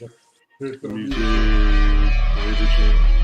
Music. Play the jam.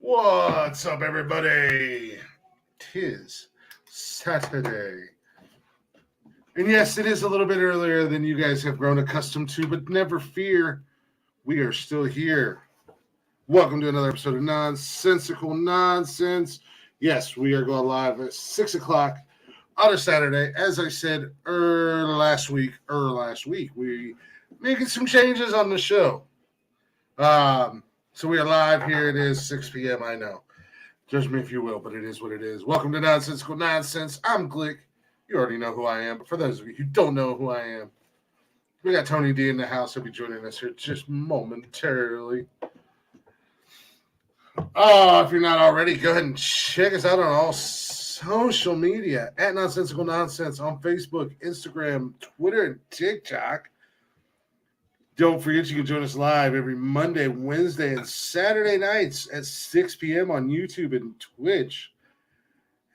What's up, everybody? Tis Saturday. And yes, it is a little bit earlier than you guys have grown accustomed to, but never fear, we are still here. Welcome to another episode of Nonsensical Nonsense. Yes, we are going live at 6 o'clock on a Saturday. As I said last week, we making some changes on the show. So we are live here. It is 6 p.m. I know. Judge me if you will, but it is what it is. Welcome to Nonsensical Nonsense. I'm Glick. You already know who I am. But for those of you who don't know who I am, we got Tony D in the house. He'll be joining us here just momentarily. If you're not already, go ahead and check us out on all social media at Nonsensical Nonsense on Facebook, Instagram, Twitter, and TikTok. Don't forget you can join us live every Monday, Wednesday, and Saturday nights at 6 p.m. on YouTube and Twitch.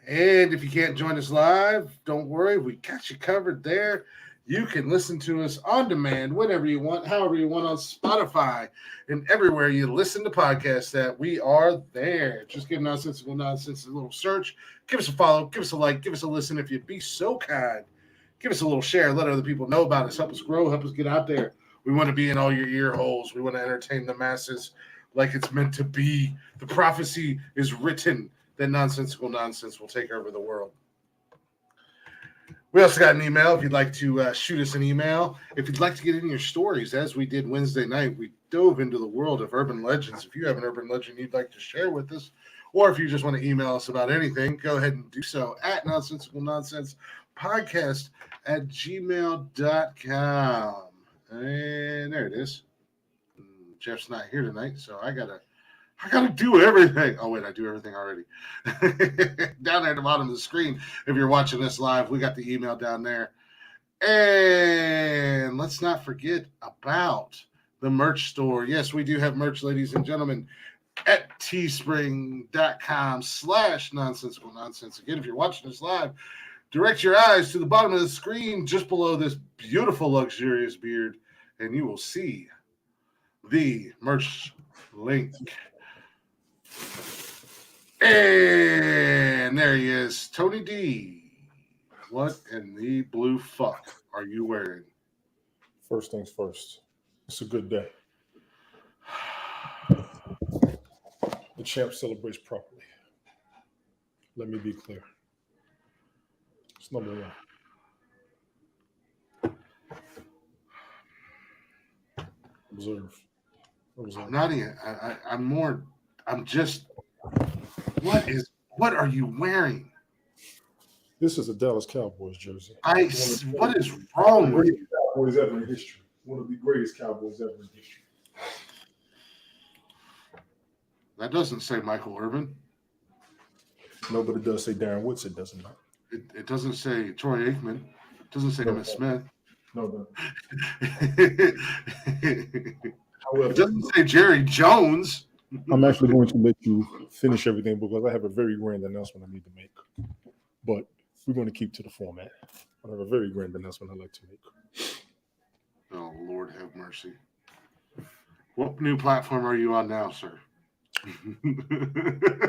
And if you can't join us live, don't worry. We got you covered there. You can listen to us on demand whenever you want, however you want on Spotify and everywhere you listen to podcasts at. We are there. Just give Nonsensical Nonsense a little search. Give us a follow. Give us a like. Give us a listen if you'd be so kind. Give us a little share. Let other people know about us. Help us grow. Help us get out there. We want to be in all your ear holes. We want to entertain the masses like it's meant to be. The prophecy is written that Nonsensical Nonsense will take over the world. We also got an email if you'd like to shoot us an email. If you'd like to get in your stories, as we did Wednesday night, we dove into the world of urban legends. If you have an urban legend you'd like to share with us, Or if you just want to email us about anything, go ahead and do so at Nonsensical Nonsense Podcast at gmail.com. And there it is. Jeff's not here tonight, so I gotta do everything. Oh wait, I do everything already. Down there at the bottom of the screen, if you're watching this live, we got the email down there. And let's not forget about the merch store. Yes, we do have merch, ladies and gentlemen, at teespring.com/nonsensical nonsense. Again, if you're watching this live, direct your eyes to the bottom of the screen just below this beautiful, luxurious beard, and you will see the merch link. And there he is, Tony D. What in the blue fuck are you wearing? First things first. It's a good day. The champ celebrates properly. Let me be clear. It's number one. Observe. I'm not even. I'm just. What are you wearing? This is a Dallas Cowboys jersey. What is wrong with you? Cowboys ever in history. One of the greatest Cowboys ever in history. That doesn't say Michael Irvin. No, but it does say Darren Woodson, doesn't it? It doesn't say Troy Aikman. It doesn't say Emmitt Smith. No. However, it doesn't say Jerry Jones. I'm actually going to let you finish everything because I have a very grand announcement I need to make. But we're going to keep to the format. I have a very grand announcement I'd like to make. Oh, Lord have mercy. What new platform are you on now, sir?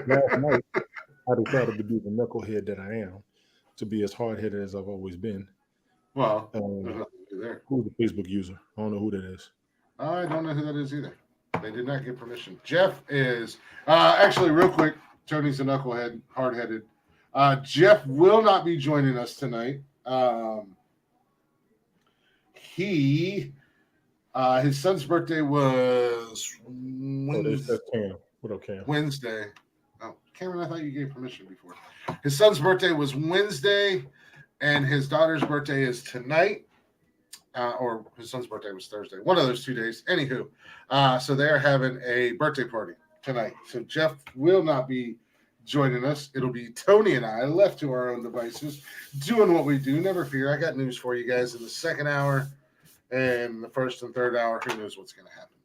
Last night, I decided to be the knucklehead that I am, to be as hard-headed as I've always been. Well, there's nothing to do there. Who's the Facebook user? I don't know who that is. I don't know who that is either. They did not get permission. Jeff is actually real quick. Tony's a knucklehead, hard-headed. Jeff will not be joining us tonight. His son's birthday was Wednesday. Oh, Cameron, I thought you gave permission before. His son's birthday was Wednesday, and his daughter's birthday is tonight. Or his son's birthday was Thursday. One of those 2 days. Anywho, so they're having a birthday party tonight. So Jeff will not be joining us. It'll be Tony and I, left to our own devices, doing what we do. Never fear. I got news for you guys in the second hour and the first and third hour. Who knows what's going to happen?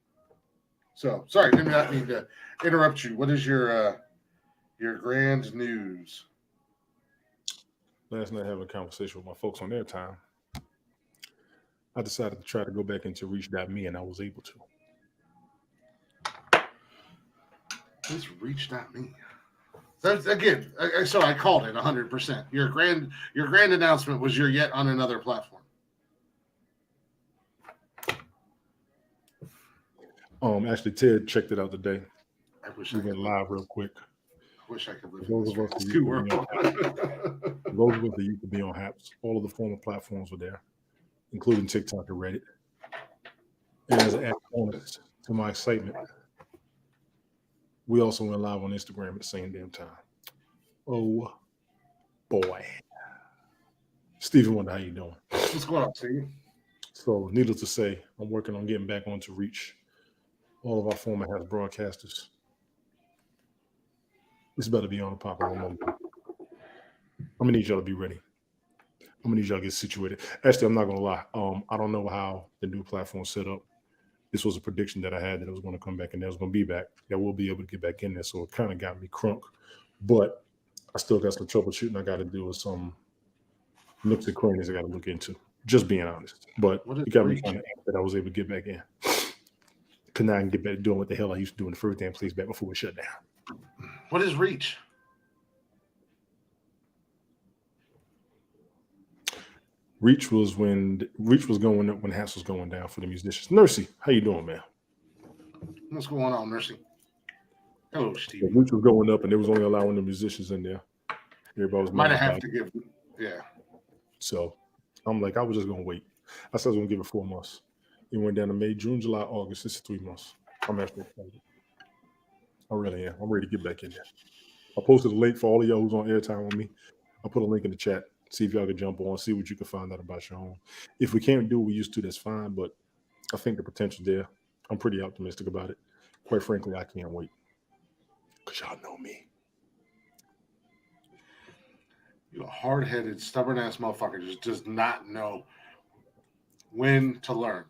So, sorry, did not mean to interrupt you. What is your grand news? Last night, having a conversation with my folks on their time, I decided to try to go back into reach.me, and I was able to. What's reach.me? That's, again, so I called it 100%. Your grand announcement was you're yet on another platform. Actually, Ted checked it out today. I wish we went live real quick. I wish I could live those in of us that used to be on Haps, all of the former platforms were there, including TikTok and Reddit. And as an added bonus to my excitement, we also went live on Instagram at the same damn time. Oh boy. Stephen Wonder, how you doing? What's going on, Steve? So needless to say, I'm working on getting back onto Reach. All of our former house broadcasters. This better be on the popular moment. I'm gonna need y'all to be ready. I'm gonna need y'all to get situated. Actually, I'm not gonna lie. I don't know how the new platform set up. This was a prediction that I had that it was going to come back and that was going to be back. That we'll be able to get back in there. So it kind of got me crunk. But I still got some troubleshooting I got to do with some nooks and crannies I got to look into. Just being honest. But it got me kind of that I was able to get back in. Could not get back to doing what the hell I used to do in the first damn place back before we shut down. What is Reach? Reach was going up when Hass was going down for the musicians. Nursey, how you doing, man? What's going on, Nursey? Hello, Steve. Reach was going up, and they was only allowing the musicians in there. Everybody was might have to give, yeah. So I'm like, I was just gonna wait. I said I was gonna give it 4 months. It went down to May, June, July, August. It's 3 months. I'm actually excited. I really am. I'm ready to get back in there. I posted a link for all of y'all who's on airtime with me. I'll put a link in the chat. See if y'all can jump on, see what you can find out about your own. If we can't do what we used to, that's fine. But I think the potential's there. I'm pretty optimistic about it. Quite frankly, I can't wait. Because y'all know me. You're a hard-headed, stubborn-ass motherfucker just does not know when to learn.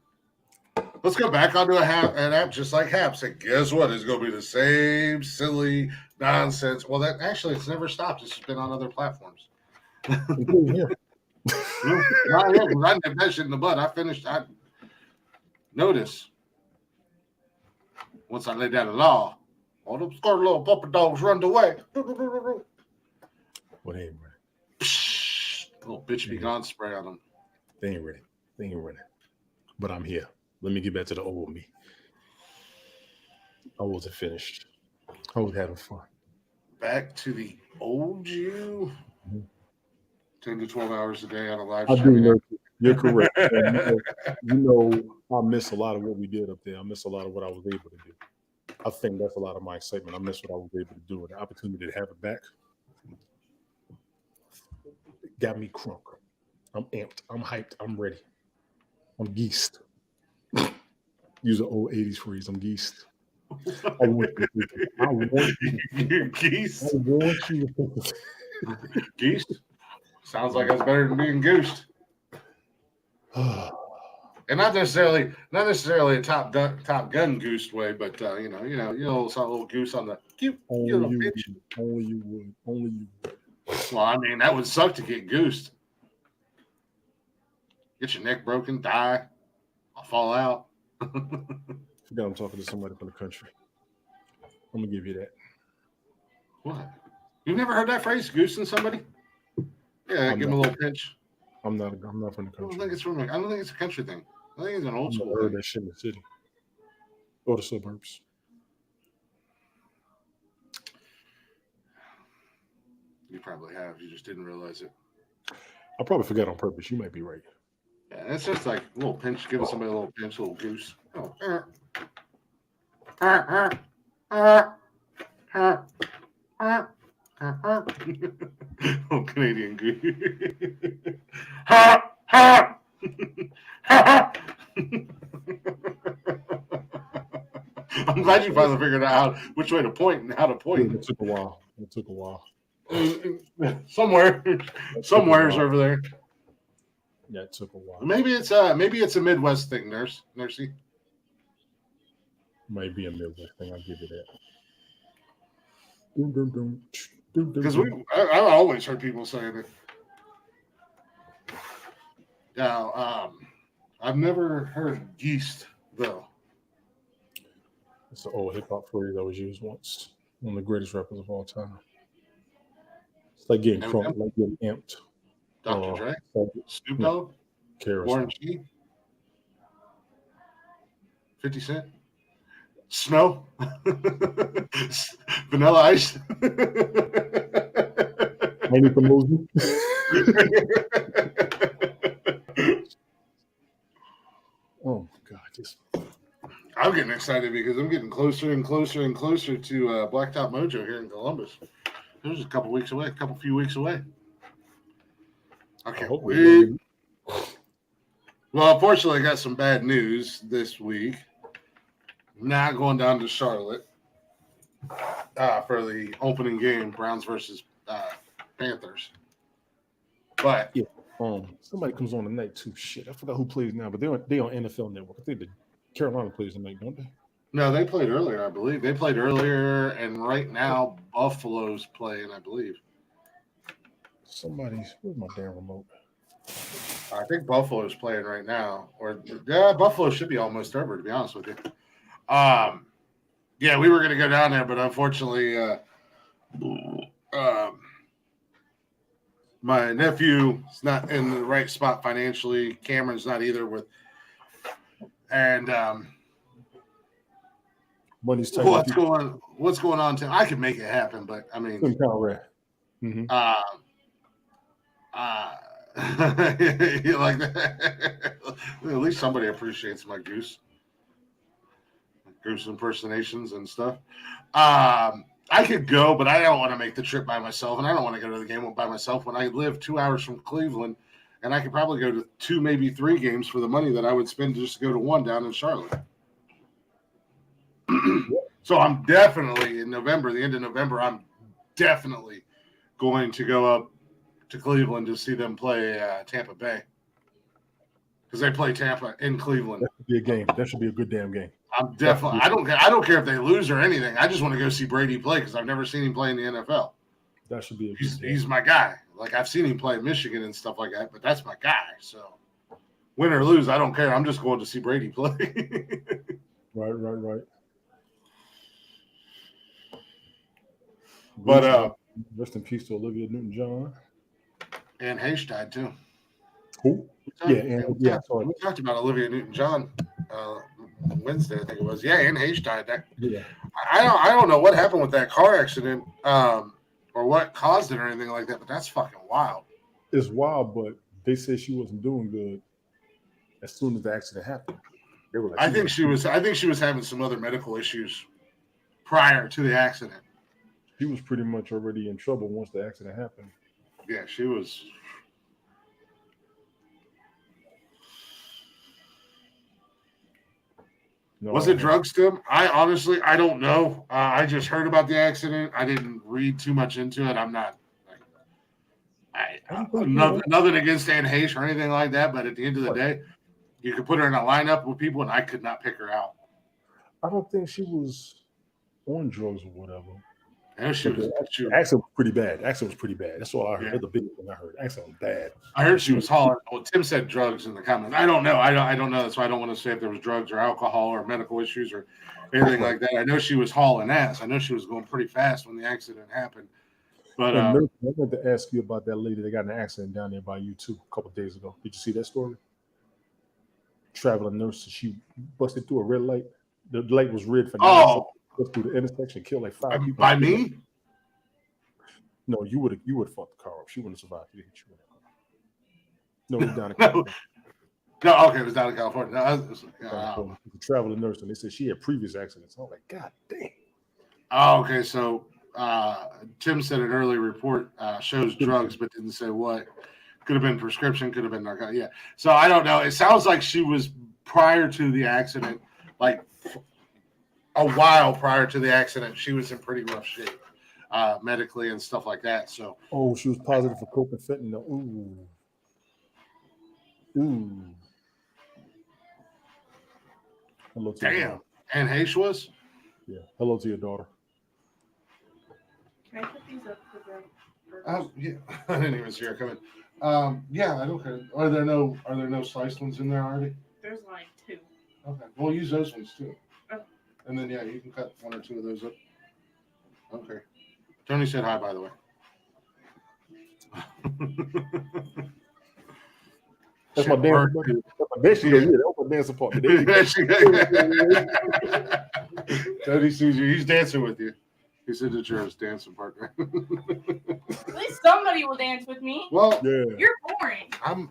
Let's go back onto an app just like Haps. And guess what? It's going to be the same silly nonsense. Well, that actually, it's never stopped. It's just been on other platforms. Including here. I nipped that shit in the bud. I notice once I laid down the law, all them scared little puppy dogs run away. Well, they ain't ready. Little bitch be gone spray on them. They ain't ready. They ain't ready. But I'm here. Let me get back to the old me. I wasn't finished. I was having fun. Back to the old you. 10 to 12 hours a day on a live I stream. do. You're correct. I miss a lot of what we did up there. I miss a lot of what I was able to do. I think that's a lot of my excitement. I miss what I was able to do. And the opportunity to have it back got me crunk. I'm amped. I'm hyped. I'm ready. I'm geesed. Use an old 80s phrase. I'm geesed. I want you. Geese. I want you. Geese? Sounds like that's better than being goosed. And not necessarily a top gun goose way, but you know, a little goose on the cute little bitch. Only you would. Well, I mean, that would suck to get goosed. Get your neck broken, die, I'll fall out. Forgot I'm talking to somebody from the country. I'm gonna give you that. What? You've never heard that phrase, goosing somebody? Yeah, give him a little pinch. I'm not from the country. I don't think it's a country thing. I think it's an old school. I heard that shit in the city or the suburbs. You probably have. You just didn't realize it. I probably forgot on purpose. You might be right. Yeah, it's just like a little pinch. Giving somebody a little pinch, a little goose. Oh, oh, Canadian goose. I'm glad you finally figured out which way to point and how to point. It took a while. Somewhere's over there. Yeah, it took a while. Maybe it's a Midwest thing, Nursey. Might be a Midwest thing. I'll give you that. Because I've always heard people saying it. Now, I've never heard geese though. It's an old hip hop phrase that was used once. One of the greatest rappers of all time. It's like getting crunk, like getting amped. Dr. Dre, Snoop Dogg, Warren G, 50 Cent, Snow, Vanilla Ice. Maybe the movie. Oh God! I'm getting excited because I'm getting closer and closer and closer to Blacktop Mojo here in Columbus. It was a few weeks away. Okay. Well, unfortunately, I got some bad news this week. Not going down to Charlotte for the opening game, Browns versus Panthers. But yeah, somebody comes on tonight too. Shit, I forgot who plays now, but they on NFL Network. I think the Carolina plays tonight, don't they? No, they played earlier, I believe. They played earlier, and right now Buffalo's playing, I believe. Where's my damn remote? I think Buffalo's playing right now. Buffalo should be almost over, to be honest with you. Yeah, we were going to go down there, but unfortunately, my nephew is not in the right spot financially. Cameron's not either and money's tight. What's going on? I can make it happen, but I mean, kind of rare. You like that? At least somebody appreciates my goose impersonations and stuff. I could go, but I don't want to make the trip by myself, and I don't want to go to the game by myself when I live 2 hours from Cleveland, and I could probably go to 2, maybe 3 games for the money that I would spend just to go to one down in Charlotte. So I'm definitely in November, the end of November, I'm definitely going to go up to Cleveland to see them play Tampa Bay. Because they play Tampa in Cleveland. That should be a game. That should be a good damn game. I'm definitely. I don't care if they lose or anything. I just want to go see Brady play because I've never seen him play in the NFL. That should be a good game. He's my guy. Like I've seen him play in Michigan and stuff like that, but that's my guy. So win or lose, I don't care. I'm just going to see Brady play. Right. But rest in peace to Olivia Newton-John. And Hayes died too. Who? We talked about Olivia Newton-John Wednesday, I think it was. Yeah, Anne Hayes died. I don't know what happened with that car accident or what caused it or anything like that, but that's fucking wild. It's wild, but they said she wasn't doing good as soon as the accident happened. They were like, I think she was having some other medical issues prior to the accident. She was pretty much already in trouble once the accident happened. Yeah, she was. No, was it drugs, Tim? I honestly, I don't know. I just heard about the accident. I didn't read too much into it. I'm not. Nothing against Anne Hayes or anything like that, but at the end of the day, you could put her in a lineup with people, and I could not pick her out. I don't think she was on drugs or whatever. Yeah, the accident was pretty bad. That's all I heard. Yeah. That's the biggest thing I heard. Accident was bad. I heard she was hauling. Well, Tim said drugs in the comments. I don't know. I don't know. That's why I don't want to say if there was drugs or alcohol or medical issues or anything like that. I know she was hauling ass. I know she was going pretty fast when the accident happened. But I wanted to ask you about that lady that got in an accident down there by you too a couple of days ago. Did you see that story? Traveling nurse, she busted through a red light. The light was red for through the intersection, killed like 5 people. By me? No, you would have fucked the car up. She wouldn't have survived. You hit you in that car. No, it was down in California. No, okay, it was down in California. No, a traveling nurse, and they said she had previous accidents. I was like, God damn. Oh, okay. So Tim said an early report shows drugs, but didn't say what. Could have been prescription, could have been narcotic. Yeah. So I don't know. It sounds like she was prior to the accident, like a while prior to the accident, she was in pretty rough shape, medically and stuff like that. So. Oh, she was positive for coke and fentanyl. Ooh. Hello to your daughter. And Hayes was? Yeah. Hello to your daughter. Can I put these up for the yeah. I didn't even see her coming. Yeah, I don't care. Are there no sliced ones in there already? There's like 2. Okay. We'll use those ones too. Oh. And then you can cut 1 or 2 of those up. Okay. Tony said hi, by the way. That's my dance partner. That's my dancing partner. Tony sees you. He's dancing with you. He said that you're his dancing partner. At least somebody will dance with me. Well, You're boring. I'm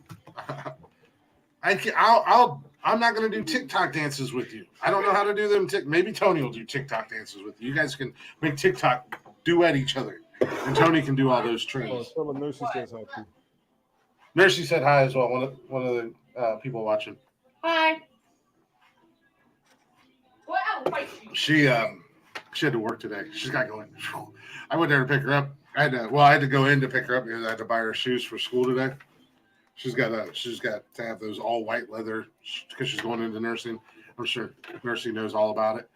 not going to do TikTok dances with you. I don't know how to do them. Maybe Tony will do TikTok dances with you. You guys can make TikTok duet each other, and Tony can do all those tricks. Tell the nurse says hi too. Nursey said hi as well. One of the people watching. Hi. Wow, she had to work today. She's got going. I went there to pick her up. I had to go in to pick her up because I had to buy her shoes for school today. She's got to have those all white leather because she's going into nursing. I'm sure nursing knows all about it.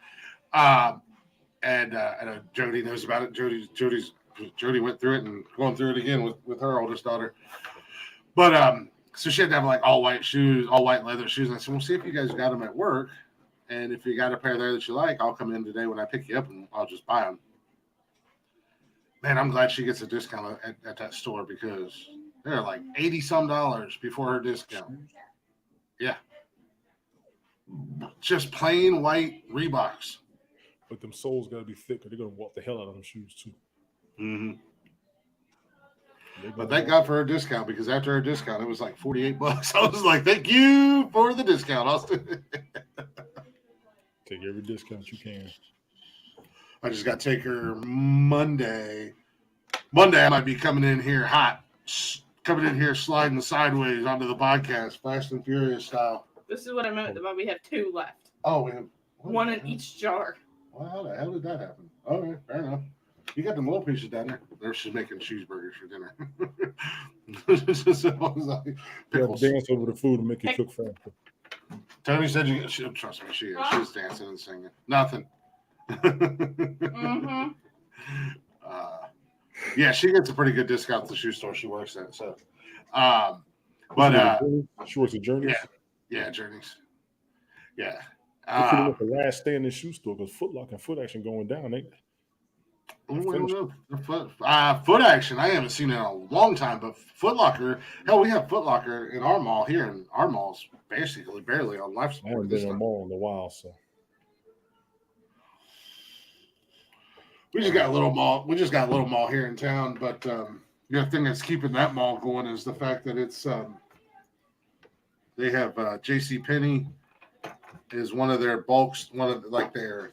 And I know Jody knows about it. Jody went through it and going through it again with her oldest daughter. But so she had to have like all white shoes, all white leather shoes. And I said, "We'll see if you guys got them at work. And if you got a pair there that you like, I'll come in today when I pick you up and I'll just buy them." Man, I'm glad she gets a discount at that store because they're like $80-some before her discount. Yeah. Just plain white Reeboks. But them soles got to be thick or they're going to walk the hell out of them shoes too. Mm-hmm. But thank God for her discount because after her discount, it was like $48. I was like, thank you for the discount, Austin. Take every discount you can. I just got to take her Monday. Monday, I might be coming in here hot, coming in here sliding sideways onto the podcast, Fast and Furious style. This is what I meant about we have 2 left. Oh, we have one in each jar. Well, how the hell did that happen? Okay, fair enough. You got them little pieces down there. They're just making cheeseburgers for dinner. So I was like, Yeah, pickles. dance over the food and make it cook faster. Tony said trust me, she's dancing and singing. Nothing. Mm-hmm. Yeah, she gets a pretty good discount at the shoe store she works at. So, but she works at Journeys. Yeah, Journeys. Yeah. Pretty much the last stay in the shoe store because Foot Locker and Foot Action going down. Foot Action, I haven't seen it in a long time, but Foot Locker, hell, we have Foot Locker in our mall here, and our mall's basically barely on life I support. haven't been in a mall in a while, so. We just got a little mall. We just got a little mall here in town, but the thing that's keeping that mall going is the fact that it's they have J.C. Penney is one of their bulks, one of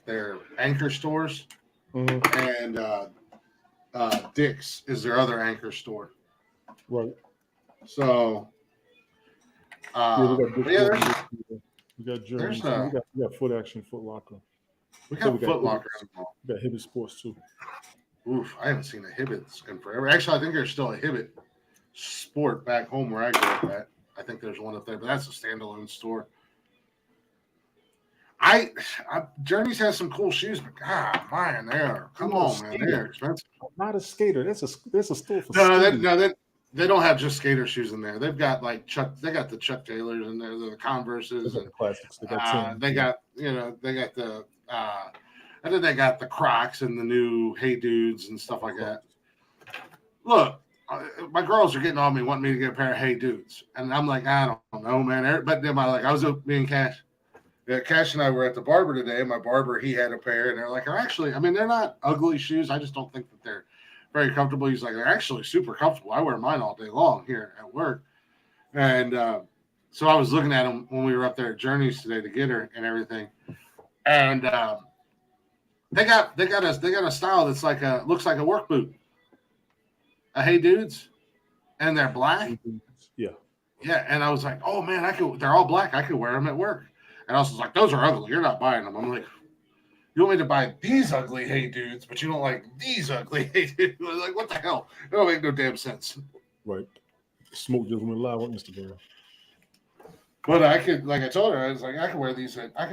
their anchor stores, and Dick's is their other anchor store. Right. So, we got Journeys. We got Foot Action, Foot Locker. We got Foot Locker in the mall. We got Hibbett Sports too. Oof, I haven't seen a Hibbett in forever. Actually, I think there's still a Hibbett Sport back home where I grew up at. I think there's one up there, but that's a standalone store. Journeys has some cool shoes, but God, man, they're expensive. I'm not a skater. There's a store for they don't have just skater shoes in there. They've got they got the Chuck Taylors in there, the Converses, and the classics. and then they got the Crocs and the new Hey Dudes and stuff like that. Look, my girls are getting on me, wanting me to get a pair of Hey Dudes, and I'm like, I don't know, man. But then I was me and Cash. Yeah, Cash and I were at the barber today. My barber, he had a pair, and they're like, they're not ugly shoes. I just don't think that they're very comfortable. He's like, they're actually super comfortable. I wear mine all day long here at work. And so I was looking at them when we were up there at Journeys today to get her and everything. And they got a style that's looks like a work boot. A Hey Dudes, and they're black. Yeah. Yeah, and I was like, oh man, they're all black. I could wear them at work. And I was like, those are ugly. You're not buying them. I'm like, you want me to buy these ugly Hey Dudes, but you don't like these ugly Hey Dudes? I was like, what the hell? It don't make no damn sense. Right. Smoke just went live on Instagram. But I could, like I told her, I was like, I could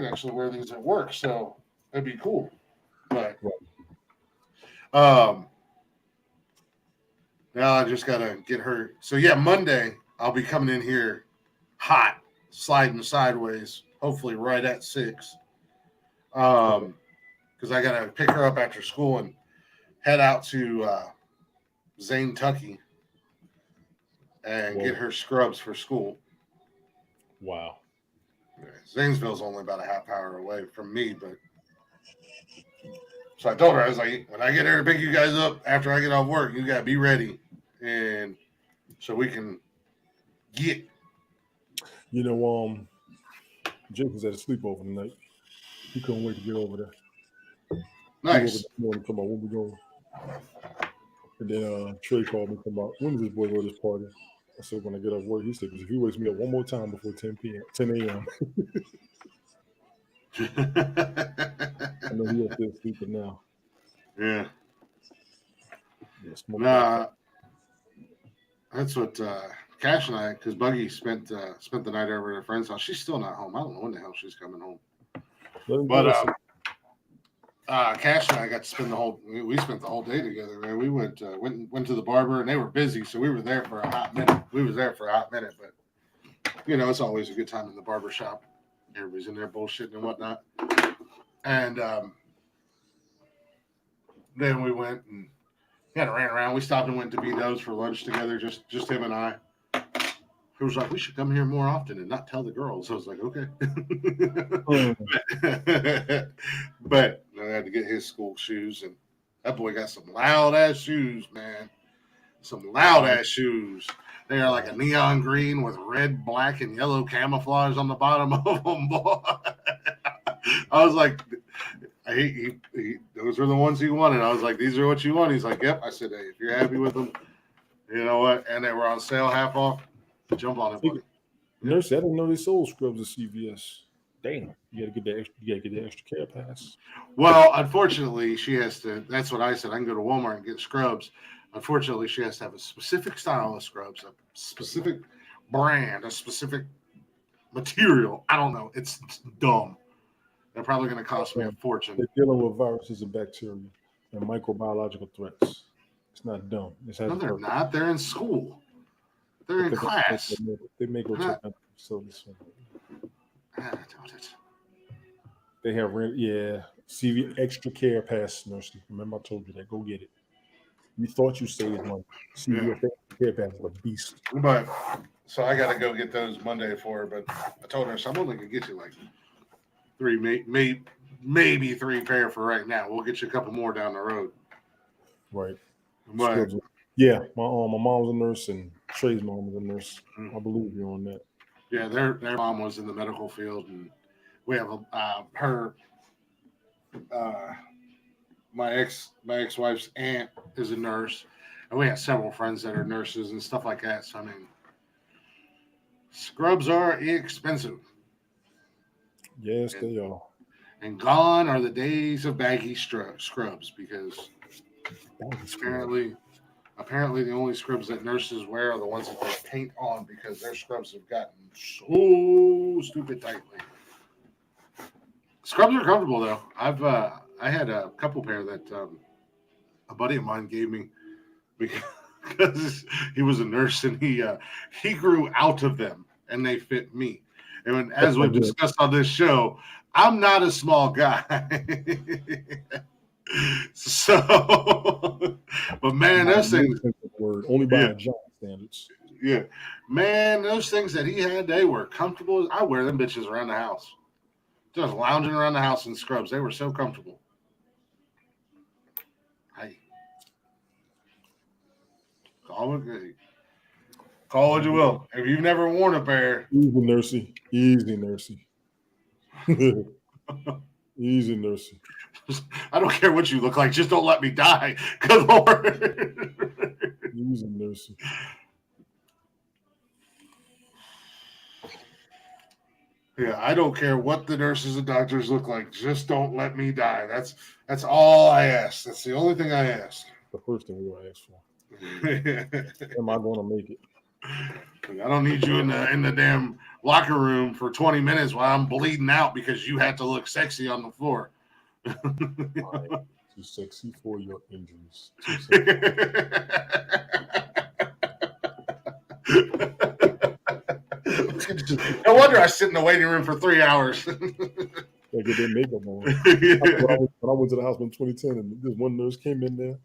actually wear these at work, so it'd be cool. But now I just gotta get her. So yeah, Monday I'll be coming in here hot, sliding sideways, hopefully right at 6. Because I gotta pick her up after school and head out to Zane Tucky and get her scrubs for school. Wow. Zanesville's only about a half hour away from me, but so I told her, I was like, when I get here to pick you guys up after I get off work, you gotta be ready, and so we can get. You know, Jake was at a sleepover tonight. He couldn't wait to get over there. Nice. Morning, come on, when we going? And then Trey called me, come out. When does this boy go to this party? I said, when I get off work. He said, if he wakes me up one more time before 10 a.m. I know he up there sleeping now. Yeah. Nah, that's what Cash and I, because Buggy spent the night over at a friend's house. She's still not home. I don't know when the hell she's coming home. But Cash and I got to spend we spent the whole day together, man. We went to the barber, and they were busy, so we were there for a hot minute. But it's always a good time in the barber shop. Everybody's in there bullshitting and whatnot. And then we went and ran around. We stopped and went to Vito's for lunch together, just him and I. He was like, we should come here more often and not tell the girls. I was like, okay. But I had to get his school shoes, and that boy got some loud-ass shoes, man. Some loud-ass shoes. They are like a neon green with red, black, and yellow camouflage on the bottom of them, boy. I was like, Those were the ones he wanted. I was like, these are what you want. He's like, yep. I said, hey, if you're happy with them, you know what? And they were on sale half off. Jump on it, buddy. Nurse, I didn't know they sold scrubs at CVS. Damn, you gotta get the extra care pass. Well, unfortunately, she has to. That's what I said. I can go to Walmart and get scrubs. Unfortunately, she has to have a specific style of scrubs, a specific brand, a specific material. I don't know. It's dumb. They're probably going to cost me a fortune. They're dealing with viruses and bacteria and microbiological threats. It's not dumb. No, they're not. They're in school. They're in class. They may go check out the facilities. I doubt it. They have CV extra care pass, nurse. Remember I told you that. Go get it. You thought you saved money. CV extra care pass is a beast. But so I got to go get those Monday for her. But I told her, so I'm only gonna get you like 3, maybe 3 pair for right now. We'll get you a couple more down the road. Right. But yeah, my mom's a nurse and Trey's mom was a nurse. I believe you on that. Yeah, their mom was in the medical field, and we have my ex-wife's aunt is a nurse, and we have several friends that are nurses and stuff like that. So I mean, scrubs are expensive. Yes, they are. And gone are the days of baggy scrubs because apparently the only scrubs that nurses wear are the ones that they paint on because their scrubs have gotten so stupid tightly. Scrubs are comfortable though. I had a couple pair that a buddy of mine gave me because he was a nurse and he grew out of them and they fit me. And as we've discussed on this show, I'm not a small guy. So, but man, those things only by giant standards. Yeah, man, those things that he had, they were comfortable. I wear them bitches around the house, just lounging around the house in scrubs. They were so comfortable. Hey, call what you will. If you've never worn a pair, easy nursey. Easy nursey. I don't care what you look like. Just don't let me die. Good Lord. Easy nursey. Yeah, I don't care what the nurses and doctors look like. Just don't let me die. That's all I ask. That's the only thing I ask. The first thing we're gonna ask for. Am I gonna make it? I don't need you in the damn locker room for 20 minutes while I'm bleeding out because you had to look sexy on the floor. Too sexy for your injuries. No wonder I sit in the waiting room for 3 hours. Get that makeup on. When I went to the hospital in 2010, and this one nurse came in there.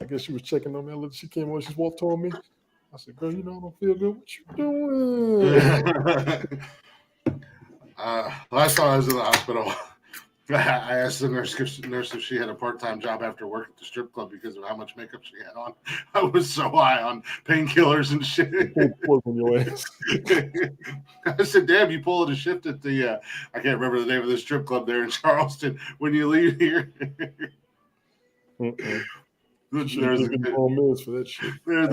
I guess she was checking on me. She came on. She walked toward me. I said, "Girl, you know I don't feel good. What you doing?" Last time I was in the hospital, I asked the nurse if she had a part-time job after work at the strip club because of how much makeup she had on. I was so high on painkillers and shit. On your ass. I said, "Damn, you pull a shift at the I can't remember the name of the strip club there in Charleston when you leave here." The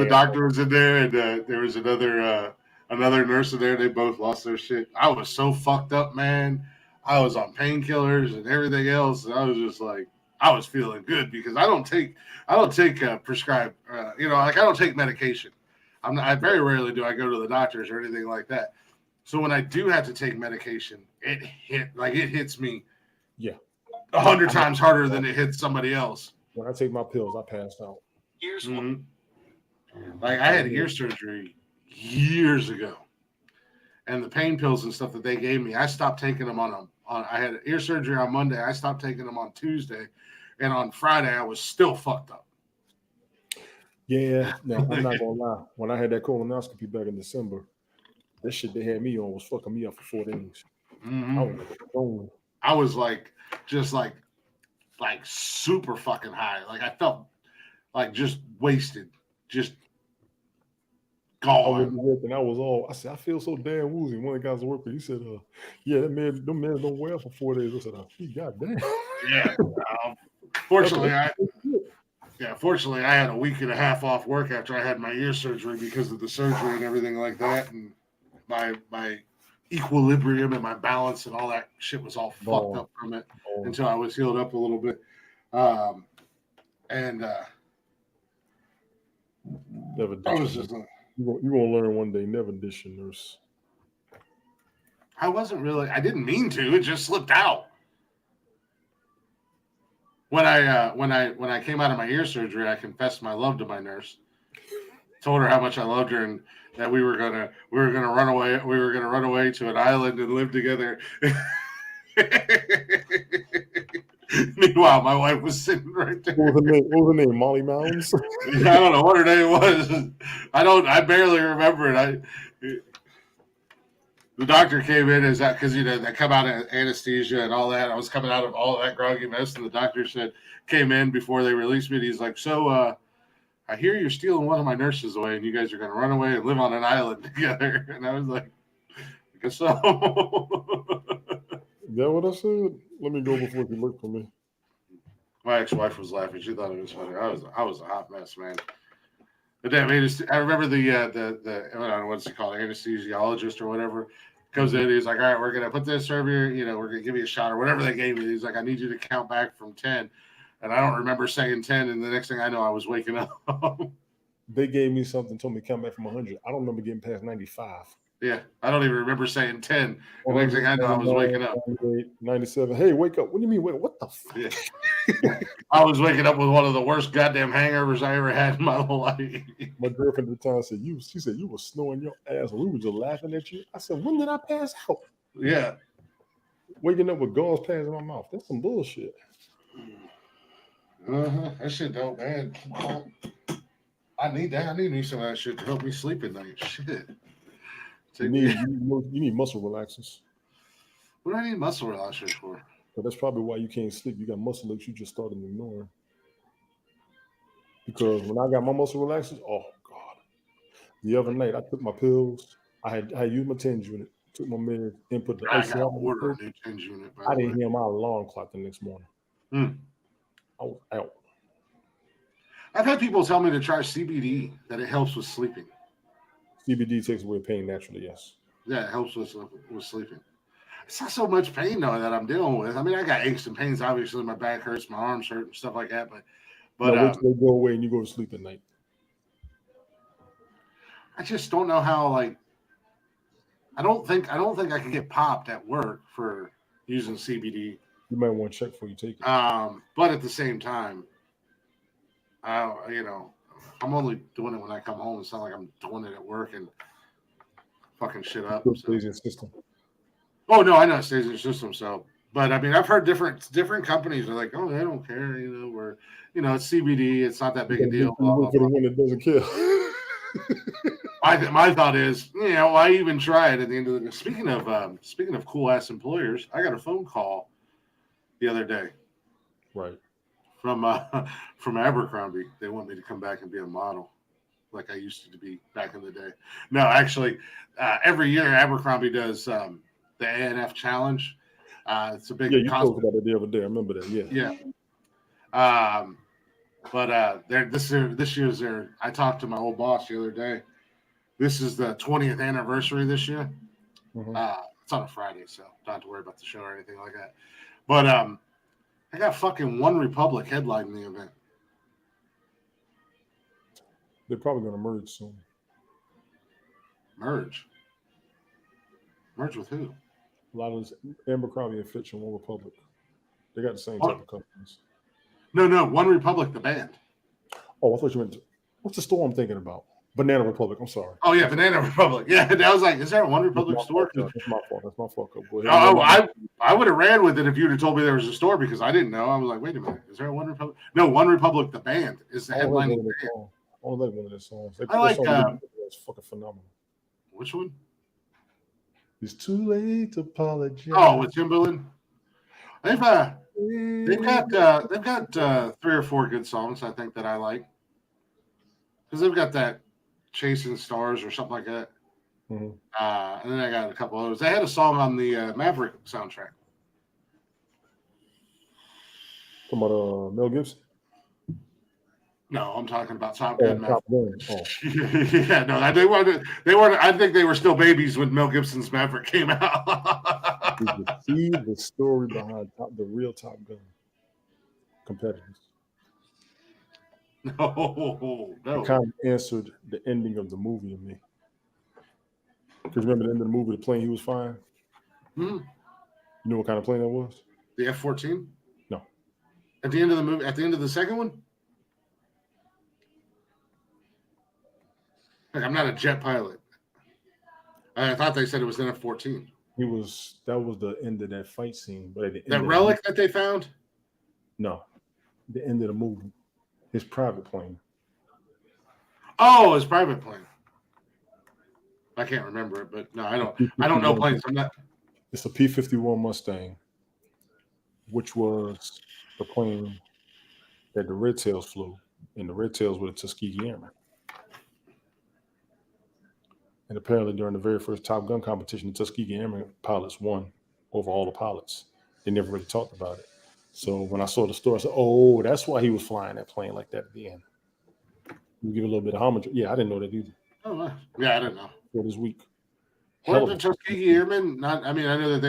doctor was in there, and there was another nurse in there. They both lost their shit. I was so fucked up, man. I was on painkillers and everything else. And I was just like, I was feeling good because I don't take prescribed, I don't take medication. I very rarely do I go to the doctors or anything like that. So when I do have to take medication, it hits me 100 times harder than it hits somebody else. When I take my pills, I pass out. Like I had ear surgery years ago, and the pain pills and stuff that they gave me, I stopped taking them I had ear surgery on Monday. I stopped taking them on Tuesday, and on Friday I was still fucked up. Yeah, no, I'm not gonna lie. When I had that colonoscopy back in December, that shit they had me on was fucking me up for 4 days. I was like, just like super fucking high. Like I felt like just wasted, just gone. I said, I feel so damn woozy. One of the guys I work with, he said, "Yeah, them men don't wear for 4 days." I said, "Goddamn." Yeah. Fortunately, fortunately, I had a week and a half off work after I had my ear surgery because of the surgery and everything like that, and my equilibrium and my balance and all that shit was all fucked up from it until I was healed up a little bit. And Never I was dish just your nurse. You're gonna learn one day. Never dish your nurse. I wasn't really. I didn't mean to. It just slipped out. When I came out of my ear surgery, I confessed my love to my nurse. Told her how much I loved her and that we were gonna run away. We were gonna run away to an island and live together. Meanwhile, my wife was sitting right there. What was her name? Molly Mounds? I don't know what her name was. I barely remember it. The doctor came in as that because they come out of anesthesia and all that. I was coming out of all of that groggy mess, and the doctor came in before they released me. And he's like, "So, I hear you're stealing one of my nurses away, and you guys are going to run away and live on an island together." And I was like, "I guess so." Is that what I said? Let me go before you look for me. My ex-wife was laughing. She thought it was funny. I was a hot mess, man. But damn, I remember the I don't know what's he called, anesthesiologist or whatever, comes in. He's like, "All right, we're gonna put this over here. We're gonna give you a shot or whatever they gave me." He's like, "I need you to count back from 10." And I don't remember saying 10. And the next thing I know, I was waking up. They gave me something, told me to count back from 100. I don't remember getting past 95. Yeah, I don't even remember saying 10. The next thing I know, I was waking up. 98, 97. Hey, wake up. What do you mean? Wait, what the fuck? Yeah. I was waking up with one of the worst goddamn hangovers I ever had in my whole life. My girlfriend at the time said, she said, you were snoring your ass. We were just laughing at you. I said, when did I pass out? Yeah. Waking up with gauze pads in my mouth. That's some bullshit. That shit don't, man. I need that. I need some of that shit to help me sleep at night. Shit. You need muscle relaxers. What do I need muscle relaxers for? But that's probably why you can't sleep. You got muscle aches you just started ignoring. Because when I got my muscle relaxers, oh God. The other night I took my pills. I had used my TENS unit, took my meds, and put the ice I order a new TENS unit. I didn't hear my alarm clock the next morning. I was out. I've had people tell me to try CBD, that it helps with sleeping. CBD takes away pain naturally, yes. Yeah, it helps with sleeping. It's not so much pain though that I'm dealing with. I mean, I got aches and pains. Obviously, my back hurts, my arms hurt, and stuff like that. But wait till they go away and you go to sleep at night. I just don't know how. Like, I don't think I can get popped at work for using CBD. You might want to check before you take it. But at the same time, I'm only doing it when I come home. It's not like I'm doing it at work and fucking shit up. It stays in system. Oh no, I know it stays in your system. So, but I mean, I've heard different companies are like, oh, they don't care. It's CBD. It's not that big a deal. For the one that doesn't kill. My thought is, why even try it at the end of the day? Speaking of cool ass employers, I got a phone call the other day. Right. From Abercrombie. They want me to come back and be a model like I used to be back in the day. No, actually, every year Abercrombie does the ANF challenge. It's a big you talked about it the other day. I remember that. Yeah. But this year's there. I talked to my old boss the other day. This is the 20th anniversary this year. Mm-hmm. It's on a Friday, so don't have to worry about the show or anything like that. But I got fucking One Republic headlining the event. They're probably going to merge soon. Merge with who? A lot of this, Abercrombie and Fitch and One Republic. They got the same type of companies. No, One Republic, the band. Oh, I thought you meant what's the store I'm thinking about? Banana Republic. I'm sorry. Oh yeah, Banana Republic. Yeah, I was like, is there a One Republic store? That's my fault. That's my fault. I would have ran with it if you'd have told me there was a store because I didn't know. I was like, wait a minute, is there a One Republic? No, One Republic, the band is the headlining band. I like one of their songs. I like it's fucking phenomenal. Which one? It's too late to apologize. Oh, with Timbaland. They've got 3 or 4 good songs I think that I like because they've got that Chasing Stars or something like that. Mm-hmm. And then I got a couple others. They had a song on the Maverick soundtrack. Talking about Mel Gibson. No, I'm talking about Top Gun. Top Gun. Oh. Yeah, no, they weren't. I think they were still babies when Mel Gibson's Maverick came out. Did you see the story behind the real Top Gun competitors? No. It kind of answered the ending of the movie to me. Because remember the end of the movie, the plane he was flying? Hmm. You know what kind of plane that was? The F-14? No. At the end of the movie, at the end of the second one? Like, I'm not a jet pilot. I thought they said it was an F-14. That was the end of that fight scene. But at the end That relic that they found? No. The end of the movie. His private plane. Oh, his private plane. I can't remember it, but no, I don't know planes. I'm not. It's a P-51 Mustang, which was the plane that the Red Tails flew, and the Red Tails were the Tuskegee Airmen. And apparently, during the very first Top Gun competition, the Tuskegee Airmen pilots won over all the pilots. They never really talked about it. So when I saw the story, I said, "Oh, that's why he was flying that plane like that at the end." You give a little bit of homage. Yeah, I didn't know that either. Oh, yeah, I didn't know. For this week. Weren't the Tuskegee Airmen? I know that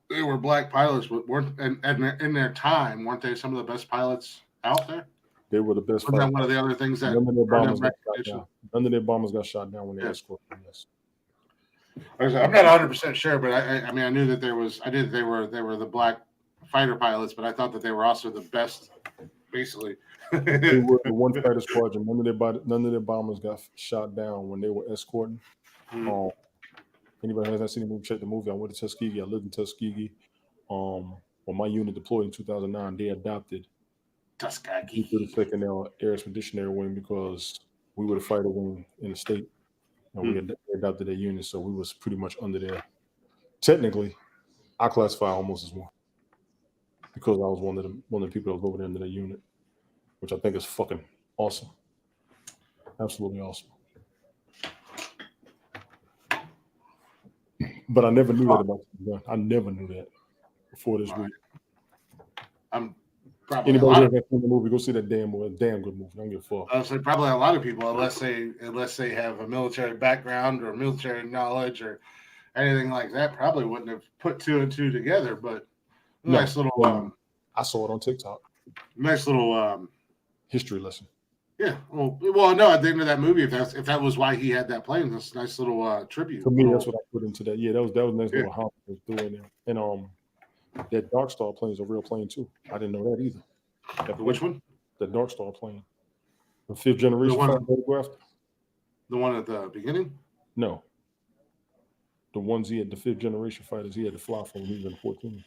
they were black pilots, but weren't in their time, weren't they some of the best pilots out there? They were the best. Wasn't that one of the other things that none of their bombers got shot down when they escorted them. Yes. I'm not 100% sure, but I knew that they were the black fighter pilots, but I thought that they were also the best, basically. They were the one fighter squadron. None of their bombers got shot down when they were escorting. Anybody hasn't seen the movie, check the movie. I went to Tuskegee. I lived in Tuskegee. When my unit deployed in 2009, they adopted Tuskegee to the 2nd Air Expeditionary Wing because we were the fighter wing in the state. And we adopted their unit, so we was pretty much under there. Technically, I classify almost as one because I was one of the people that was over there under their unit, which I think is fucking awesome. Absolutely awesome. But I never knew that about the gun. I never knew that before this week. Anybody who hasn't seen the movie, go see that damn good movie. I don't give a fuck. I say probably a lot of people, unless they have a military background or military knowledge or anything like that, probably wouldn't have put two and two together. But nice little. I saw it on TikTok. Nice little history lesson. Yeah. Well, no. At the end of that movie, if that was why he had that plane, that's a nice little tribute. For me, that's what I put into that. Yeah, that was a nice little hop was doing there. And that Dark Star plane is a real plane too. I didn't know that either. Which one? The Dark Star plane. The 5th generation photograph. The one at the beginning? No. The ones he had, the 5th generation fighters, he had to fly from when he was in 14.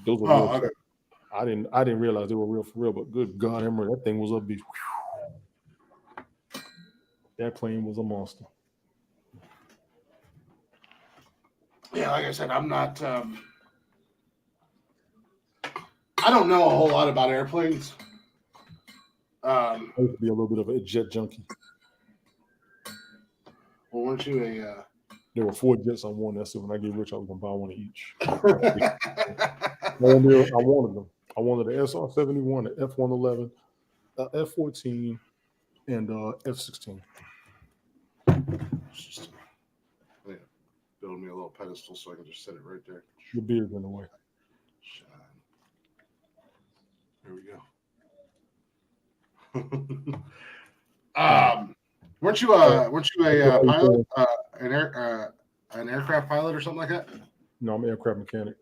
Those were real. Okay. I didn't realize they were real for real, but good God, Emery, that thing was up beach. That plane was a monster. Yeah, like I said, I'm not. I don't know a whole lot about airplanes. I used to be a little bit of a jet junkie. Well, weren't you a? There were 4 jets I wanted. I said when I get rich, I was gonna buy one of each. I wanted them. I wanted the SR-71, the F-111, F-14, and F-16. Build me a little pedestal so I can just set it right there. Your beard's in the way. There we go. Weren't you a pilot, an aircraft pilot or something like that? No, I'm an aircraft mechanic.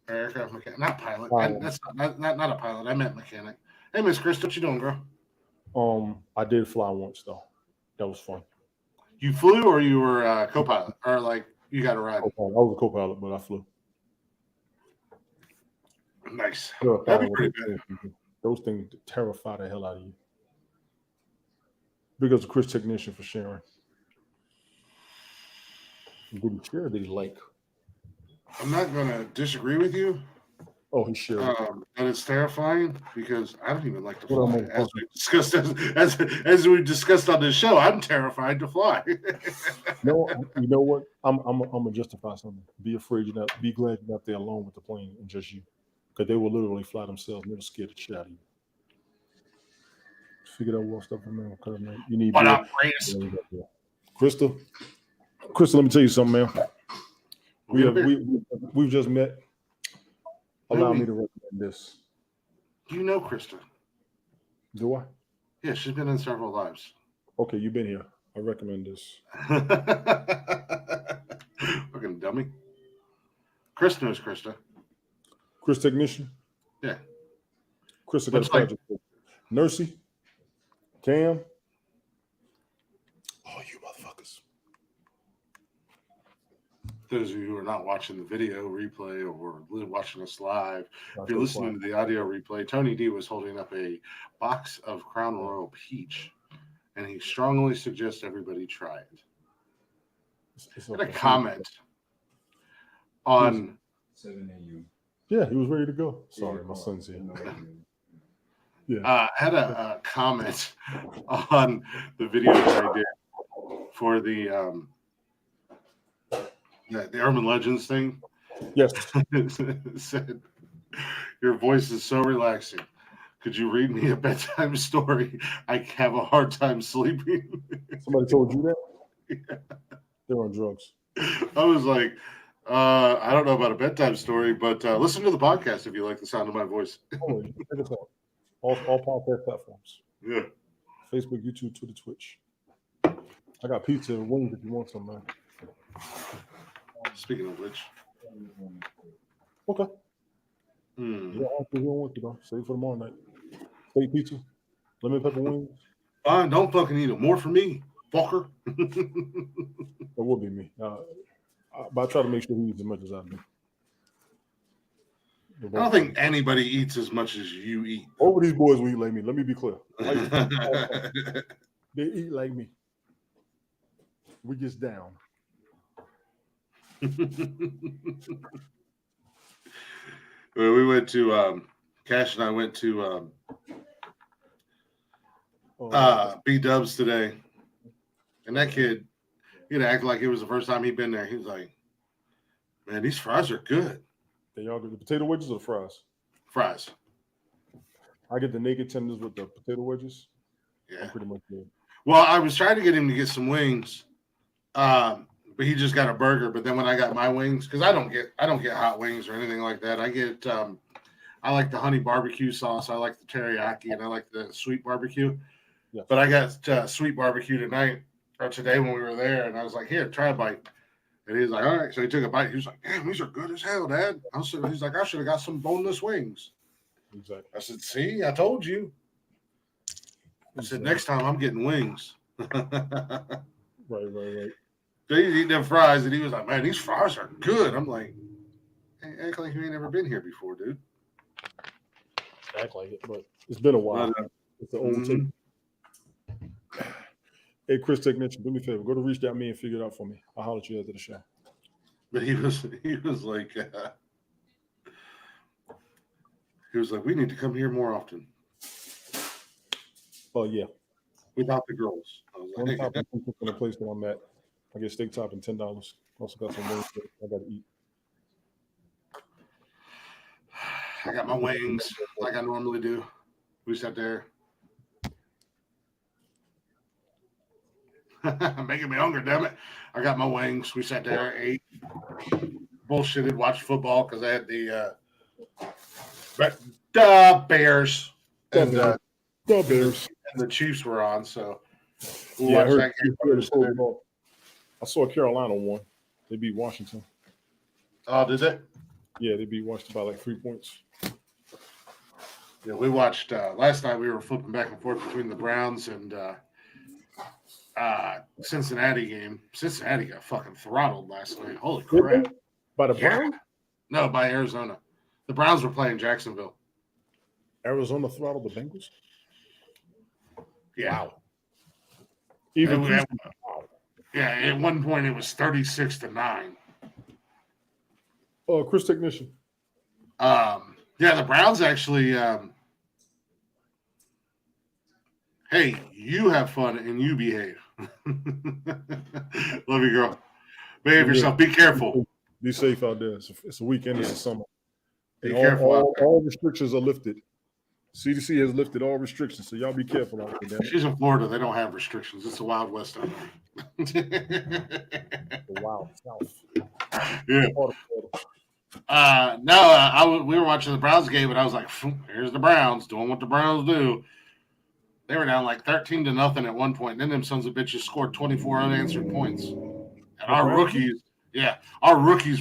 Aircraft mechanic, not pilot. That's not a pilot. I meant mechanic. Hey, Miss Chris, what you doing, girl? I did fly once though. That was fun. You flew, or you were co-pilot, or like you got a ride? I was a co-pilot, but I flew. Nice. That'd be pretty good. Those things terrify the hell out of you. Because of Chris Technician for sharing. Did he share or did he like? I'm not going to disagree with you. Oh, he shared. And it's terrifying because I don't even like to fly. As we discussed on this show, I'm terrified to fly. No, you know what? I'm gonna justify something. Be afraid you're not. Be glad you're not there alone with the plane and just you. Because they will literally fly themselves and they'll scare the shit out of you. Figure out what stuff from there. Because, man, you need What beer. up, Grace? Crystal, let me tell you something, man. We've just met. Allow me to recommend this. You know Krista. Do I? Yeah, she's been in several lives. Okay, you've been here. I recommend this. Fucking dummy. Chris knows Krista. Chris Technician? Yeah. Krista got a project. Nursey? Cam? Oh, you motherfuckers. Those of you who are not watching the video replay or watching us live, if you're listening to the audio replay, Tony D was holding up a box of Crown Royal Peach, and he strongly suggests everybody try it. I had a comment on 7 a.m. Yeah, he was ready to go. Sorry, my son's here. Yeah. I had a comment on the video that I did for the Urban Legends thing. Yes. It said, your voice is so relaxing. Could you read me a bedtime story? I have a hard time sleeping. Somebody told you that? Yeah. They're on drugs. I was like, I don't know about a bedtime story, but listen to the podcast if you like the sound of my voice. Oh, check us out. All podcast platforms. Yeah. Facebook, YouTube, Twitter, Twitch. I got pizza and wings if you want some, man. Speaking of which. Okay. Hmm. Yeah, I'll want to though. Save for tomorrow night. Steak pizza, lemon pepper wings. Fine, don't fucking eat it. More for me, fucker. That would be me. But I try to make sure he eats as much as I do. I don't think anybody eats as much as you eat. Over these boys will eat like me. Let me be clear. They eat like me. We just down. Well, we went to Cash and I went to B-Dubs today, and that kid, he'd act like it was the first time he'd been there. He was like, man, these fries are good. They all get the potato wedges or the fries? Fries. I get the naked tenders with the potato wedges. Yeah. I'm pretty much good. Well, I was trying to get him to get some wings, but he just got a burger. But then when I got my wings, because I don't get hot wings or anything like that. I get I like the honey barbecue sauce. I like the teriyaki, and I like the sweet barbecue. Yeah. But I got sweet barbecue tonight or today when we were there, and I was like, here, try a bite. And he was like, all right. So he took a bite. He was like, damn, these are good as hell, Dad. He's like, I should have got some boneless wings. Exactly. I said, see, I told you. I said, next time I'm getting wings. Right. So he's eating them fries, and he was like, man, these fries are good. I'm like, hey, act like you ain't never been here before, dude. Act like it, but it's been a while. It's an old tape. Hey, Chris Technician, do me a favor. Go to reach.me and figure it out for me. I'll holler at you after the show. But he was like, we need to come here more often. Oh, yeah. Without the girls. I was One like, top and in the place that I'm at. I get steak top and $10. Also got some wings I got to eat. I got my wings like I normally do. We sat there. Making me hungry, damn it. I got my wings. We sat there, ate, bullshitted, watched football because I had the Bears. And The Bears. And the Chiefs were on, so we Yeah, I watched heard that game. I saw Carolina won. They beat Washington. Oh, did they? Yeah, they beat Washington by like 3 points. Yeah, we watched last night. We were flipping back and forth between the Browns and Cincinnati game. Cincinnati got fucking throttled last night. Holy crap! By the Browns? No, by Arizona. The Browns were playing Jacksonville. Arizona throttled the Bengals? Yeah. Wow. Even wow. Yeah, at one point it was 36-9. Oh, Chris Technician. Yeah, the Browns actually. Hey, you have fun and you behave. Love you, girl. Behave yourself. Be careful. Be safe out there. It's a weekend. It's a summer. Be And careful out there. all restrictions are lifted. CDC has lifted all restrictions, so y'all be careful out there. She's in Florida. They don't have restrictions. It's the Wild West out there. The Wild South. Yeah. We were watching the Browns game, and I was like, here's the Browns doing what the Browns do. They were down like 13-0 at one point. And then them sons of bitches scored 24 unanswered points. And our rookies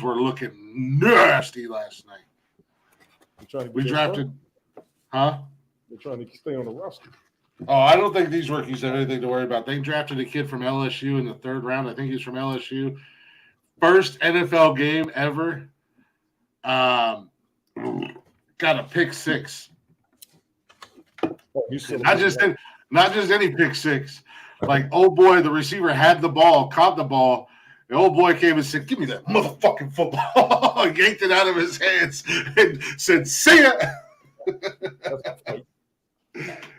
were looking nasty last night. We drafted, huh? They're trying to stay on the roster. Oh, I don't think these rookies have anything to worry about. They drafted a kid from LSU in the 3rd round. I think he's from LSU. First NFL game ever. Got a pick 6. Oh, not just any pick 6. Like, oh boy, the receiver had the ball, caught the ball. The old boy came and said, "Give me that motherfucking football." Yanked it out of his hands and said, "See ya."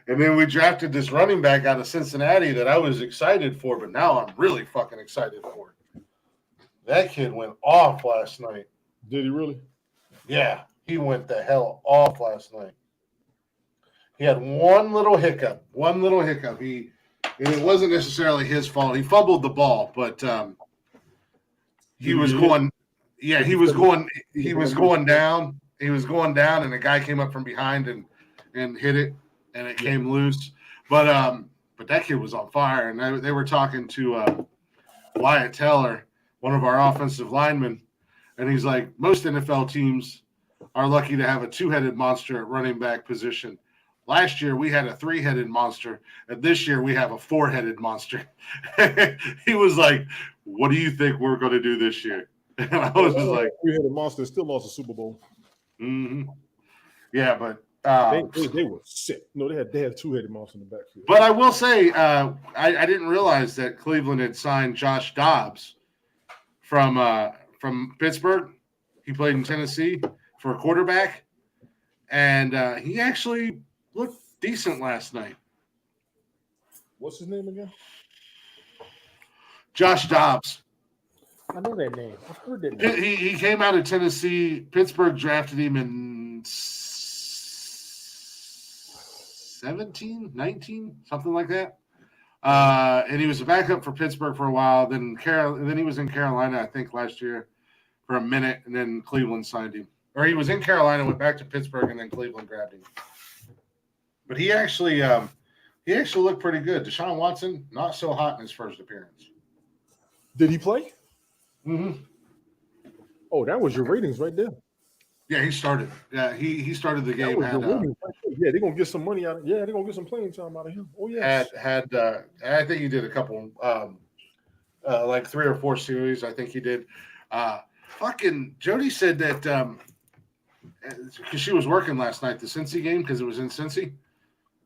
And then we drafted this running back out of Cincinnati that I was excited for, but now I'm really fucking excited for. That kid went off last night. Did he really? Yeah, he went the hell off last night. He had one little hiccup. And it wasn't necessarily his fault. He fumbled the ball, but he was going down. He was going down, and a guy came up from behind and hit it, and it came loose. But that kid was on fire, and they were talking to Wyatt Teller, one of our offensive linemen, and he's like, most NFL teams are lucky to have a 2-headed monster at running back position. Last year we had a 3-headed monster, and this year we have a 4-headed monster. He was like, "What do you think we're going to do this year?" And I was just like, 3-headed monster still lost a Super Bowl. Mm-hmm. Yeah, but they were sick. No, they had 2-headed monster in the backfield. But I will say, I didn't realize that Cleveland had signed Josh Dobbs from Pittsburgh. He played in Tennessee for a quarterback, and he actually looked decent last night. What's his name again? Josh Dobbs. I know that name. I've heard that name. He came out of Tennessee. Pittsburgh drafted him in 17, 19, something like that. And he was a backup for Pittsburgh for a while. Then he was in Carolina, I think, last year for a minute, and then Cleveland signed him. Or he was in Carolina, went back to Pittsburgh, and then Cleveland grabbed him. But he actually looked pretty good. Deshaun Watson, not so hot in his first appearance. Did he play? Mm-hmm. Oh, that was your ratings right there. Yeah, he started. Yeah, he started the game. Yeah, they're gonna get some money out of. Yeah, they're gonna get some playing time out of him. Oh yeah. I think he did a couple, like 3 or 4 series. I think he did. Fucking Jody said that because she was working last night, the Cincy game, because it was in Cincy.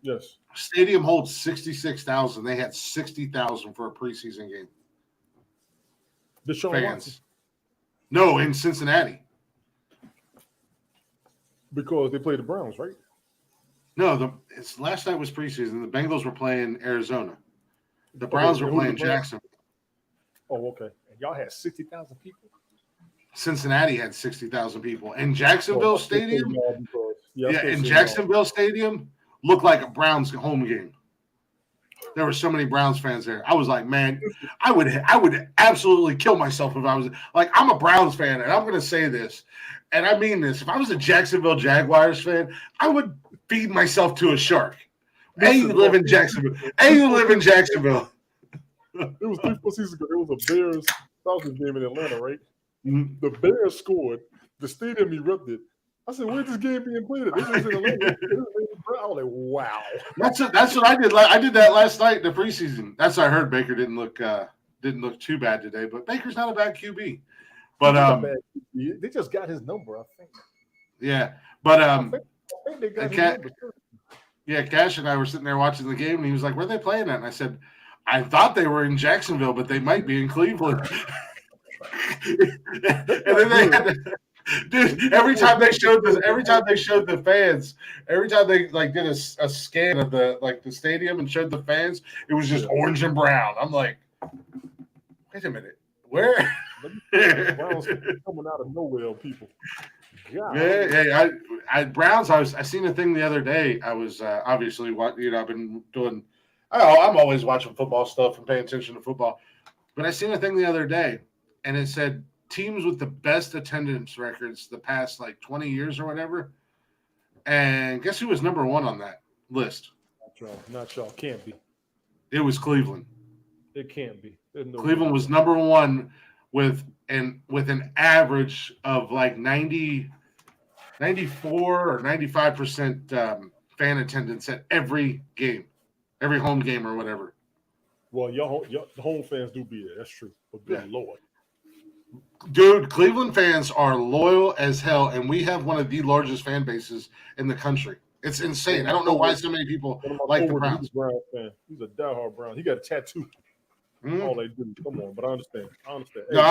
Yes. Stadium holds 66,000. They had 60,000 for a preseason game. Deshaun Watson. No, in Cincinnati. Because they played the Browns, right? No, last night was preseason. The Bengals were playing Arizona. The Browns were playing Jacksonville. Oh, okay. And y'all had 60,000 people? Cincinnati had 60,000 people. And Jacksonville Stadium, Jacksonville Stadium looked like a Browns home game. There were so many Browns fans there. I was like, man, I would absolutely kill myself if I was like, I'm a Browns fan, and I'm going to say this, and I mean this. If I was a Jacksonville Jaguars fan, I would feed myself to a shark. You live in Jacksonville. You live in Jacksonville. It was 3-4 seasons ago. It was a Bears-Falcons game in Atlanta, right? Mm-hmm. The Bears scored. The stadium erupted. I said, "Where's this game being played at?" This is in Atlanta. I was like, "Wow." That's what I did. I did that last night in the preseason. That's what I heard. Baker didn't look too bad today, but Baker's not a bad QB. But they just got his number, I think. Yeah, but I think they got his number. Yeah, Cash and I were sitting there watching the game, and he was like, "Where are they playing at?" And I said, "I thought they were in Jacksonville, but they might be in Cleveland." And then they had dude, every time they showed the fans, every time they like did a scan of the stadium and showed the fans, it was just orange and brown. I'm like, wait a minute, where? Browns coming out of nowhere, people. God. I Browns. I seen a thing the other day. I was obviously I've been doing. Oh, I'm always watching football stuff and paying attention to football. But I seen a thing the other day, and it said teams with the best attendance records the past like 20 years or whatever. And guess who was number one on that list? Not y'all. Can't be. It was Cleveland. It can't be. No Cleveland was number one with an average of like 94 or 95% fan attendance at every game, every home game or whatever. Well, the home fans do be there. That's true. But good Lord. Dude, Cleveland fans are loyal as hell, and we have one of the largest fan bases in the country. It's insane. I don't know why so many people like the Browns. He's a Brown fan. He's a diehard Brown. He got a tattoo. All they do. Come on, but I understand. No,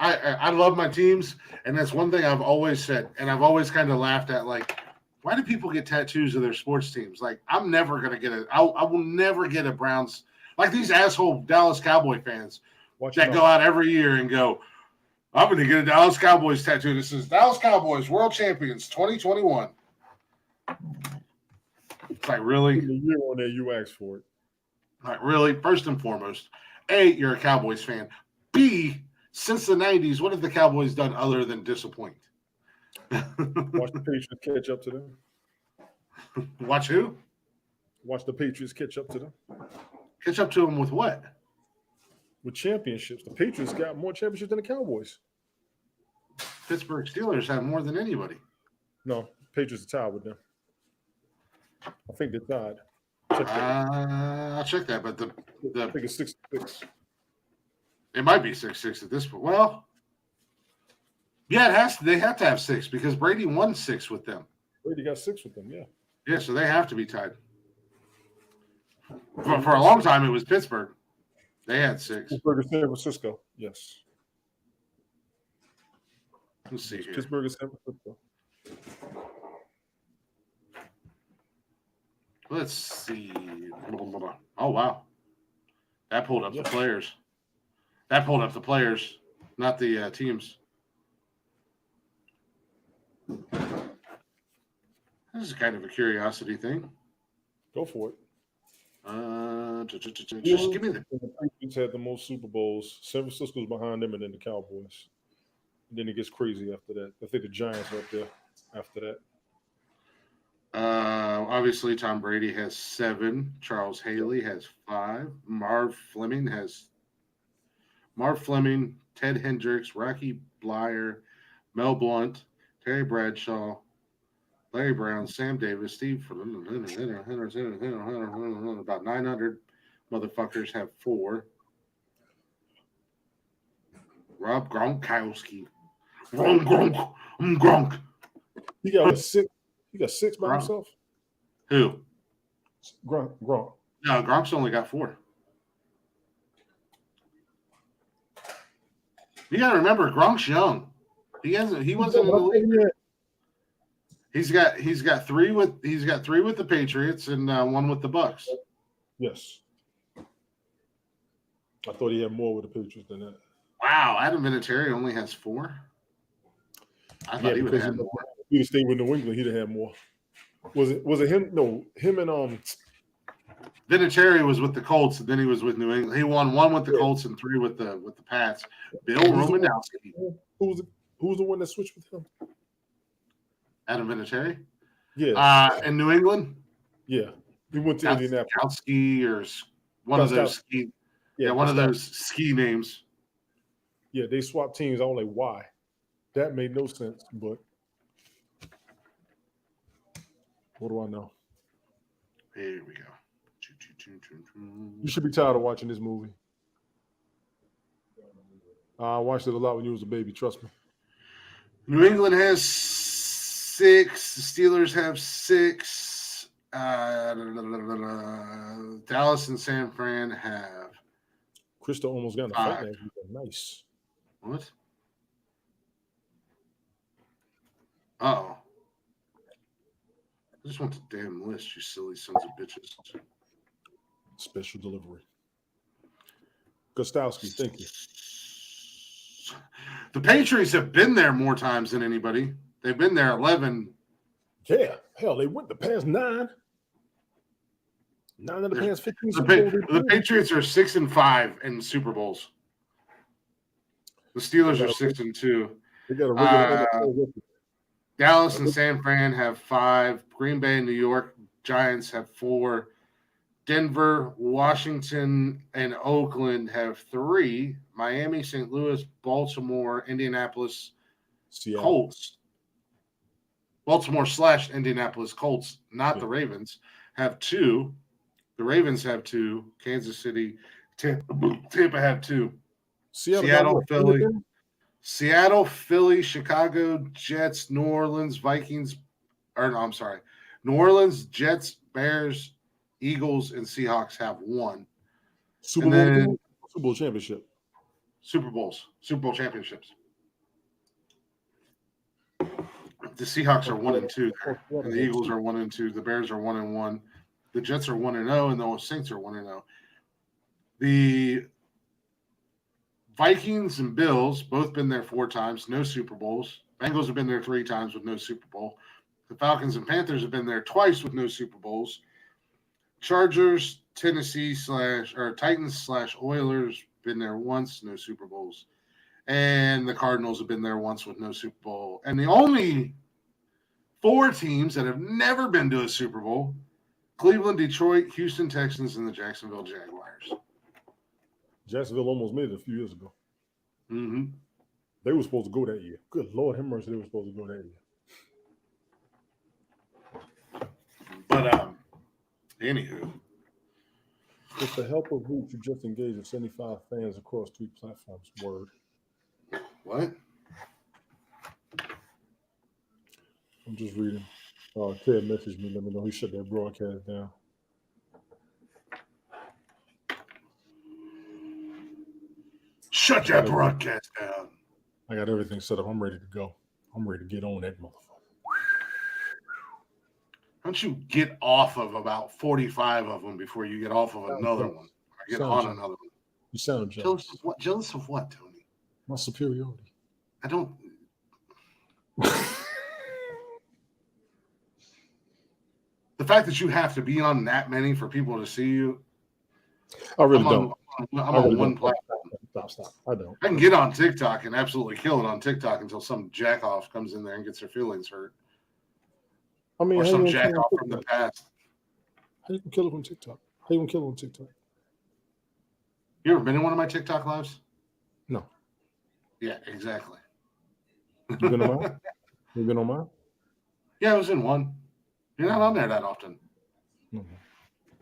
I love my teams, and that's one thing I've always said, and I've always kind of laughed at. Like, why do people get tattoos of their sports teams? Like, I'm never gonna get it. I will never get a Browns. Like these asshole Dallas Cowboy fans that go out every year and go, I'm gonna get a Dallas Cowboys tattoo. This is Dallas Cowboys World Champions 2021. It's like, really? The year on there, you asked for it. Like, really? First and foremost, A, you're a Cowboys fan. B, since the 90s, what have the Cowboys done other than disappoint? Watch the Patriots catch up to them. Watch who? Watch the Patriots catch up to them. Catch up to them with what? With championships. The Patriots got more championships than the Cowboys. Pittsburgh Steelers have more than anybody. No, Patriots are tied with them. I think they're tied. I'll check that, but I think it's 6-6. It might be 6-6 at this point. Well, yeah, it has to. They have to have 6 because Brady won 6 with them. Brady got 6 with them, yeah. Yeah, so they have to be tied. For a long time, it was Pittsburgh. They had 6. Pittsburgh and San Francisco, yes. Let's see here. Pittsburgh and San Francisco. Let's see. Oh, wow. That pulled up the players. That pulled up the players, not the teams. This is kind of a curiosity thing. Go for it. Just give me the. The Patriots had the most Super Bowls. San Francisco's behind them, and then the Cowboys. And then it gets crazy after that. I think the Giants are up there after that. Obviously, Tom Brady has 7. Charles Haley has 5. Marv Fleming, Ted Hendricks, Rocky Blyer, Mel Blount, Terry Bradshaw, Larry Brown, Sam Davis, Steve. About 900 motherfuckers have 4. Rob Gronkowski. Gronk. He got 6. He got 6 by himself. Who? Gronk. No, Gronk's only got 4. You gotta remember, Gronk's young. He wasn't in the league yet. He's got 3 with the Patriots and 1 with the Bucks. Yes. I thought he had more with the Patriots than that. Wow, Adam Vinatieri only has 4. I thought he would have had more. If he'd stayed with New England, he'd have had more. Was it him? No, him and Vinatieri was with the Colts, and then he was with New England. He won 1 with the Colts and 3 with the Pats. Bill Romanowski. Who was the one that switched with him? Adam Vinatieri? Yeah. In New England? Yeah. He went to Indianapolis. Kowski or one of those ski. Yeah, one of those ski names. Yeah, they swapped teams. I was like, why? That made no sense, but what do I know? Here we go. You should be tired of watching this movie. I watched it a lot when you was a baby, trust me. New England has 6. The Steelers have 6. Dallas and San Fran have. Krista almost got in a fight last week. Nice. What? Uh-oh. I just want the damn list, you silly sons of bitches. Special delivery. Gostowski, thank you. The Patriots have been there more times than anybody. They've been there 11. Yeah, hell, they went the past 9. 9 of the past 15 The, Super Bowls. the Patriots are 6-5 in Super Bowls. The Steelers are 6-2. They got a regular NFL record. Dallas and San Fran have 5. Green Bay and New York Giants have 4. Denver, Washington, and Oakland have 3. Miami, St. Louis, Baltimore, Indianapolis, Seattle. Colts. Baltimore / Indianapolis Colts, not the Ravens, have 2. The Ravens have 2. Kansas City, Tampa have 2. Seattle, Philly, Chicago, Jets, New Orleans, Vikings, New Orleans, Jets, Bears, Eagles, and Seahawks have 1. Super Bowl championship. Super Bowl championships. The Seahawks are 1-2 there, and the Eagles are 1-2. The Bears are 1-1. The Jets are 1-0, and the Saints are 1-0. The Vikings and Bills both been there 4 times, no Super Bowls. Bengals have been there 3 times with no Super Bowl. The Falcons and Panthers have been there twice with no Super Bowls. Chargers, Tennessee Titans / Oilers been there once, no Super Bowls. And the Cardinals have been there once with no Super Bowl. And the only 4 teams that have never been to a Super Bowl, Cleveland, Detroit, Houston Texans, and the Jacksonville Jaguars. Jacksonville almost made it a few years ago. Mm-hmm. They were supposed to go that year. Good Lord have mercy, they were supposed to go that year. But, anywho. With the help of Root, you just engaged with 75 fans across 3 platforms. Word. What? I'm just reading. Ted messaged me. Let me know he shut that broadcast down. Shut that broadcast down. I got everything set up. I'm ready to go. I'm ready to get on that motherfucker. Don't you get off of about 45 of them before you get off of another one? Or get on another one. You sound jealous. Jealous of what, Tony? My superiority. I don't. The fact that you have to be on that many for people to see you. I really don't. I'm on one platform. Stop. I don't. I can get on TikTok and absolutely kill it on TikTok until some jackoff comes in there and gets their feelings hurt. I mean, or some jackoff from the past. How you can kill it on TikTok? How you can kill it on TikTok? You ever been in one of my TikTok lives? No. Yeah, exactly. You been on mine? You been on mine? Yeah, I was in one. You're not on there that often. Mm-hmm.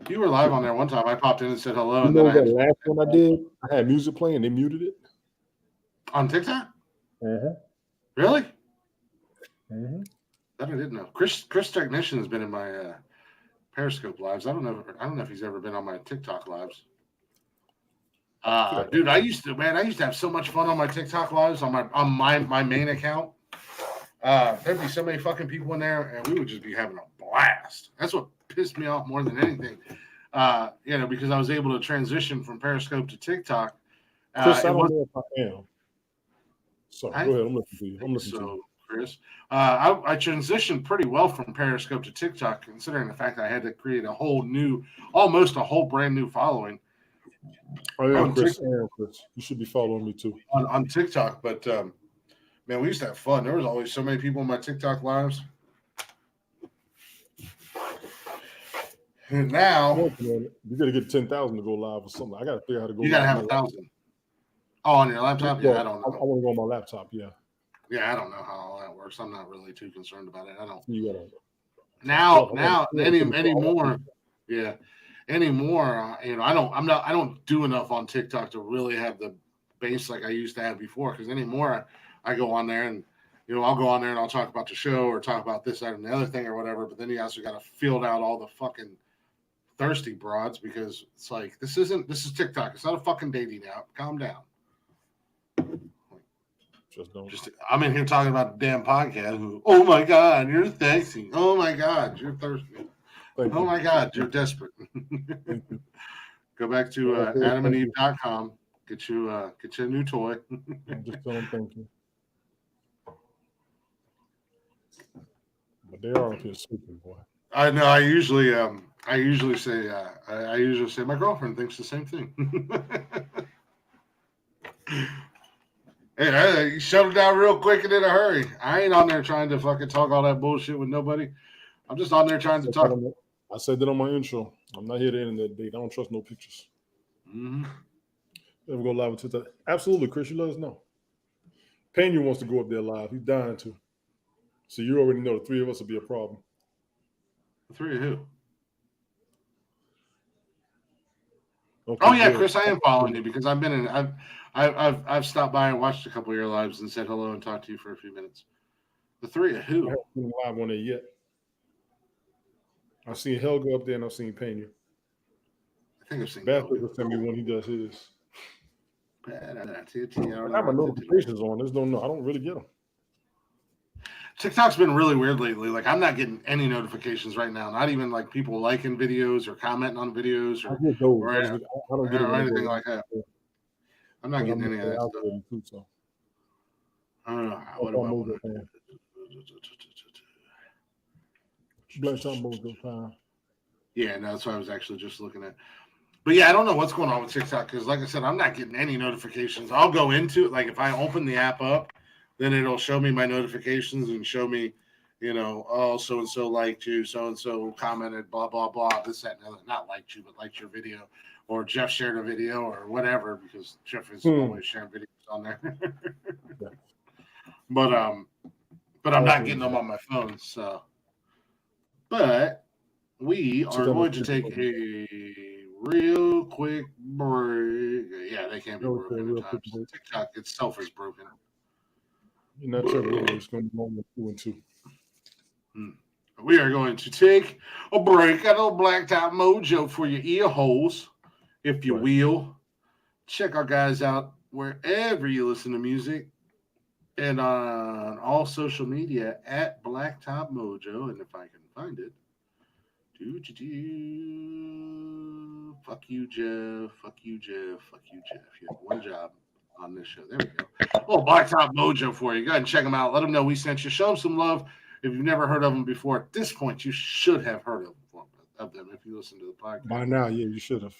You were live on there one time. I popped in and said hello. You know that last one I did? I had music playing. They muted it. On TikTok? Uh-huh. Really? Mm-hmm. That I didn't know. Chris Technician has been in my Periscope lives. I don't know if he's ever been on my TikTok lives. Dude, I used to have so much fun on my TikTok lives on my main account. There'd be so many fucking people in there, and we would just be having a blast. That's what pissed me off more than anything. Because I was able to transition from Periscope to TikTok. Chris, I don't know if I am. Sorry, go ahead. I'm listening to you. I'm listening to you. Chris. I transitioned pretty well from Periscope to TikTok, considering the fact that I had to create almost a whole brand new following. I am Chris. You should be following me too. On TikTok, but man, we used to have fun. There was always so many people in my TikTok lives. And now you gotta get 10,000 to go live or something. I gotta figure out how to go. You gotta have 1,000. Oh, on your laptop? Yeah, I don't know. I want to go on my laptop. Yeah. Yeah, I don't know how all that works. I'm not really too concerned about it. I don't. You gotta. Anymore. Yeah, anymore. I don't do enough on TikTok to really have the base like I used to have before. Because anymore, I go on there and I'll go on there and I'll talk about the show or talk about this, that, and the other thing or whatever. But then you also got to field out all the fucking thirsty broads because it's like this is TikTok. It's not a fucking dating app. Calm down. I'm in here talking about the damn podcast. Oh my God, you're sexy. Oh my God, you're thirsty. Oh my God, you're desperate. Go back to adamandeve.com. Get you a new toy. I'm just telling thank you. But they are up here sleeping, boy. I know. I usually say my girlfriend thinks the same thing. Hey, you shut it down real quick and in a hurry. I ain't on there trying to fucking talk all that bullshit with nobody. I'm just on there trying to talk. I said that on my intro. I'm not here to end that date. I don't trust no pictures. Mm-hmm. Ever go live with TikTok? Absolutely, Chris. You let us know. Pena wants to go up there live. He's dying to. So you already know the three of us will be a problem. The three of who? Okay, oh yeah, good. Chris, I am following you because I've been in. I've stopped by and watched a couple of your lives and said hello and talked to you for a few minutes. The three of who? I haven't been live on it yet. I've seen Helga up there and I've seen Pena. I think I've seen. Bastard will send me when he does his. I have my notifications on. Just don't know. I don't really get them. TikTok's been really weird lately. Like I'm not getting any notifications right now. Not even like people liking videos or commenting on videos or anything like that. I'm not getting any of that stuff. Too, so. I don't know. What do I want to do? Yeah, no, that's what I was actually just looking at. But yeah, I don't know what's going on with TikTok because, like I said, I'm not getting any notifications. I'll go into it. Like if I open the app up, then it'll show me my notifications and show me, oh, so-and-so liked you, so-and-so commented, blah, blah, blah, this, that, and other. Not liked you, but liked your video. Or Jeff shared a video or whatever because Jeff is always sharing videos on there. Yeah. But I'm not getting them on my phone, so. But we are going to take a real quick break. Yeah, they can't be broken at times. TikTok itself is broken. You're not sure it's going to be on 2 and 2. We are going to take a break. Got a little Blacktop Mojo for your ear holes, if you will. Check our guys out wherever you listen to music and on all social media at Blacktop Mojo. And if I can find it, fuck you, Jeff. Fuck you, Jeff. Fuck you, Jeff. You have one job on this show. There we go. Oh, Blacktop Mojo for you. Go ahead and check them out. Let them know we sent you. Show them some love. If you've never heard of them before, at this point, you should have heard of them if you listen to the podcast. By now, yeah, you should have.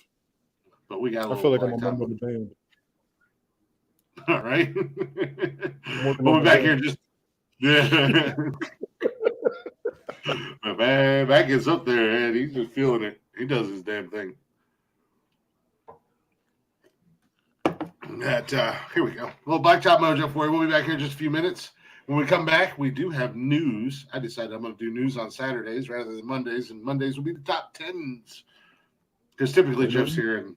But we got. I feel like I'm a member of the band. All right. We'll be back here just. Yeah. Man, that gets up there, man. He's just feeling it. He does his damn thing. Here we go. A little Blacktop Mojo for you. We'll be back here in just a few minutes. When we come back, we do have news. I decided I'm going to do news on Saturdays rather than Mondays, and Mondays will be the top 10s. Because typically Jeff's here, and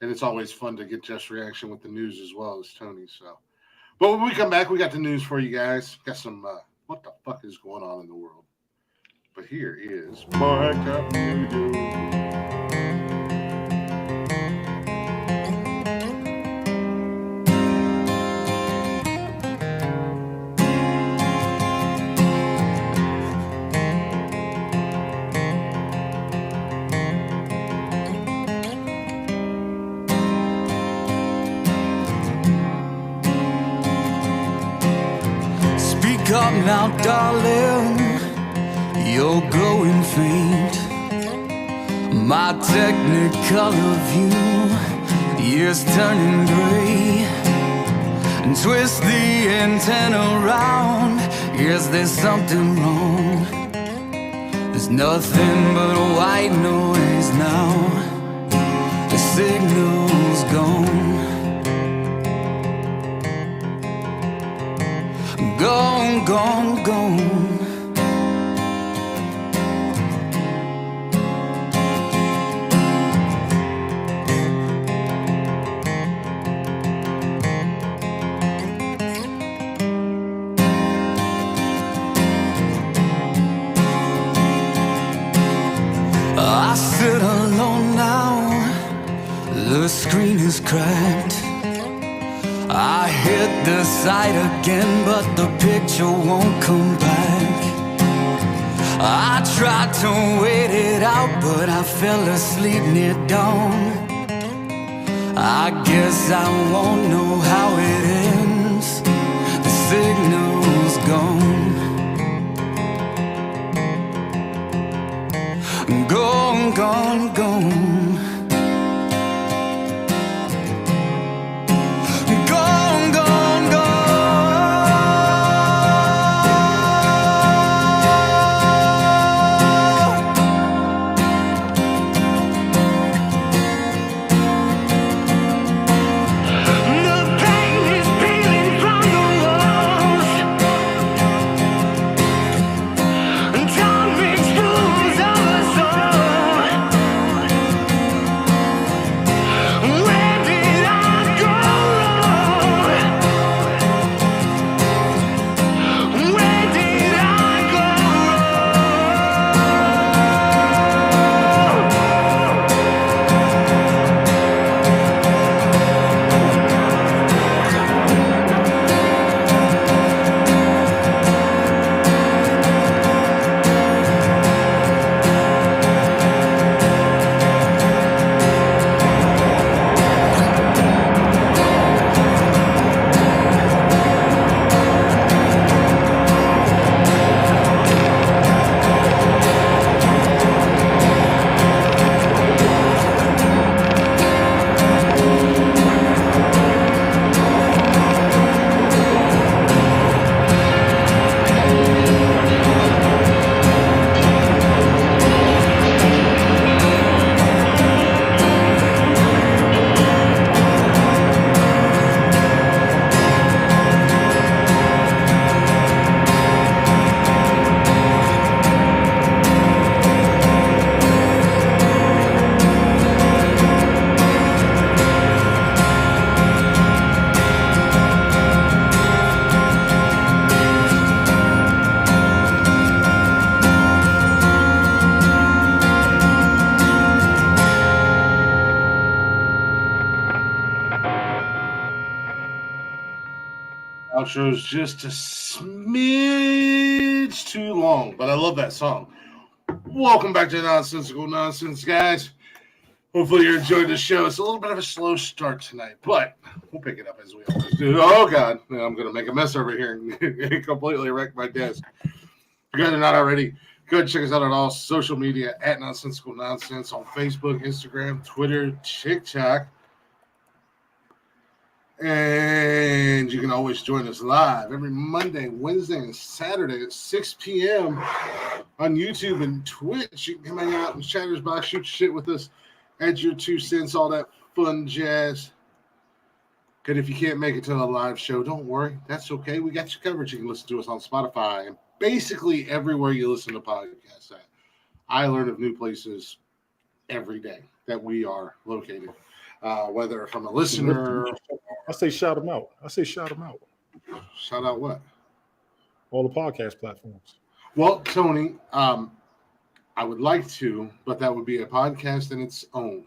it's always fun to get Jeff's reaction with the news as well as Tony. So, but when we come back, we got the news for you guys. Got some what the fuck is going on in the world. But here is Blacktop Mojo. Up now, darling, you're growing faint. My technicolor view is turning gray. And twist the antenna around. Is there something wrong? There's nothing but white noise now. The signal's gone. Gone, gone, gone. I sit alone now. The screen is cracked. I hit the site again, but the picture won't come back. I tried to wait it out, but I fell asleep near dawn. I guess I won't know how it ends. The signal's gone, gone, gone, gone. Gone, gone, gone. The pain is peeling from the walls, and time makes fools of us all. Where did I go wrong? Where did I go Outro's just a smidge too long, but I love that song. Welcome back to Nonsensical Nonsense, guys. Hopefully you're enjoying the show. It's a little bit of a slow start tonight, but we'll pick it up as we always do. Oh, God. I'm going to make a mess over here and completely wreck my desk. If you guys are not already, go ahead and check us out on all social media at Nonsensical Nonsense on Facebook, Instagram, Twitter, TikTok. And you can always join us live every Monday, Wednesday, and Saturday at 6 p.m. on YouTube and Twitch. You can come hang out in Chatter's Box, shoot shit with us, add your 2 cents, all that fun jazz. And if you can't make it to the live show, don't worry. That's okay. We got you covered. You can listen to us on Spotify and basically everywhere you listen to podcasts at. I learn of new places every day that we are located. Whether from a listener. I say shout them out. Shout out what? All the podcast platforms. Well, Tony, I would like to, but that would be a podcast in its own.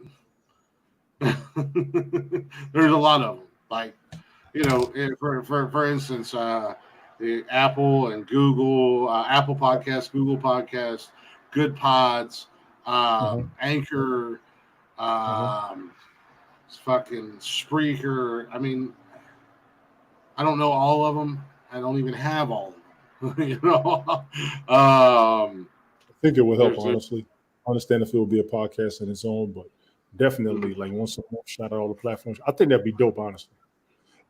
There's a lot of them. Like, for instance, the Apple and Google, Apple Podcast, Google Podcast, Good Pods, Anchor, fucking Spreaker. I mean, I don't know all of them. I don't even have all of them. I think it would help, honestly. I understand if it would be a podcast in its own, but definitely, like, once a month, shout out all the platforms. I think that'd be dope, honestly.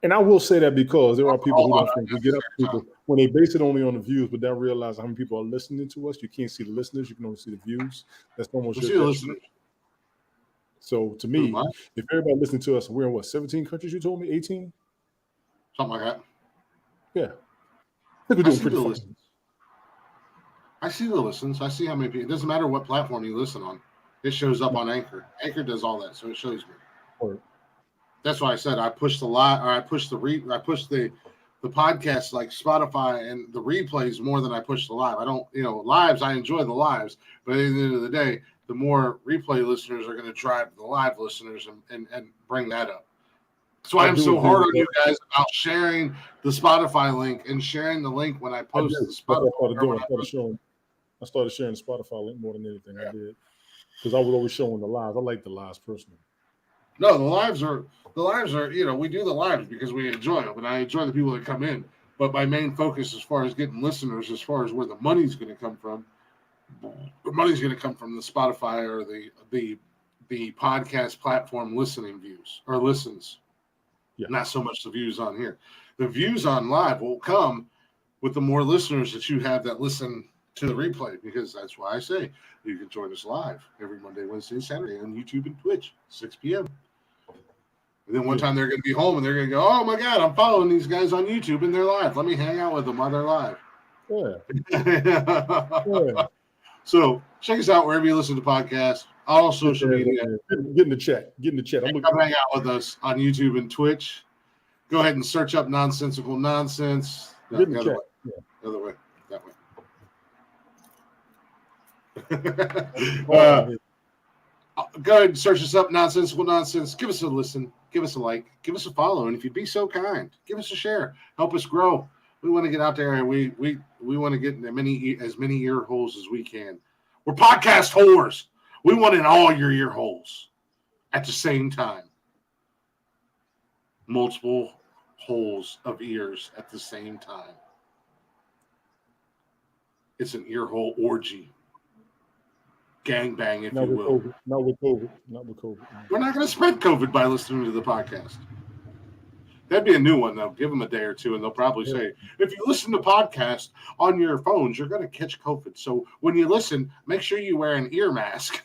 And I will say that because there are people who don't think we get up to people when they base it only on the views, but don't realize how many people are listening to us. You can't see the listeners; you can only see the views. That's almost your listeners. So to me, if everybody listening to us, we're in what, 17 countries? You told me 18, something like that. Yeah, I think we're doing pretty fine. I see the listens. I see how many people. It doesn't matter what platform you listen on. It shows up on Anchor. Anchor does all that, so it shows me. Right. That's why I said I pushed the podcasts like Spotify and the replays more than I push the live. I don't, lives. I enjoy the lives, but at the end of the day, the more replay listeners are going to drive the live listeners and bring that up. That's why I'm so hard on you guys about sharing the Spotify link and sharing the link when I post the Spotify. I started sharing the Spotify link more than anything. I did because I was always showing the lives. I like the lives personally. No, the lives are, we do the lives because we enjoy them, and I enjoy the people that come in. But my main focus, as far as getting listeners, as far as where the money's going to come from, the money's going to come from the Spotify or the podcast platform listening views or listens. Yeah. Not so much the views on here. The views on live will come with the more listeners that you have that listen to the replay, because that's why I say you can join us live every Monday, Wednesday, Saturday on YouTube and Twitch, 6 p.m. And then one time they're going to be home and they're going to go, oh my God, I'm following these guys on YouTube and they're live. Let me hang out with them while they're live. Yeah. So check us out wherever you listen to podcasts, all social media. Get in the chat. Come hang out with us on YouTube and Twitch. Go ahead and search up Nonsensical Nonsense. No, Get in the the chat. other way. That way. Go ahead and search us up, Nonsensical Nonsense. Give us a listen. Give us a like. Give us a follow. And if you'd be so kind, give us a share. Help us grow. We want to get out there and we want to get in as many ear holes as we can. We're podcast whores. We want in all your ear holes at the same time. Multiple holes of ears at the same time. It's an ear hole orgy. Gangbang, if you will. Not with COVID. We're not going to spread COVID by listening to the podcast. That'd be a new one, though. Give them a day or two, and they'll probably say, if you listen to podcasts on your phones, you're going to catch COVID. So when you listen, make sure you wear an ear mask.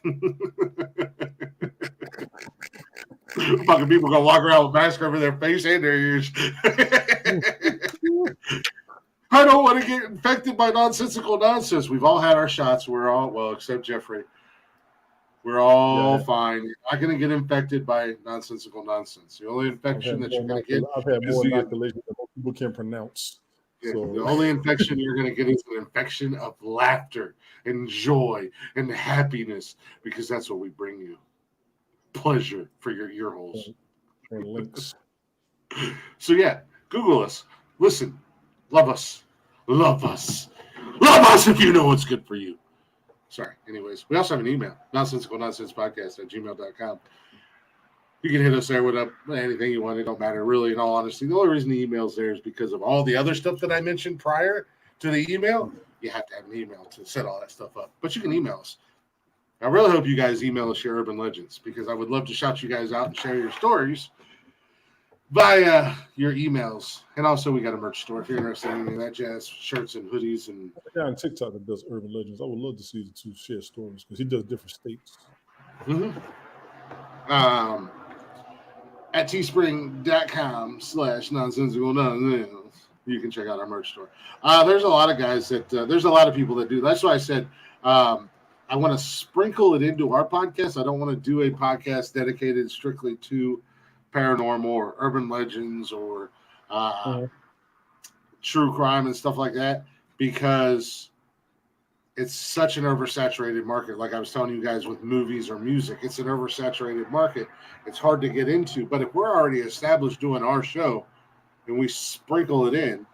Fucking people going to walk around with masks over their face and their ears. I don't want to get infected by nonsensical nonsense. We've all had our shots. We're all, well, except Jeffrey. We're all fine. You're not going to get infected by nonsensical nonsense. The only infection that you're going to get. I've had more inoculations than most people can pronounce. Yeah, so. The only infection you're going to get is an infection of laughter and joy and happiness, because that's what we bring you. Pleasure for your ear holes. And links. So, yeah, Google us. Listen. Love us. Love us. Love us if you know what's good for you. Sorry. Anyways, we also have an email, nonsensicalnonsensepodcast@gmail.com. You can hit us there with anything you want. It don't matter, really, in all honesty. The only reason the email's there is because of all the other stuff that I mentioned prior to the email. You have to have an email to set all that stuff up. But you can email us. I really hope you guys email us your urban legends, because I would love to shout you guys out and share your stories via your emails. And also, we got a merch store if you're interested in any of that jazz, shirts and hoodies. And the guy on TikTok that does urban legends, I would love to see the two share stories, because he does different states. Mm-hmm. At teespring.com/nonsensical nonsense, you can check out our merch store. There's a lot of guys there's a lot of people that do. That's why I said I want to sprinkle it into our podcast. I don't want to do a podcast dedicated strictly to paranormal or urban legends or true crime and stuff like that, because it's such an oversaturated market. Like I was telling you guys with movies or music, it's an oversaturated market. It's hard to get into. But if we're already established doing our show and we sprinkle it in,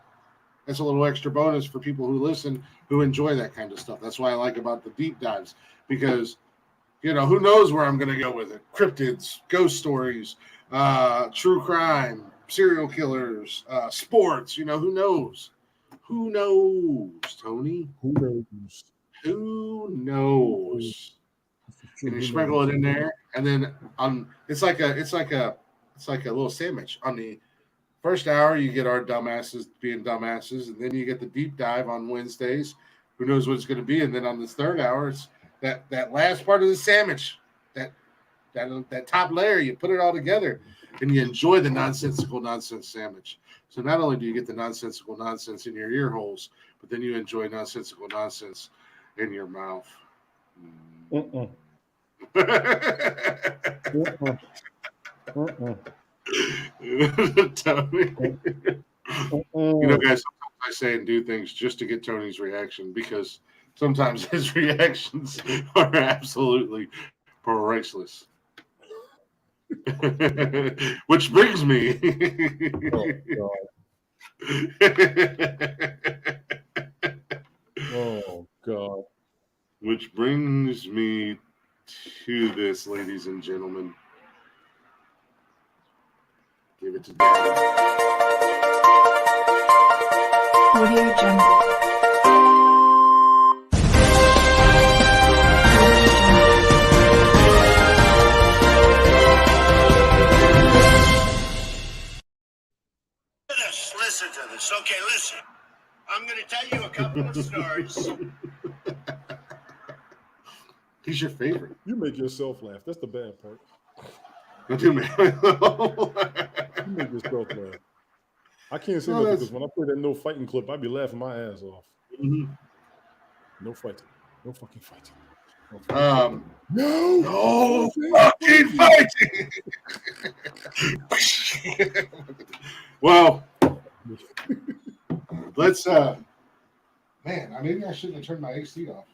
that's a little extra bonus for people who listen, who enjoy that kind of stuff. That's why I like about the deep dives, because, who knows where I'm going to go with it. Cryptids, ghost stories, true crime, serial killers, sports, who knows? Who knows, Tony? Who knows? Who knows? And you sprinkle it in there, and then it's like a little sandwich. On the first hour, you get our dumbasses being dumbasses, and then you get the deep dive on Wednesdays. Who knows what it's going to be? And then on this third hour, it's that last part of the sandwich, that top layer. You put it all together, and you enjoy the nonsensical nonsense sandwich. So not only do you get the nonsensical nonsense in your ear holes, but then you enjoy nonsensical nonsense in your mouth. Tony. Guys, sometimes I say and do things just to get Tony's reaction, because sometimes his reactions are absolutely priceless. Which brings me. Oh, God. Which brings me to this, ladies and gentlemen. Give it to Daddy. Audio Jungle. Listen to this. Okay, listen. I'm going to tell you a couple of stories. He's your favorite. You make yourself laugh. That's the bad part. I do, man. You make yourself laugh. I can't say No, nothing that's- because when I play that no fighting clip, I'd be laughing my ass off. Mhm. No fighting. No fucking fighting. No fucking fighting. Well, let's man, maybe I shouldn't have turned my AC off.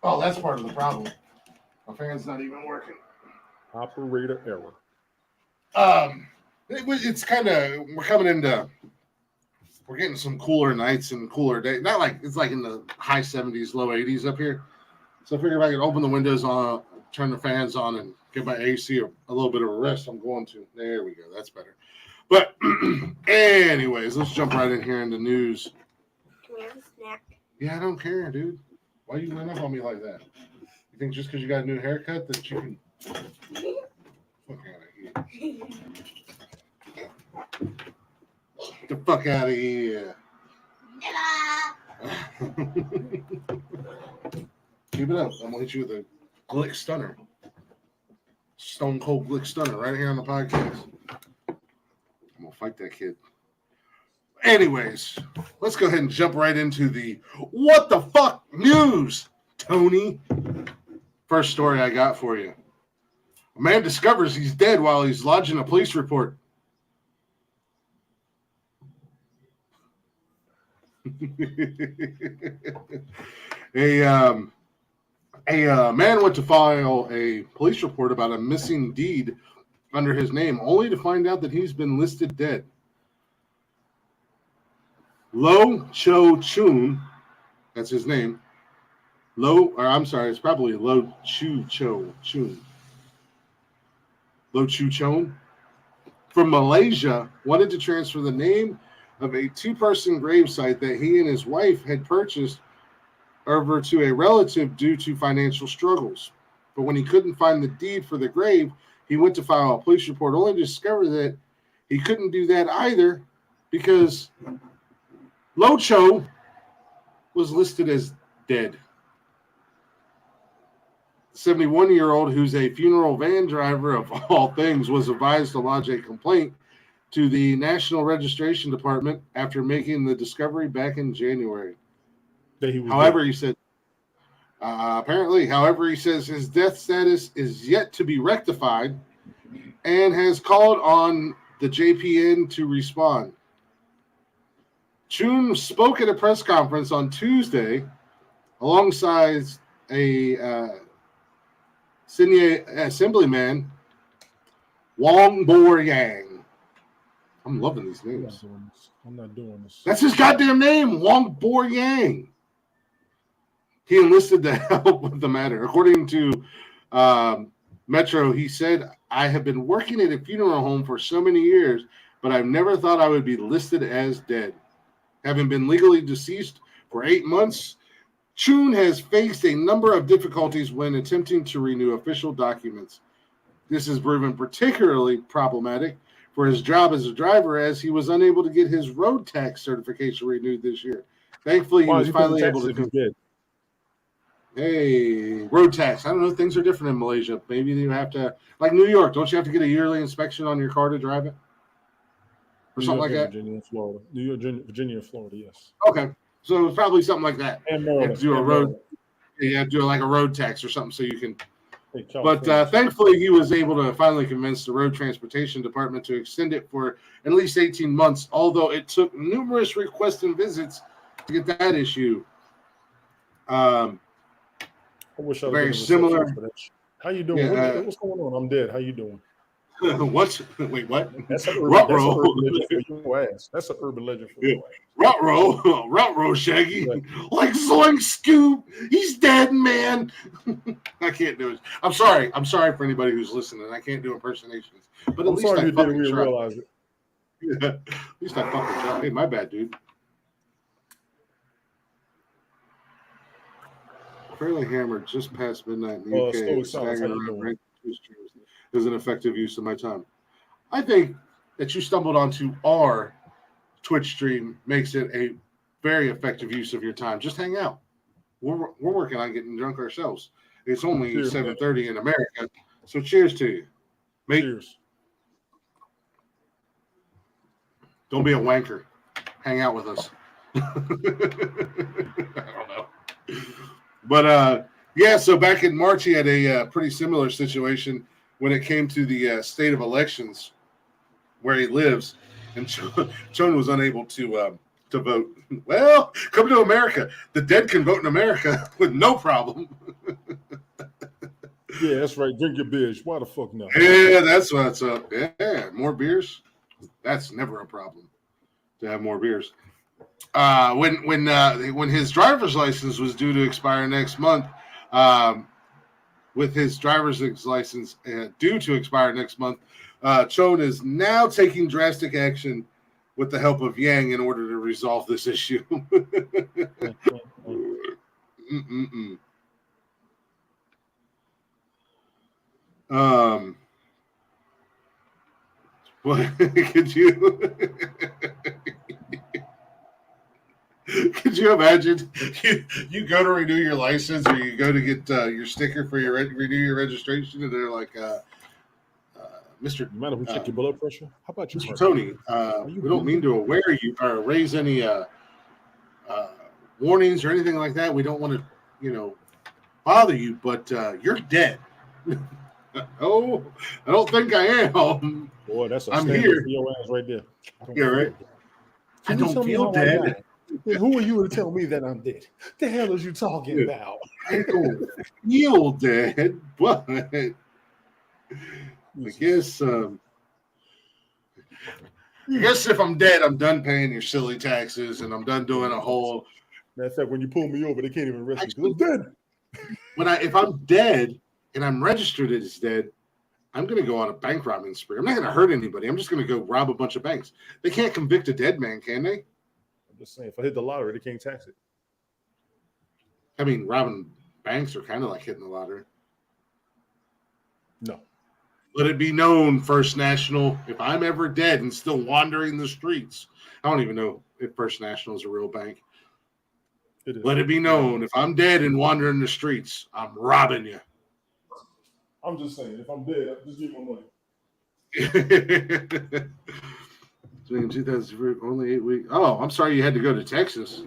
Oh, that's part of the problem. My fan's not even working. Operator error. It's kind of, we're getting some cooler nights and cooler days. Not like it's like in the high 70s, low 80s up here. So I figured if I could open the windows on, turn the fans on, and give my AC a little bit of a rest, I'm going to. There we go. That's better. But anyways, let's jump right in here in the news. Can we have a snack? Yeah, I don't care, dude. Why you went up on me like that? You think just because you got a new haircut that you can fuck out of here? Get the fuck out of here. Keep it up. I'm gonna hit you with a Glick Stunner. Stone Cold Glick Stunner right here on the podcast. I'm gonna fight that kid. Anyways, let's go ahead and jump right into the what the fuck news, Tony. First story I got for you. A man discovers he's dead while he's lodging a police report. A man went to file a police report about a missing deed under his name, only to find out that he's been listed dead. Lo Cho Chun, that's his name. It's probably Lo Chu Cho Chun. Lo Chu Chon from Malaysia wanted to transfer the name of a two-person gravesite that he and his wife had purchased over to a relative due to financial struggles. But when he couldn't find the deed for the grave, he went to file a police report, only to discover that he couldn't do that either because Lo Cho was listed as dead. 71-year-old, who's a funeral van driver of all things, was advised to lodge a complaint to the National Registration Department after making the discovery back in January. However, he said, he says his death status is yet to be rectified and has called on the JPN to respond. Chun spoke at a press conference on Tuesday alongside a Sydney Assemblyman, Wong Bor Yang. I'm loving these names. I'm not doing this. That's his goddamn name, Wong Bor Yang. He enlisted the help with the matter. According to Metro, he said, I have been working at a funeral home for so many years, but I've never thought I would be listed as dead. Having been legally deceased for 8 months, Chun has faced a number of difficulties when attempting to renew official documents. This has proven particularly problematic for his job as a driver, as he was unable to get his road tax certification renewed this year. Thankfully, he was finally able to. Hey, road tax. I don't know. Things are different in Malaysia. Maybe you have to, like New York, don't you have to get a yearly inspection on your car to drive it? Or something like that? Virginia and Florida. New York, Virginia and Florida, yes. Okay. So it's probably something like that. And You have to do a road. You have to do like a road tax or something so you can. But thankfully, he was able to finally convince the Road Transportation Department to extend it for at least 18 months, although it took numerous requests and visits to get that issue. I wish I very similar. How you doing? Yeah, What's going on? I'm dead. How you doing? What? Wait, what? That's an Rut urban row. legend for your ass. That's an urban legend for your ass. Rut row, Shaggy. Right. Like Zoink Scoop. He's dead, man. I can't do it. I'm sorry for anybody who's listening. I can't do impersonations. But at I'm least sorry I you did it. fucking We didn't tried. realize it. Yeah, at least I fucking tried. Hey, my bad, dude. Fairly hammered just past midnight in the UK. Stoic Silence, how Staggering you around doing? right two streams is an effective use of my time. I think that you stumbled onto our Twitch stream makes it a very effective use of your time. Just hang out. We're working on getting drunk ourselves. It's only Cheers, 7:30 in America, so cheers to you, mate. Cheers. Don't be a wanker. Hang out with us. I don't know. But yeah, so back in March, he had a pretty similar situation when it came to the state of elections where he lives, and Chon was unable to vote. Well, come to America. The dead can vote in America with no problem. Yeah, that's right. Drink your beers. Why the fuck not? Yeah, that's what's up. Yeah, more beers. That's never a problem to have more beers. When his driver's license was due to expire next month, with his driver's license due to expire next month, Chon is now taking drastic action with the help of Yang in order to resolve this issue. What could you imagine? You go to renew your license, or you go to get your sticker for your renew your registration, and they're like, "Mr. You mind if we check your blood pressure? How about you, Mr. Tony? We don't mean to aware you or raise any warnings or anything like that. We don't want to, bother you, but you're dead." Oh, I don't think I am. Boy, that's a I'm standard here. for your ass right there. You're right. I don't feel dead. Who are you to tell me that I'm dead? The hell is you talking about? I don't feel dead, but I guess if I'm dead, I'm done paying your silly taxes, and I'm done doing a whole. Matter of fact, when you pull me over, they can't even arrest me because I'm dead. If I'm dead and I'm registered as dead, I'm going to go on a bank robbing spree. I'm not going to hurt anybody. I'm just going to go rob a bunch of banks. They can't convict a dead man, can they? I'm just saying, if I hit the lottery, they can't tax it. I mean, robbing banks are kind of like hitting the lottery. No. Let it be known, First National, if I'm ever dead and still wandering the streets, I don't even know if First National is a real bank. It is. Let it be known, if I'm dead and wandering the streets, I'm robbing you. I'm just saying, if I'm dead, just give my money. In 2003, only 8 weeks. Oh, I'm sorry you had to go to Texas.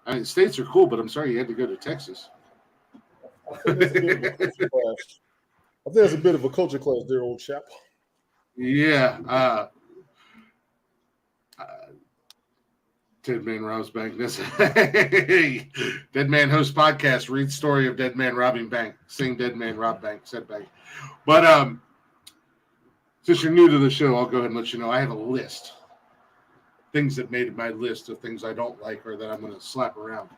I mean, states are cool, but I'm sorry you had to go to Texas. I think there's a bit of a culture clash there, old chap. Yeah. Dead Man Robs Bank. Dead Man hosts podcast, reads story of dead man robbing bank. Sing dead man rob bank, said bank. But since you're new to the show, I'll go ahead and let you know I have a list. Things that made my list of things I don't like or that I'm going to slap around.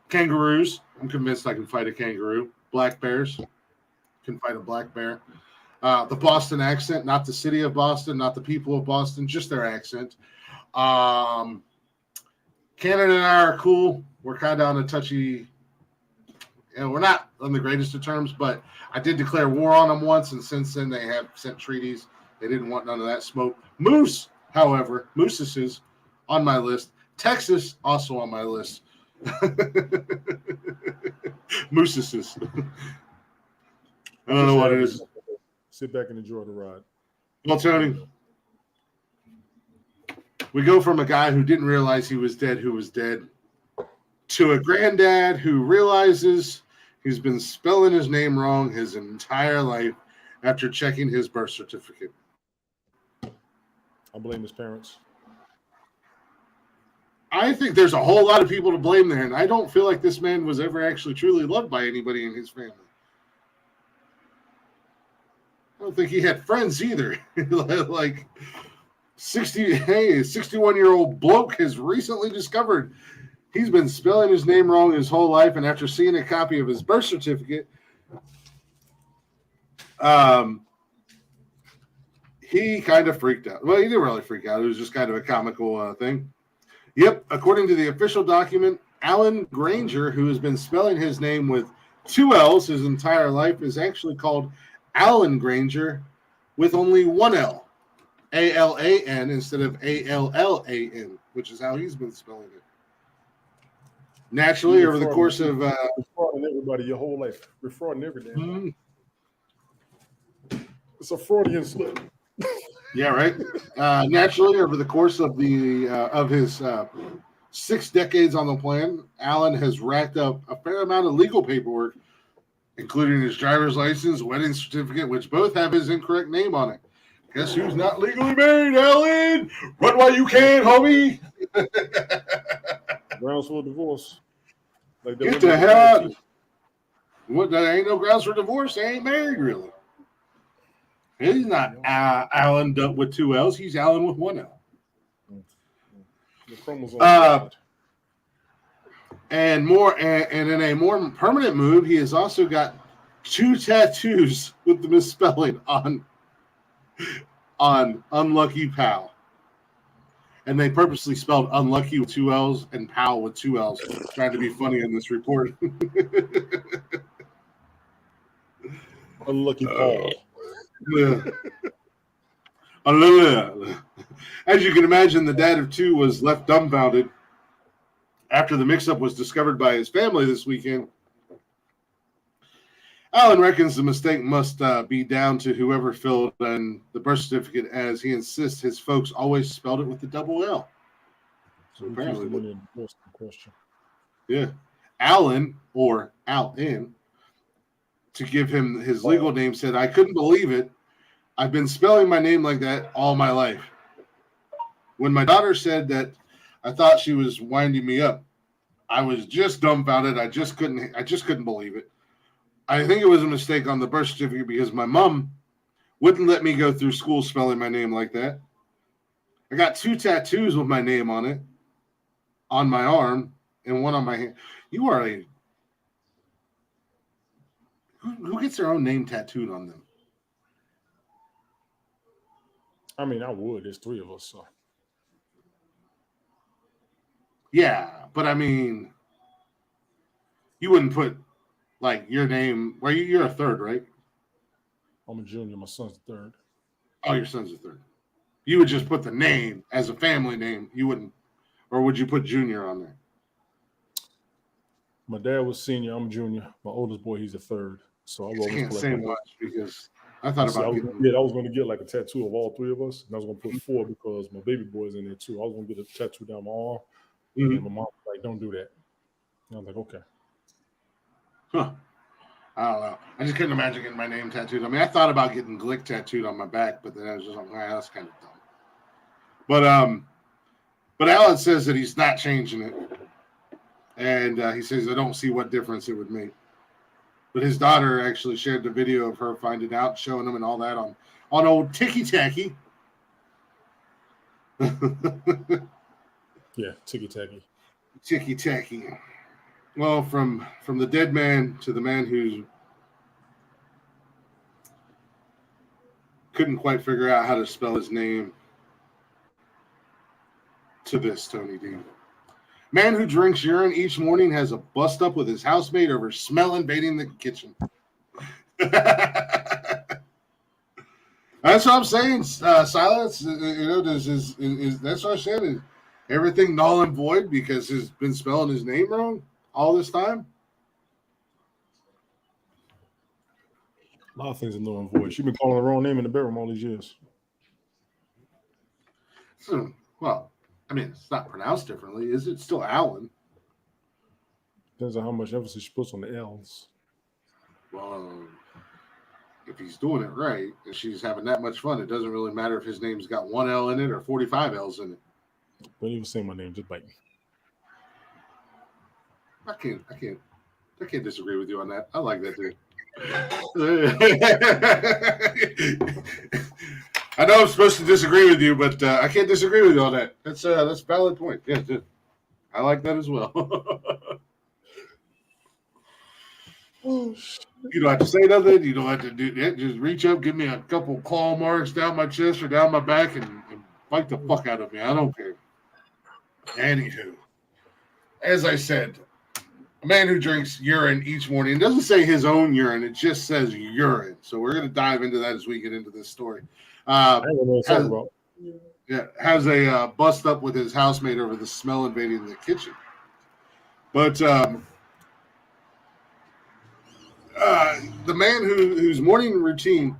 Kangaroos. I'm convinced I can fight a kangaroo. Black bears. Can fight a black bear. The Boston accent, not the city of Boston, not the people of Boston, just their accent. Canada and I are cool. We're kind of on a touchy, we're not on the greatest of terms, but I did declare war on them once, and since then they have sent treaties. They didn't want none of that smoke. Moose, however, Mooses is on my list. Texas, also on my list. Mooses. I don't know what it is. Sit back and enjoy the ride. Well, Tony, we go from a guy who didn't realize he was dead, who was dead, to a granddad who realizes he's been spelling his name wrong his entire life after checking his birth certificate. I blame his parents. I think there's a whole lot of people to blame there, and I don't feel like this man was ever actually truly loved by anybody in his family. I don't think he had friends either. Like 61-year-old bloke has recently discovered he's been spelling his name wrong his whole life, and after seeing a copy of his birth certificate, he kind of freaked out. Well, he didn't really freak out. It was just kind of a comical thing. Yep, according to the official document, Alan Granger, who has been spelling his name with 2 L's his entire life, is actually called Alan Granger with only 1 L, A-L-A-N instead of A-L-L-A-N, which is how he's been spelling it. Naturally, over the course of... You're frauding everybody your whole life. You're frauding everything. Mm-hmm. It's a Freudian slip. Yeah, right. Naturally, over the course of his 6 decades on the plan, Alan has racked up a fair amount of legal paperwork, including his driver's license, wedding certificate, which both have his incorrect name on it. Guess who's not legally married, Alan? Run while you can, homie. Grounds for divorce. Like Get the hell out. What? There ain't no grounds for divorce. They ain't married, really. He's not Alan with 2 L's. He's Alan with 1 L. The chromosome. And in a more permanent move, he has also got 2 tattoos with the misspelling on Unlucky Pal. And they purposely spelled unlucky with 2 L's and pal with 2 L's, trying to be funny in this report. Unlucky Paul. Yeah. As you can imagine, the dad of 2 was left dumbfounded after the mix-up was discovered by his family this weekend. Alan reckons the mistake must be down to whoever filled in the birth certificate, as he insists his folks always spelled it with the double L. So apparently, question. Yeah, Alan or Alan, to give him his legal name, said, "I couldn't believe it. I've been spelling my name like that all my life. When my daughter said that, I thought she was winding me up. I was just dumbfounded. I just couldn't believe it. I think it was a mistake on the birth certificate because my mom wouldn't let me go through school spelling my name like that. I got 2 tattoos with my name on it, on my arm, and 1 on my hand." You are a... Who gets their own name tattooed on them? I mean, I would. There's 3 of us, so. Yeah, but I mean, you wouldn't put like your name. Well, you're a 3rd, right? I'm a junior. My son's the 3rd. Oh, your son's a 3rd. You would just put the name as a family name. You wouldn't, or would you put junior on there? My dad was senior. I'm junior. My oldest boy, he's a 3rd. So I can't say much because I thought about I was going to get like a tattoo of all 3 of us, and I was going to put 4 because my baby boy's in there too. I was going to get a tattoo down my arm, and my mom was like, "Don't do that." And I was like, "Okay." Huh. I don't know. I just couldn't imagine getting my name tattooed. I mean, I thought about getting Glick tattooed on my back, but then I was just like, that's kind of dumb. But Alan says that he's not changing it, and he says I don't see what difference it would make. But his daughter actually shared the video of her finding out, showing him and all that on old Ticky Tacky. Yeah, Ticky Tacky. Ticky Tacky. Well, from the dead man to the man who couldn't quite figure out how to spell his name, to this, Tony D. Man who drinks urine each morning has a bust up with his housemate over smell invading the kitchen. That's what I'm saying. Silence, is that's what I said. Is everything null and void because he's been spelling his name wrong all this time? A lot of things are null and void. She's been calling the wrong name in the bedroom all these years. Well, I mean, it's not pronounced differently. Is it still Alan? Depends on how much emphasis she puts on the L's. Well, if he's doing it right and she's having that much fun, it doesn't really matter if his name's got 1 L in it or 45 L's in it. Don't even say my name, just bite me. I can't disagree with you on that. I like that dude. I know I'm supposed to disagree with you, but I can't disagree with you on that. That's a valid point. Yeah, I like that as well. You don't have to say nothing. You don't have to do that. Just reach up, give me a couple claw marks down my chest or down my back, and bite the fuck out of me. I don't care. Anywho, as I said, a man who drinks urine each morning, it doesn't say his own urine, it just says urine. So we're going to dive into that as we get into this story. I don't know what to talk about. Yeah, has a bust up with his housemate over the smell invading the kitchen. But the man whose morning routine,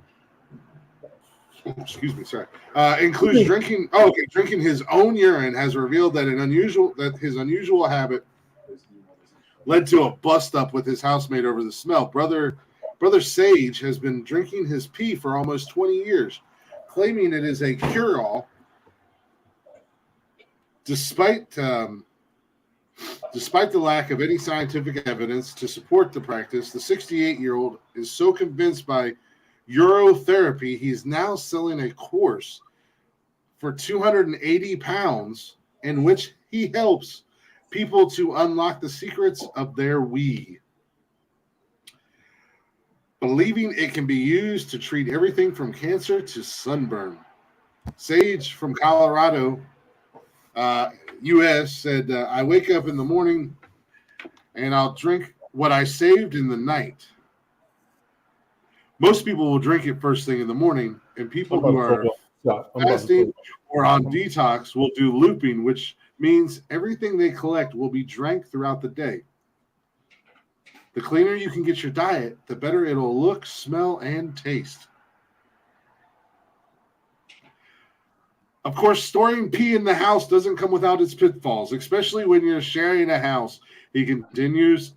excuse me, sorry, includes drinking. Oh, okay, drinking his own urine has revealed that his unusual habit led to a bust up with his housemate over the smell. Brother Sage has been drinking his pee for almost 20 years, claiming it is a cure-all. Despite the lack of any scientific evidence to support the practice, the 68-year-old is so convinced by urotherapy, he's now selling a course for £280 in which he helps people to unlock the secrets of their wee, believing it can be used to treat everything from cancer to sunburn. Sage from Colorado, U.S. said, I wake up in the morning and I'll drink what I saved in the night. Most people will drink it first thing in the morning, and people who are fasting or on detox will do looping, which means everything they collect will be drank throughout the day. The cleaner you can get your diet, the better it'll look, smell, and taste. Of course, storing pee in the house doesn't come without its pitfalls, especially when you're sharing a house. He continues,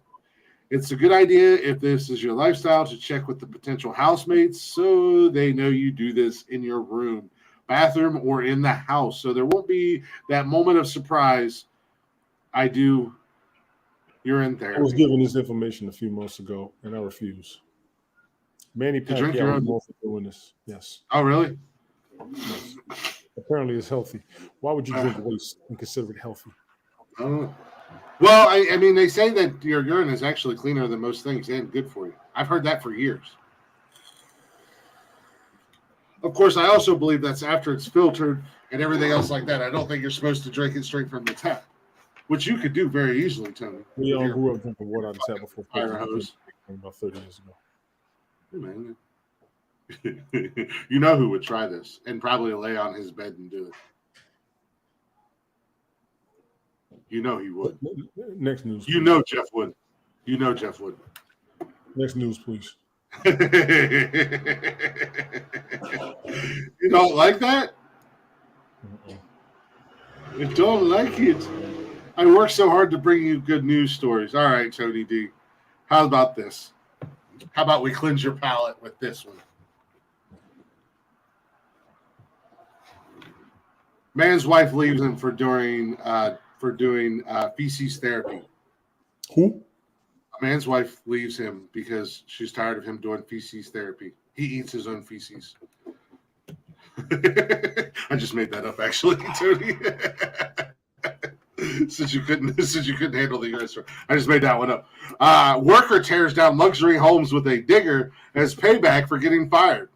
it's a good idea if this is your lifestyle to check with the potential housemates so they know you do this in your room, bathroom, or in the house. So there won't be that moment of surprise. I do urine therapy. I was given this information a few months ago, and I refuse. Manny Pacquiao is known for doing this. Yes. Oh, really? Yes. Apparently, it's healthy. Why would you drink waste and consider it healthy? I don't know. Well, I mean, they say that your urine is actually cleaner than most things and good for you. I've heard that for years. Of course, I also believe that's after it's filtered and everything else like that. I don't think you're supposed to drink it straight from the tap, which you could do very easily, Tony. We all grew up drinking water out of the tap before fire hose about 30 years ago. Hey, man. You know who would try this and probably lay on his bed and do it. You know he would. Next news. You know Jeff would. You know Jeff would. Next news, please. You don't like that? You don't like it. I work so hard to bring you good news stories. All right, Tony D. How about this? How about we cleanse your palate with this one? Man's wife leaves him for doing feces therapy. Who? A man's wife leaves him because she's tired of him doing feces therapy. He eats his own feces. I just made that up, actually, Tony. since you couldn't handle the urine story, I just made that one up. Worker tears down luxury homes with a digger as payback for getting fired.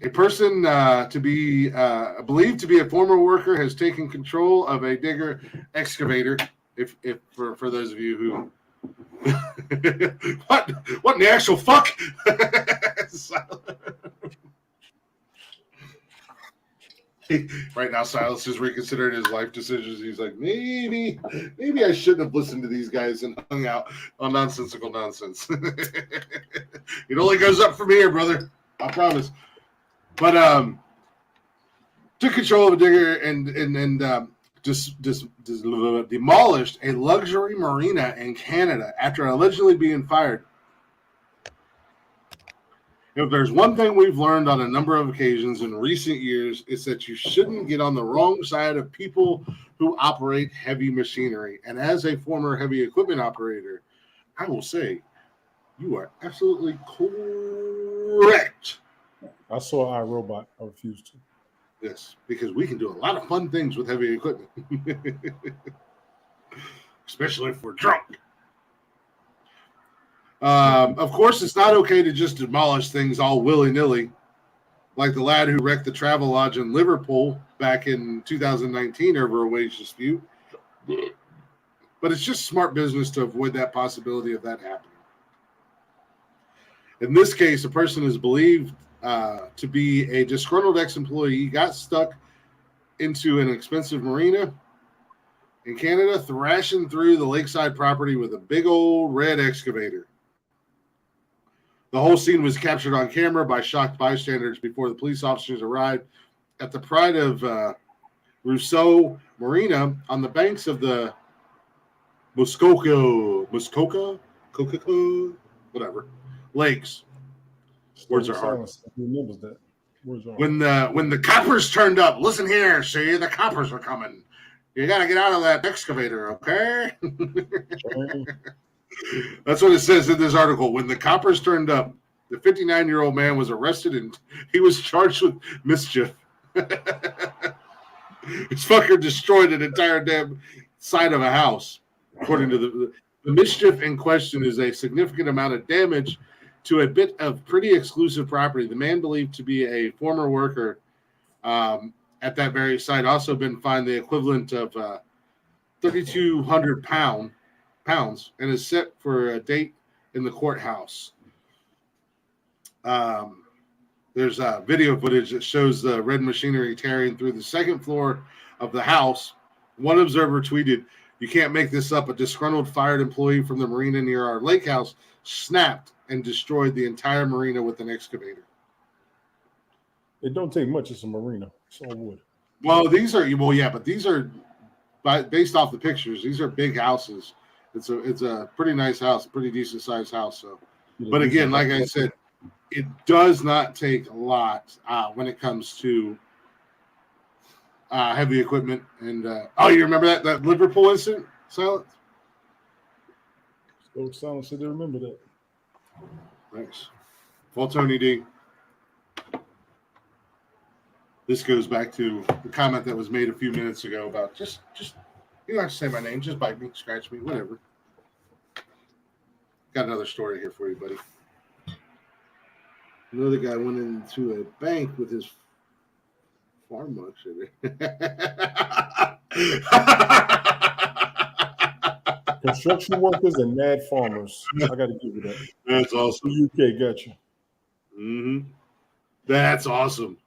A person to be believed to be a former worker has taken control of a digger excavator. If for those of you who what in the actual fuck? Right now, Silas is reconsidering his life decisions. He's like, maybe I shouldn't have listened to these guys and hung out on Nonsensical Nonsense. It only goes up from here, brother. I promise. But took control of a digger and demolished a luxury marina in Canada after allegedly being fired. If there's one thing we've learned on a number of occasions in recent years, it's that you shouldn't get on the wrong side of people who operate heavy machinery. And as a former heavy equipment operator, I will say you are absolutely correct. I saw iRobot. I refused to. Yes, because we can do a lot of fun things with heavy equipment, especially if we're drunk. Of course, it's not okay to just demolish things all willy-nilly, like the lad who wrecked the travel lodge in Liverpool back in 2019 over a wage dispute. But it's just smart business to avoid that possibility of that happening. In this case, a person is believed to be a disgruntled ex-employee, got stuck into an expensive marina in Canada, thrashing through the lakeside property with a big old red excavator. The whole scene was captured on camera by shocked bystanders before the police officers arrived at the Pride of Rousseau Marina on the banks of the Muskoka, whatever, lakes. Words are hard. Who remembers that? Words are When the coppers turned up, listen here, see, the coppers are coming. You got to get out of that excavator, okay? That's what it says in this article. When the coppers turned up, the 59-year-old man was arrested and he was charged with mischief. This fucker destroyed an entire damn side of a house. According to the mischief in question is a significant amount of damage to a bit of pretty exclusive property. The man believed to be a former worker at that very site also been fined the equivalent of 3,200 pounds and is set for a date in the courthouse. There's video footage that shows the red machinery tearing through the second floor of the house. One observer tweeted, "You can't make this up. A disgruntled fired employee from the marina near our lake house snapped and destroyed the entire marina with an excavator." It don't take much. It's a marina. It's all wood. Well, these are but these are based off the pictures. These are big houses. It's a pretty nice house, a pretty decent sized house. So, but again, like I said, it does not take a lot when it comes to heavy equipment. And you remember that Liverpool incident, Silence? So Silence said they remember that. Thanks. Well, Tony D. This goes back to the comment that was made a few minutes ago about just you don't have to say my name, just bite me, scratch me, whatever. Got another story here for you, buddy. Another guy went into a bank with his farm much in it. Construction workers and mad farmers. I got to give you that. That's awesome. The UK got you. Mm-hmm. That's awesome.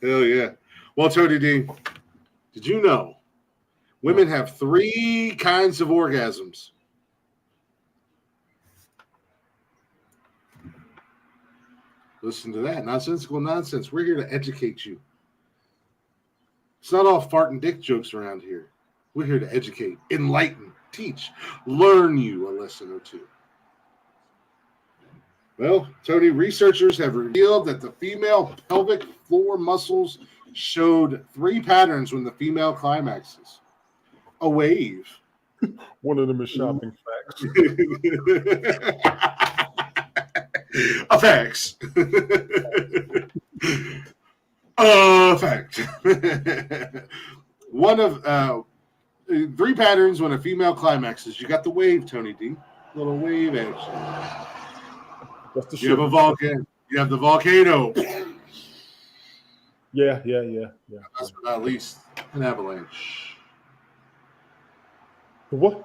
Hell yeah. Well, Tony D, did you know women have 3 kinds of orgasms? Listen to that. Nonsensical nonsense. We're here to educate you. It's not all fart and dick jokes around here. We're here to educate, enlighten, teach, learn you a lesson or two. Well, Tony, researchers have revealed that the female pelvic floor muscles showed 3 patterns when the female climaxes. A wave. One of them is shopping facts. Effects. Effect. One of 3 patterns when a female climaxes. You got the wave, Tony D. Little wave action. That's the You have a volcano. You have the volcano. Yeah. Last but not least, an avalanche. What?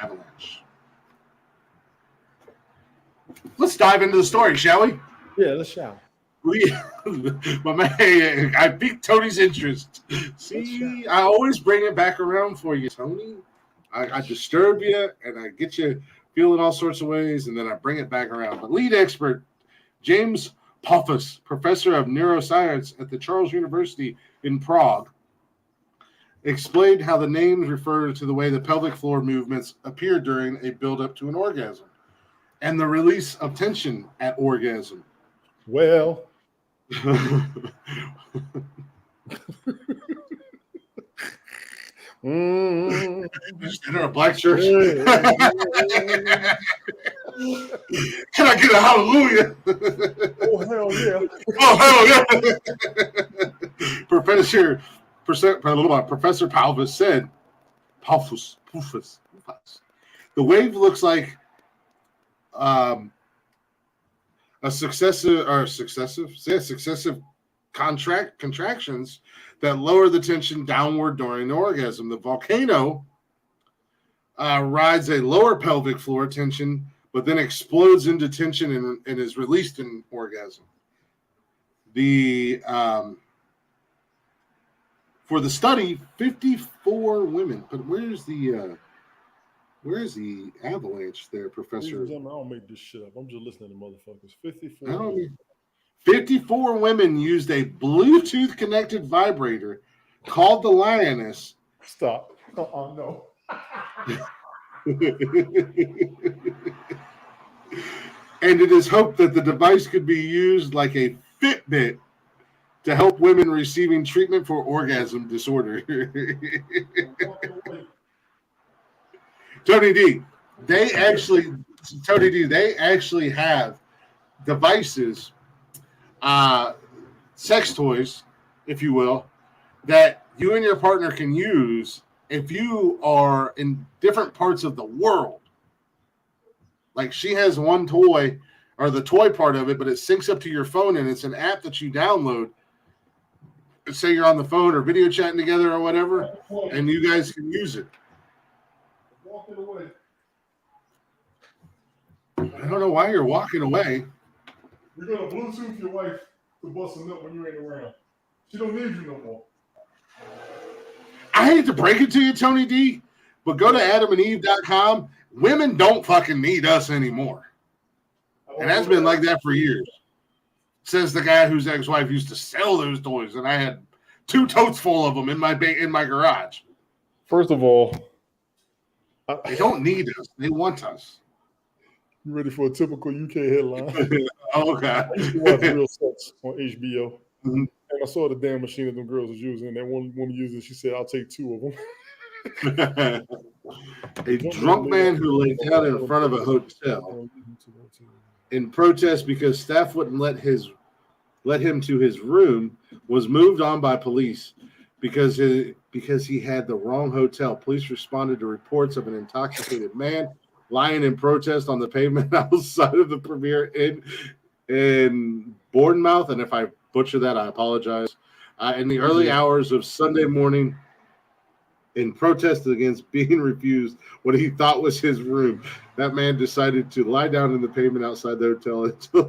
Avalanche. Let's dive into the story, shall we? Yeah, let's shout. My man, I piqued Tony's interest. See, I always bring it back around for you, Tony. I disturb you and I get you feeling all sorts of ways, and then I bring it back around. But lead expert James Pofus, professor of neuroscience at the Charles University in Prague, explained how the names refer to the way the pelvic floor movements appear during a buildup to an orgasm and the release of tension at orgasm. Well, Just in a black church. Can I get a hallelujah? Oh, hell yeah. Oh, hell yeah. Professor Palvis said, Palfus. The wave looks like successive contractions that lower the tension downward during the orgasm. The volcano rides a lower pelvic floor tension, but then explodes into tension and is released in orgasm. For the study, 54 women. But where's the avalanche there, Professor? I don't make this shit up. I'm just listening to motherfuckers. 54. 54 women used a Bluetooth connected vibrator called the Lioness. Stop. No. And it is hoped that the device could be used like a Fitbit to help women receiving treatment for orgasm disorder. Tony D, they actually have devices, sex toys, if you will, that you and your partner can use if you are in different parts of the world. Like she has one toy, or the toy part of it, but it syncs up to your phone, and it's an app that you download. Say you're on the phone or video chatting together or whatever, and you guys can use it. Walking away. I don't know why you're walking away. You're gonna Bluetooth your wife to bust a nut when you ain't around. She don't need you no more. I hate to break it to you, Tony D, but go to adamandeve.com. Women don't fucking need us anymore. And that's been like that for years. Says the guy whose ex-wife used to sell those toys, and I had 2 totes full of them in my garage. First of all, they don't need us. They want us. You ready for a typical UK headline? Okay. I used to watch Real Sex on HBO, and I saw the damn machine that them girls was using. That one woman used it. She said, "I'll take 2 of them." A drunk man who laid down in front of a hotel in protest because staff wouldn't let him to his room was moved on by police because he had the wrong hotel. Police responded to reports of an intoxicated man lying in protest on the pavement outside of the Premier Inn in Bournemouth. And if I butcher that, I apologize. In the early hours of Sunday morning, in protest against being refused what he thought was his room, that man decided to lie down in the pavement outside the hotel until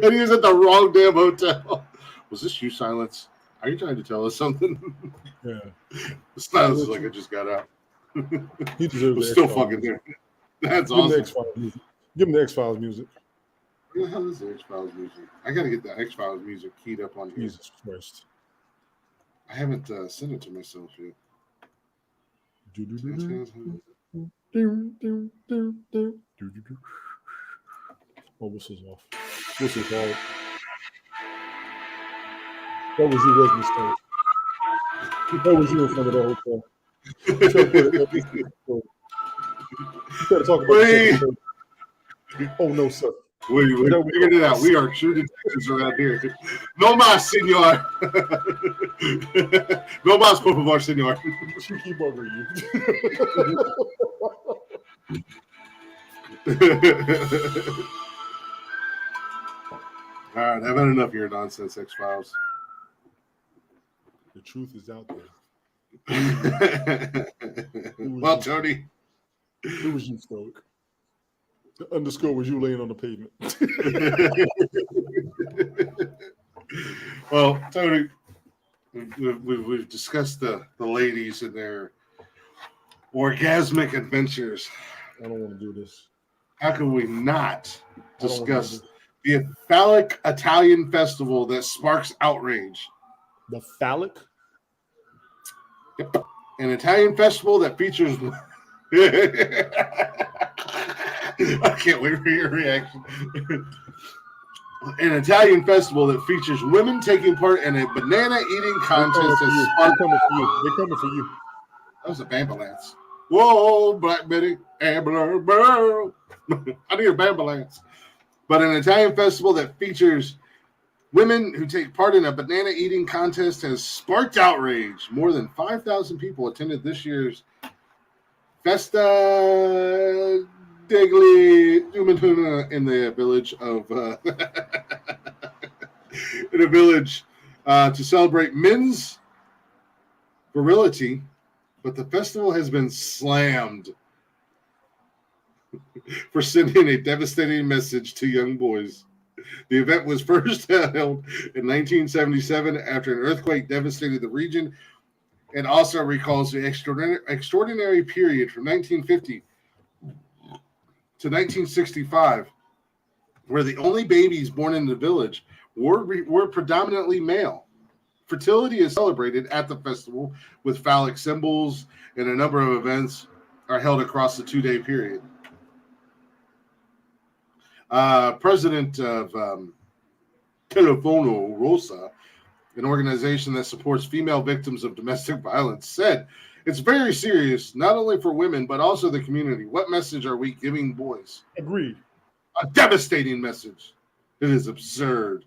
and he was at the wrong damn hotel. Was this you, Silence? Are you trying to tell us something? Yeah. The silence is like I just got out. He deserves it. Still fucking there. That's awesome. Give him the X-Files music. What the hell is the X-Files music? I gotta get the X-Files music keyed up on here. Jesus Christ. I haven't sent it to myself yet. Oh, whistle's off. Whistle's off. That was you, wasn't it? That was you in front of the hotel. You better talk about it. Oh, no, sir. We figured it out. We are true detectives around here. No más, señor. No más, por favor, señor. She keep bugging you. All right, I've had enough of your nonsense, X-Files. The truth is out there. Well, Tony. Who was you, Stoic? The underscore was you laying on the pavement. Well, Tony, we've discussed the ladies and their orgasmic adventures. I don't want to do this. How can we not discuss the phallic Italian festival that sparks outrage? The phallic? Yep. An Italian festival that features... I can't wait for your reaction. an Italian festival that features women taking part in a banana eating contest. They're coming for you. They're coming for you. That was a ambulance. Whoa, Black Betty, ambulance. I need a ambulance. But an Italian festival that features women who take part in a banana eating contest has sparked outrage. More than 5,000 people attended this year's Festa degli Umatuna in the village of to celebrate men's virility, but the festival has been slammed for sending a devastating message to young boys. The event was first held in 1977 after an earthquake devastated the region, and also recalls the extraordinary period from 1950 to 1965, where the only babies born in the village were predominantly male. Fertility is celebrated at the festival with phallic symbols, and a number of events are held across the 2-day period. President of Telefono Rosa, an organization that supports female victims of domestic violence, said, "It's very serious, not only for women, but also the community. What message are we giving boys? Agreed. A devastating message. It is absurd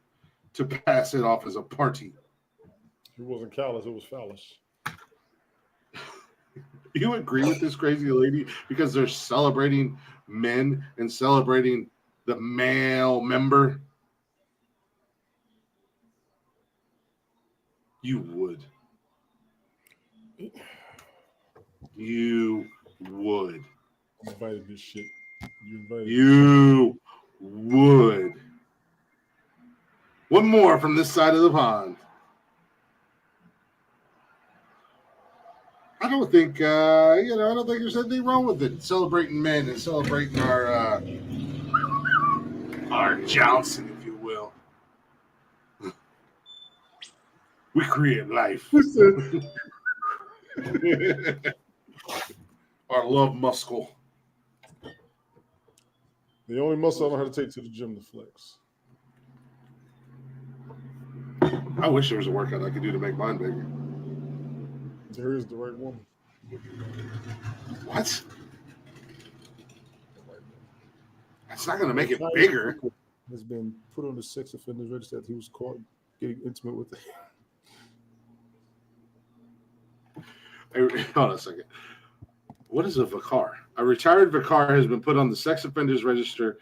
to pass it off as a party." It wasn't callous, it was phallus. You agree with this crazy lady because they're celebrating men and celebrating the male member? You would. You would. I invited this shit. You would. One more from this side of the pond. I don't think, I don't think there's anything wrong with it. Celebrating men and celebrating our Johnson, if you will. We create life. Our love muscle. The only muscle I know how to take to the gym to flex. I wish there was a workout I could do to make mine bigger. There is the right woman. What? That's not going to make it bigger. Has been put on the sex offenders register that he was caught getting intimate with it. Hold on a second. What is a vicar? A retired vicar has been put on the sex offenders register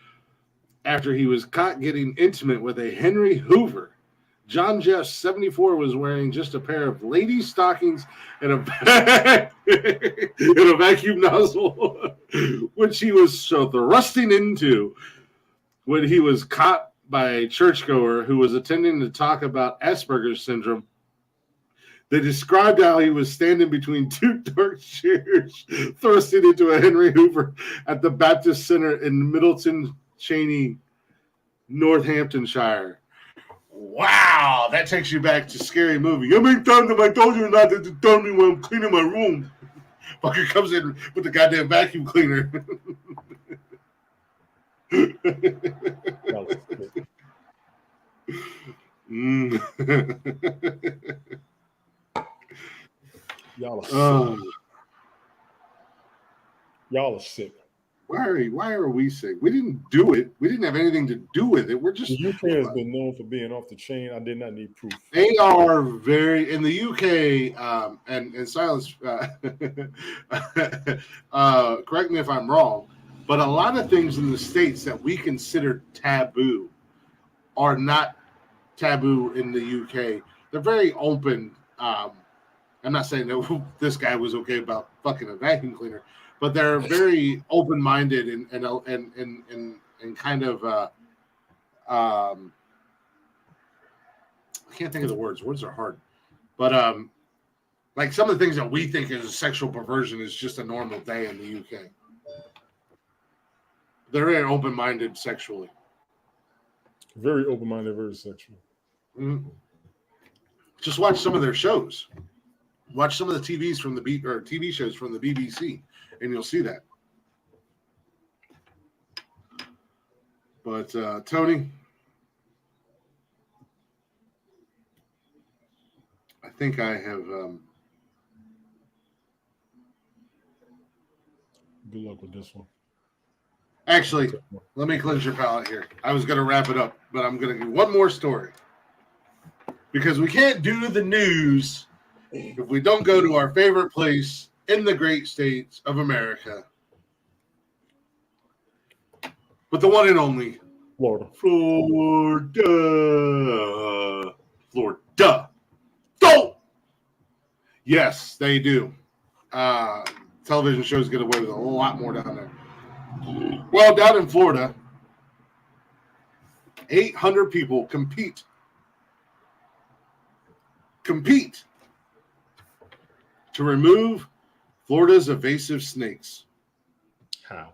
after he was caught getting intimate with a Henry Hoover. John Jeff, 74, was wearing just a pair of ladies' stockings and a vacuum nozzle, which he was thrusting into when he was caught by a churchgoer who was attending to talk about Asperger's syndrome. They described how he was standing between two dark chairs, thrusting into a Henry Hoover at the Baptist Center in Middleton Cheney, Northamptonshire. Wow, that takes you back to Scary Movie. You mean time that I told you not to tell me when I'm cleaning my room? Fucker comes in with the goddamn vacuum cleaner. Y'all are sick. Y'all are sick. Why are we sick? We didn't do it. We didn't have anything to do with it. We're just. The UK has been known for being off the chain. I did not need proof. They are very in the UK. And Silence. Correct me if I'm wrong, but a lot of things in the States that we consider taboo are not taboo in the UK. They're very open. I'm not saying that this guy was okay about fucking a vacuum cleaner, but they're very open-minded and kind of I can't think of the words. Words are hard, but like some of the things that we think is a sexual perversion is just a normal day in the UK. They're very open-minded sexually. Very open-minded, very sexual. Mm-hmm. Just watch some of their shows. Watch some of the TV shows from the BBC, and you'll see that. But Tony, think I have. Good luck with this one. Actually, let me cleanse your palate here. I was going to wrap it up, but I'm going to do one more story. Because we can't do the news if we don't go to our favorite place in the great states of America. But the one and only Florida. Florida. Go! Yes, they do. Television shows get away with a lot more down there. Well, down in Florida, 800 people compete to remove Florida's invasive snakes. How?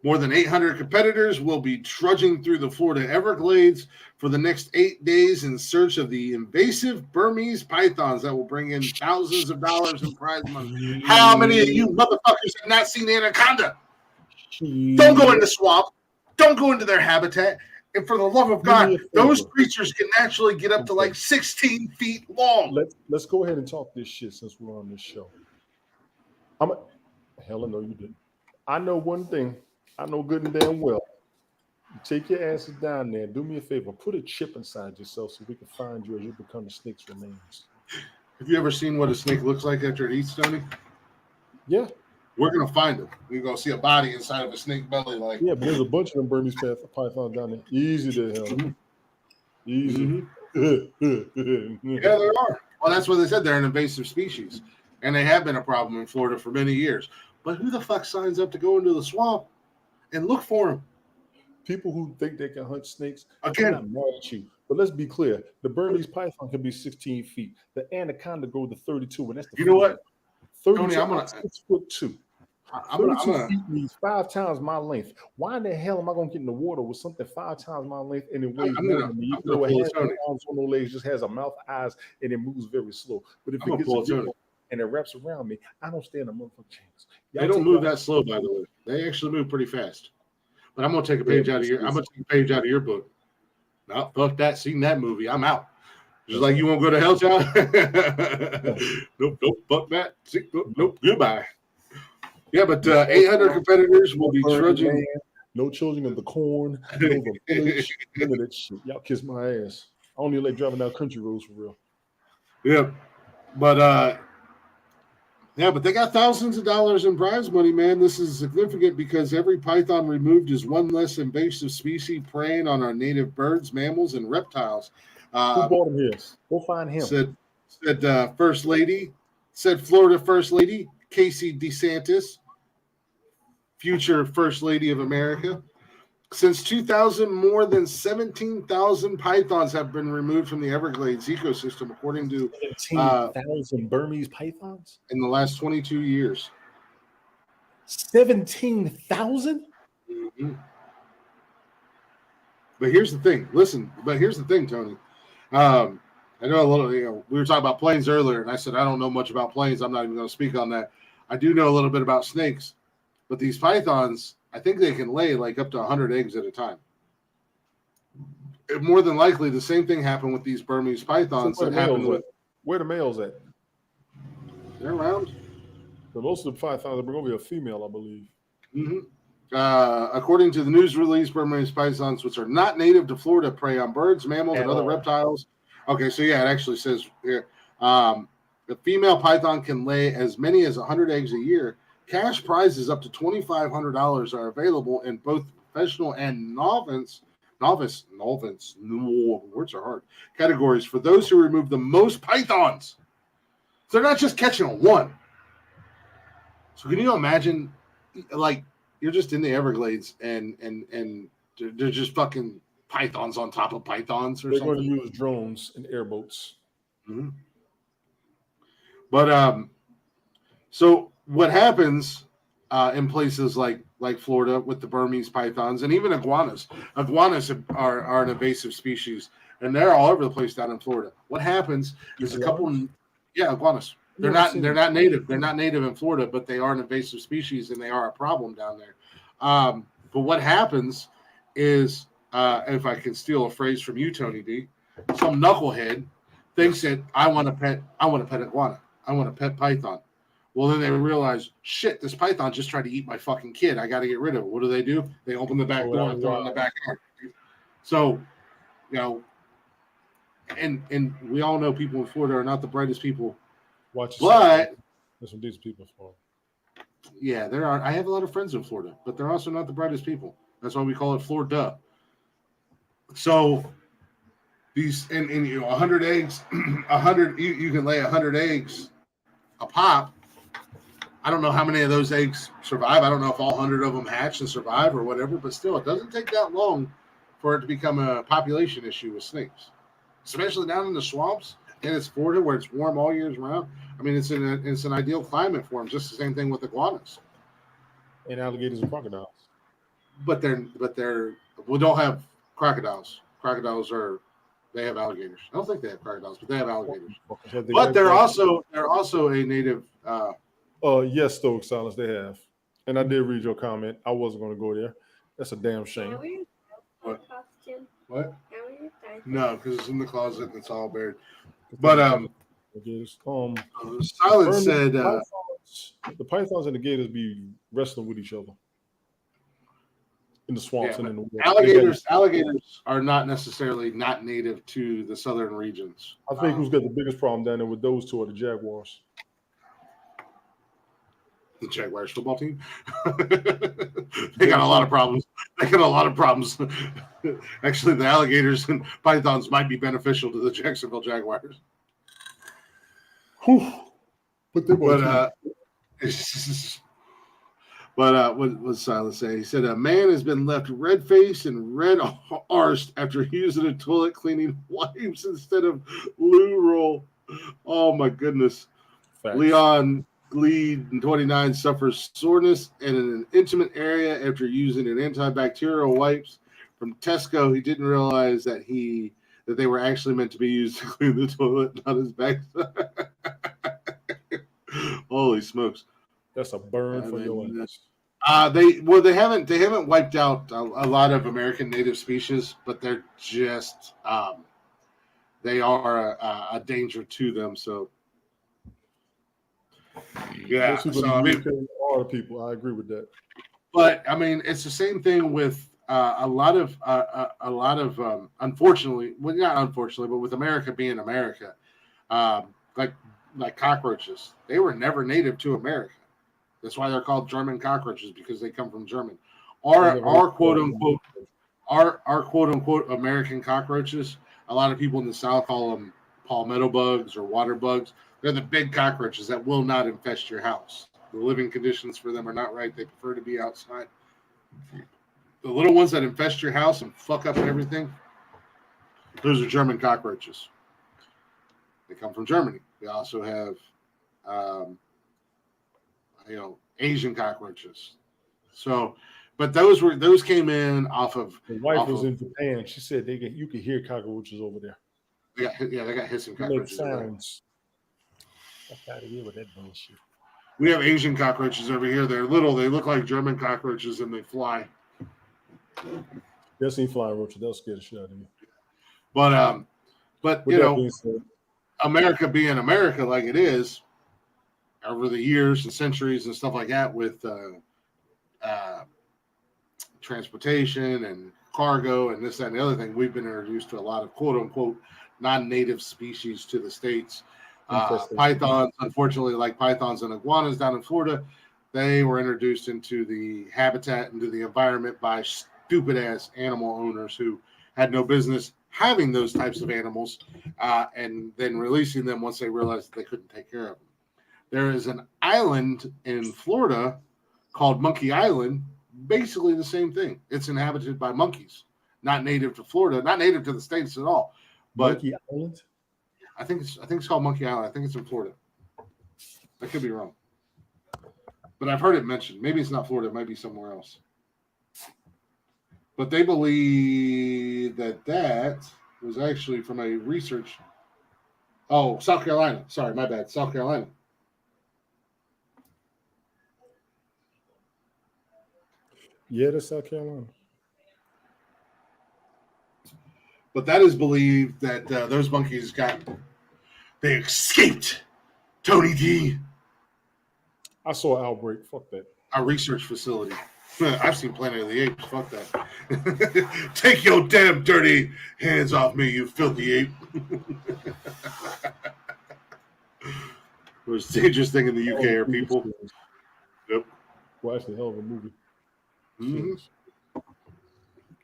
More than 800 competitors will be trudging through the Florida Everglades for the next 8 days in search of the invasive Burmese pythons that will bring in thousands of dollars in prize money. How many of you motherfuckers have not seen the anaconda? Don't go in the swamp. Don't go into their habitat. And for the love of God, those creatures can actually get up to like 16 feet long. Let's go ahead and talk this shit since we're on this show. Hell, no, you didn't. I know one thing. I know good and damn well. You take your asses down there. Do me a favor. Put a chip inside yourself so we can find you as you become the snake's remains. Have you ever seen what a snake looks like after it eats, Tony? Yeah. We're going to find them. We're going to see a body inside of a snake belly. Yeah, but there's a bunch of them Burmese pythons down there. Easy to hell. Easy. Yeah, there are. Well, that's what they said. They're an invasive species. And they have been a problem in Florida for many years. But who the fuck signs up to go into the swamp and look for them? People who think they can hunt snakes, again, I'm not mad at you. But let's be clear. The Burmese python can be 16 feet. The anaconda goes to 32. And that's the You know what? 32, Tony, I'm 6'2". 32 feet means 5 times my length. Why in the hell am I going to get in the water with something 5 times my length and it weighs more than me? Even though it has no arms or no legs, just has a mouth, eyes, and it moves very slow. But if it gets and it wraps around me, I don't stand a motherfucking chance. They don't move that slow, by the way. They actually move pretty fast. But I'm gonna take a page out of your. I'm gonna take a page out of your book. No, fuck that. Seen that movie. I'm out. Just like you won't go to hell, child. Nope. Fuck that. Nope. Goodbye. Yeah, but 800 competitors will be trudging. No children of the corn. No the village. None of that shit. Y'all kiss my ass. I only like driving down country roads for real. Yeah, but but they got thousands of dollars in prize money, man. This is significant because every python removed is one less invasive species preying on our native birds, mammals, and reptiles. Who bought him here? Go find him. Said First Lady, Florida First Lady Casey DeSantis, future First Lady of America. Since 2000, more than 17,000 pythons have been removed from the Everglades ecosystem, according to 17,000 Burmese pythons in the last 22 years. 17,000? Mm-hmm. But here's the thing. Listen, Tony. I know a little. We were talking about planes earlier, and I said I don't know much about planes. I'm not even going to speak on that. I do know a little bit about snakes, but these pythons, I think they can lay like up to 100 eggs at a time. More than likely, the same thing happened with these Burmese pythons. So where the males at? They're around. But most of the pythons are going to be a female, I believe. Mm-hmm. According to the news release, Burmese pythons, which are not native to Florida, prey on birds, mammals, and other reptiles. Okay, so yeah, it actually says here the female python can lay as many as 100 eggs a year. Cash prizes up to $2,500 are available in both professional and novice, words are hard, categories for those who remove the most pythons. So they're not just catching one. So can you imagine, like, you're just in the Everglades and they're just fucking pythons on top of pythons or they're something? They're going to use drones and airboats. Mm-hmm. But so what happens in places like Florida with the Burmese pythons and even iguanas? Iguanas are an invasive species, and they're all over the place down in Florida. What happens is iguanas. They're not native. They're not native in Florida, but they are an invasive species, and they are a problem down there. But what happens is, if I can steal a phrase from you, Tony D, some knucklehead thinks that I want to pet iguana. I want to pet python. Well, then they realize, shit, this python just tried to eat my fucking kid. I got to get rid of it. What do? They open the back door and throw it in the backyard. So, you know, and we all know people in Florida are not the brightest people. Watch but there's some decent people in Florida. Yeah, there are. I have a lot of friends in Florida, but they're also not the brightest people. That's why we call it Florida. So these and 100 eggs, 100 you can lay 100 eggs a pop. I don't know how many of those eggs survive. I don't know if all 100 of them hatch and survive or whatever, but still, it doesn't take that long for it to become a population issue with snakes, especially down in the swamps. And it's Florida where it's warm all years round. I mean, it's an ideal climate for them. Just the same thing with iguanas and alligators and crocodiles. But we don't have crocodiles. They have alligators. I don't think they have crocodiles, but they have alligators. But they're also a native. Yes, Stoic Silence, they have. And I did read your comment. I wasn't going to go there. That's a damn shame. What? No, because it's in the closet and it's all buried. But Silence said the pythons and the gators be wrestling with each other in the swamps and in the woods. Alligators are not necessarily not native to the southern regions. I think who's got the biggest problem down there with those two are the Jaguars. The Jaguars football team. They got a lot of problems. Actually, the alligators and pythons might be beneficial to the Jacksonville Jaguars. What did Silas say? He said a man has been left red-faced and red-arsed after using a toilet cleaning wipes instead of loo roll. Oh my goodness. Facts. Leon Gleed, 29, suffers soreness in an intimate area after using an antibacterial wipes from Tesco. He didn't realize that they were actually meant to be used to clean the toilet, not his backside. Holy smokes! That's a burn for your ass. They haven't wiped out a lot of American native species, but they're just they are a danger to them. So yeah, so I mean, all the people, I agree with that. But I mean, it's the same thing with a lot of unfortunately, well, not unfortunately, but with America being America, like cockroaches, they were never native to America. That's why they're called German cockroaches, because they come from German. Our quote unquote American cockroaches, a lot of people in the South call them palmetto bugs or water bugs. They're the big cockroaches that will not infest your house. The living conditions for them are not right. They prefer to be outside. The little ones that infest your house and fuck up everything, those are German cockroaches. They come from Germany. We also have, Asian cockroaches. So, but those came in off of. The wife was in Japan. She said you could hear cockroaches over there. They got hissing cockroaches. They make sounds. I'm out of here with that bullshit. We have Asian cockroaches over here. They're little. They look like German cockroaches, and they fly. They'll see flying roaches. They'll scare the shit out of you. But America being America like it is, over the years and centuries and stuff like that, with transportation and cargo and this, that, and the other thing, we've been introduced to a lot of quote unquote non-native species to the States. Pythons, unfortunately, like pythons and iguanas down in Florida, they were introduced into the habitat, into the environment by stupid ass animal owners who had no business having those types of animals, and then releasing them once they realized that they couldn't take care of them. There is an island in Florida called Monkey Island, basically the same thing. It's inhabited by monkeys, not native to Florida, not native to the States at all. But Monkey Island? I think it's called Monkey Island. I think it's in Florida. I could be wrong, but I've heard it mentioned. Maybe it's not Florida. It might be somewhere else. But they believe that was actually from a research. Oh, South Carolina. Sorry, my bad. South Carolina. Yeah, that's South Carolina. But that is believed that those monkeys got They escaped Tony D. I saw an outbreak. Fuck that. Our research facility. I've seen Planet of the Apes. Fuck that. Take your damn dirty hands off me, you filthy ape. The most dangerous thing in the UK are people. Yep. Well, that's a hell of a movie. Mm-hmm.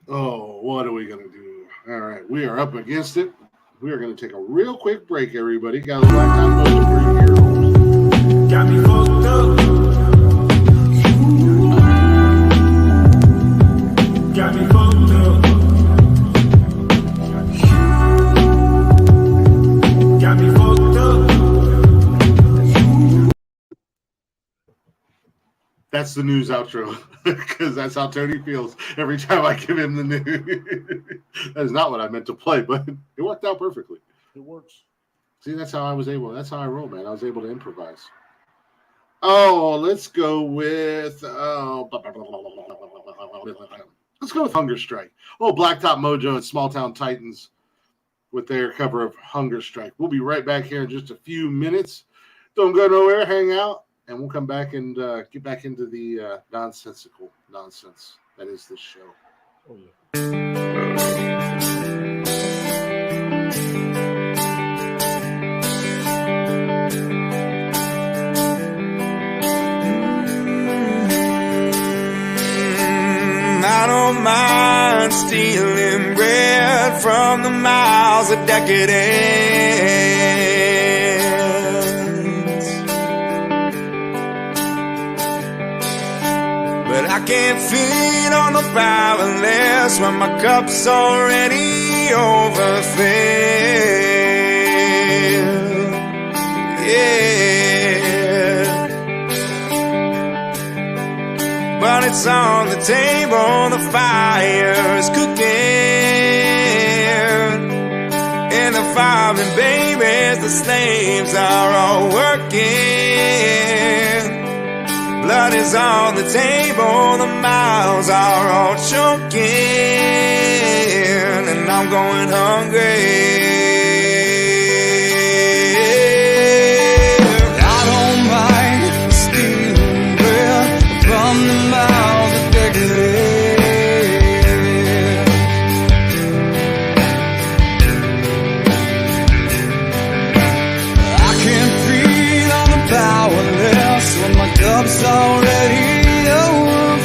Oh, what are we going to do? All right. We are up against it. We are going to take a real quick break, everybody. Got a lifetime motion for your heroes. Got me fucked up. Got me fucked up. Got me fucked up. That's the news outro, because that's how Tony feels every time I give him the news. That is not what I meant to play, but it worked out perfectly. It works. See, that's how I roll, man. I was able to improvise. Oh, let's go with Hunger Strike. Oh, Blacktop Mojo and Small Town Titans with their cover of Hunger Strike. We'll be right back here in just a few minutes. Don't go nowhere. Hang out, and we'll come back and get back into the nonsensical nonsense that is this show. Oh, yeah. I don't mind stealing bread from the mouths of decadence, but I can't feed on the powerless when my cup's already overfilled. Yeah, but it's on the table, the fire's cooking, and the farming babies, the slaves are all working. Blood is on the table, the mouths are all choking, and I'm going hungry. I don't mind stealing bread from the mouths of decadence. I can't feed on the powerless when my cup's already overfilled.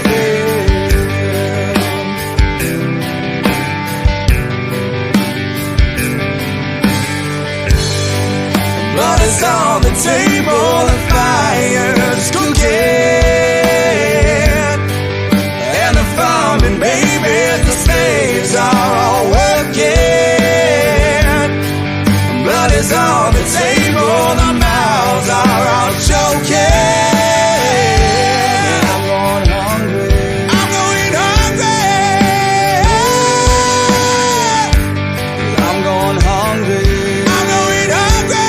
Blood is on the table, the fire's cooking, and the farming babies, the slaves are all working. Blood is on the table, the mouths are all choking. I'm going hungry. I'm going hungry. I'm going hungry. I'm going hungry.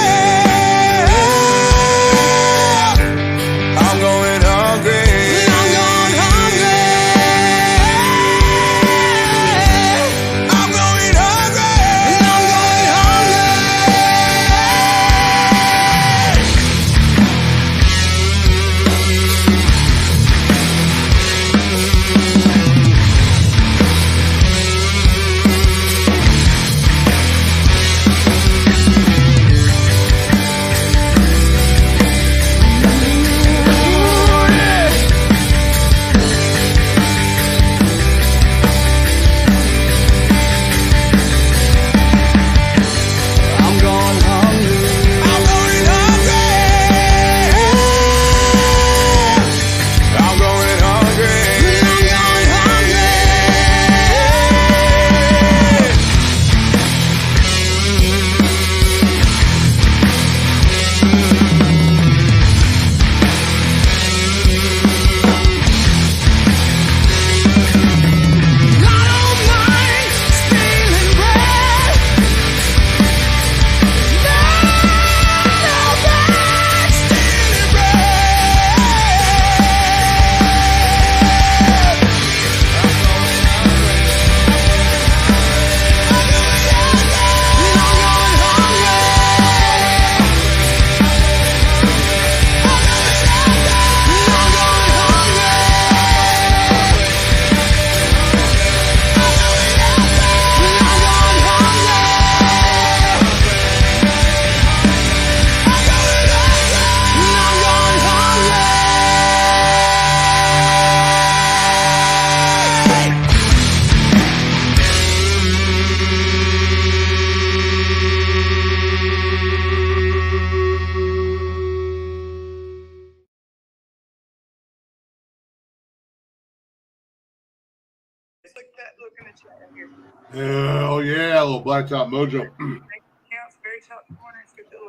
Oh yeah, a little blacktop mojo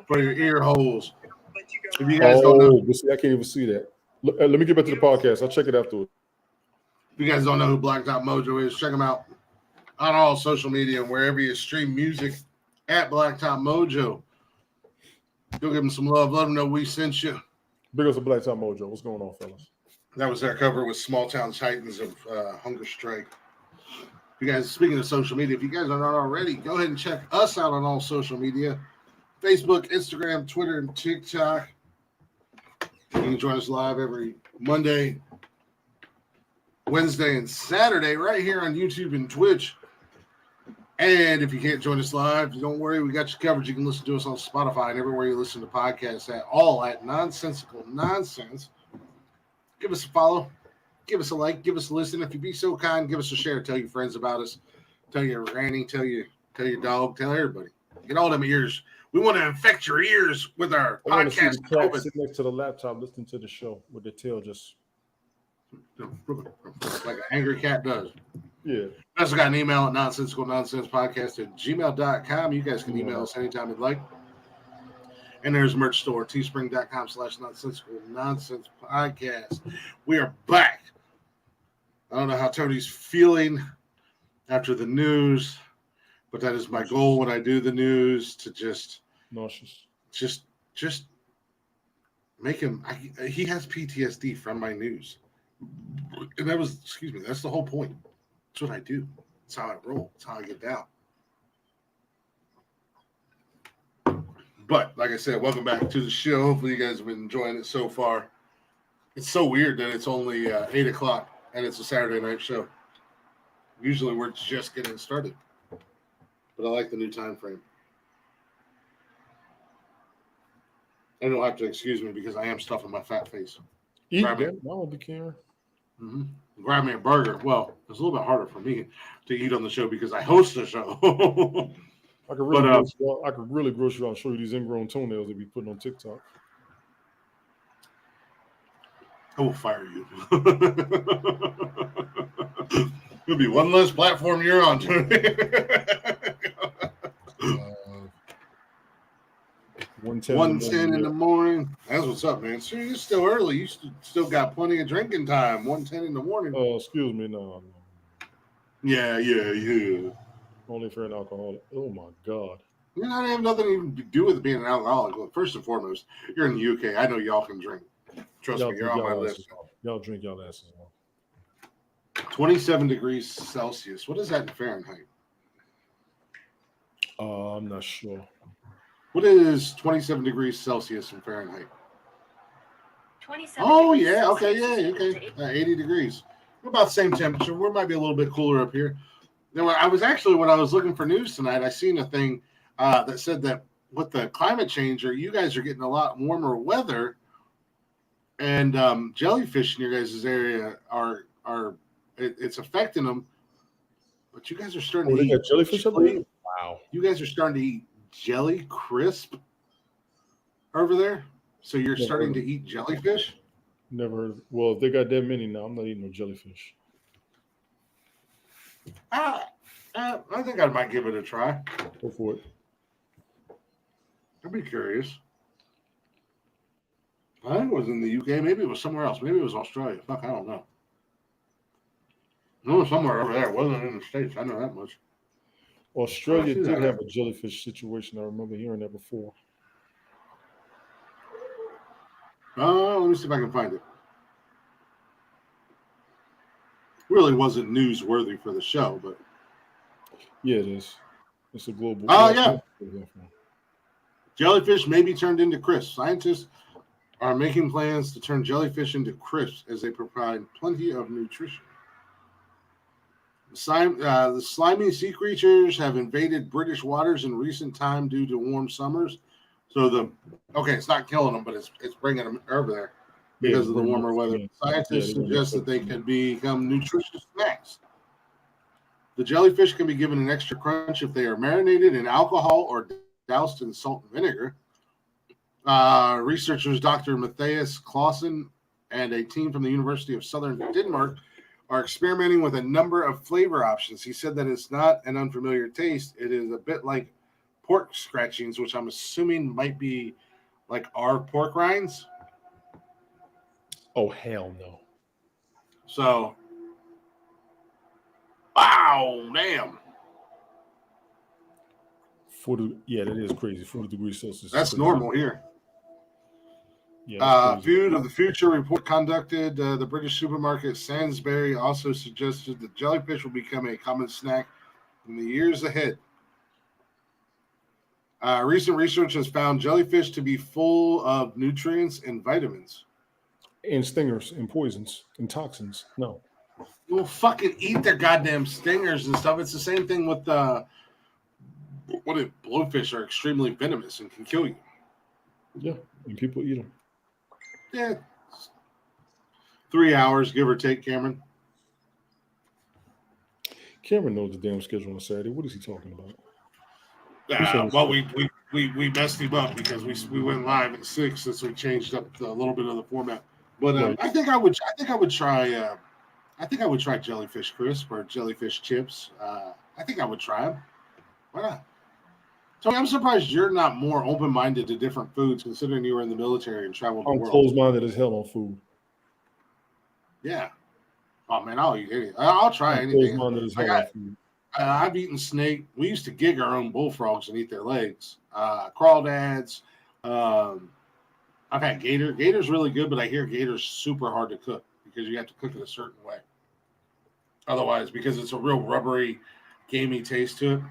for your ear holes. If you guys don't know, but see, I can't even see that. Let me get back to the podcast. I'll check it afterwards. if you guys don't know who Blacktop Mojo is, check him out on all social media and wherever you stream music at Blacktop Mojo. Go give him some love. Let him know we sent you. Big ups to Blacktop Mojo. What's going on, fellas? That was their cover with Small Town Titans of Hunger Strike. If you guys, speaking of social media, if you guys are not already, go ahead and check us out on all social media. Facebook, Instagram, Twitter, and TikTok. You can join us live every Monday, Wednesday, and Saturday right here on YouTube and Twitch. And if you can't join us live, don't worry. We got you covered. You can listen to us on Spotify and everywhere you listen to podcasts at Nonsensical Nonsense. Give us a follow. Give us a like. Give us a listen. If you be so kind, give us a share. Tell your friends about us. Tell your granny. Tell your dog. Tell everybody. Get all them ears. We want to infect your ears with our I want to see podcast. the cat sitting next to the laptop listening to the show with the tail just. Like an angry cat does. Yeah. I also got an email at nonsensicalnonsensepodcast@gmail.com. You guys can email us anytime you'd like. And there's merch store, teespring.com/nonsensical nonsense podcast. We are back. I don't know how Tony's feeling after the news, but that is my goal when I do the news, to just nauseous. Just make him. He has PTSD from my news, and that's the whole point. That's what I do. That's how I roll. That's how I get down. But like I said, welcome back to the show. Hopefully you guys have been enjoying it so far. It's so weird that it's only 8 o'clock and it's a Saturday night show. Usually we're just getting started. But I like the new time frame. And you'll have to excuse me because I am stuffing my fat face. Eat that. I won't be caring. Mm-hmm. Grab me a burger. Well, it's a little bit harder for me to eat on the show because I host the show. I could really gross you out and show you these ingrown toenails they be putting on TikTok. I will fire you. There'll be one less platform you're on. 1:10 in the morning. That's what's up, man. So you're still early. You still got plenty of drinking time. 1:10 in the morning. Excuse me, no. Yeah. Only for an alcoholic. Oh my God. You know, I have nothing even to do with being an alcoholic. Well, first and foremost, you're in the UK. I know y'all can drink. Trust me, you're on my list. Y'all drink y'all asses off. 27 degrees Celsius. What is that in Fahrenheit? I'm not sure. What is 27 degrees Celsius in Fahrenheit? 27. Oh, yeah. Okay. 80 degrees. We're about the same temperature. We might be a little bit cooler up here. When I was looking for news tonight, I seen a thing that said that with the climate change, you guys are getting a lot warmer weather, and jellyfish in your guys' area it's affecting them. But you guys are starting to eat jellyfish up there? Wow. You guys are starting to eat jelly crisp over there. So you're starting to eat jellyfish? Never heard. Well, if they got that many now, I'm not eating no jellyfish. I think I might give it a try. Go for it. I'd be curious. I think it was in the UK. Maybe it was somewhere else. Maybe it was Australia. Fuck, I don't know. No, somewhere over there. It wasn't in the States. I know that much. Australia did have a jellyfish situation. I remember hearing that before. Let me see if I can find it. Really wasn't newsworthy for the show, but yeah, it is. It's a global. Oh yeah. Jellyfish may be turned into crisps. Scientists are making plans to turn jellyfish into crisps as they provide plenty of nutrition. The slimy sea creatures have invaded British waters in recent time due to warm summers. So it's not killing them, but it's bringing them over there because of the warmer weather. Scientists suggest that they could become nutritious snacks. The jellyfish can be given an extra crunch if they are marinated in alcohol or doused in salt and vinegar. Researchers Dr. Matthias Clausen and a team from the University of Southern Denmark are experimenting with a number of flavor options. He said that it's not an unfamiliar taste. It is a bit like pork scratchings, which I'm assuming might be like our pork rinds. Oh, hell no. So, wow, damn. 40, yeah, that is crazy. 40 degrees Celsius. That's normal here. Yeah, Food of the Future report conducted the British supermarket Sainsbury also suggested that jellyfish will become a common snack in the years ahead. Recent research has found jellyfish to be full of nutrients and vitamins. and stingers and poisons and toxins. No. Well, fucking eat their goddamn stingers and stuff. It's the same thing with what if blowfish are extremely venomous and can kill you. Yeah, and people eat them. Yeah. 3 hours, give or take, Cameron. Cameron knows the damn schedule on Saturday. What is he talking about? Well, we messed him up because we went live at 6 since we changed up a little bit of the format. But Right. I think I would try jellyfish crisp or jellyfish chips. I think I would try them. Why not? Tony, I'm surprised you're not more open-minded to different foods, considering you were in the military and traveled the I'm world. closed-minded as hell on food. Yeah. Oh man, I'll eat anything. I'll try I'm anything. closed-minded as hell Like on food. I've eaten snake. We used to gig our own bullfrogs and eat their legs. Crawdads. I've had gator. Gator's really good, but I hear gator's super hard to cook because you have to cook it a certain way. Otherwise, because it's a real rubbery, gamey taste to it.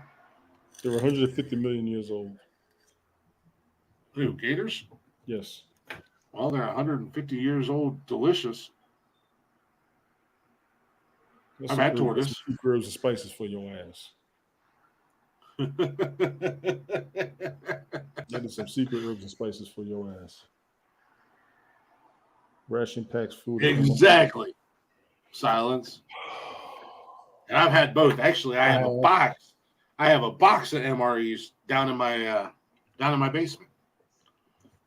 They're 150 million years old. Ooh, gators? Yes. Well, they're 150 years old, delicious. That's I've some had herb- tortoise. some secret herbs and spices for your ass. That is some secret herbs and spices for your ass. Ration packs, food. Exactly. Silence. And I've had both. Actually, I have a box. I have a box of MREs down in my basement.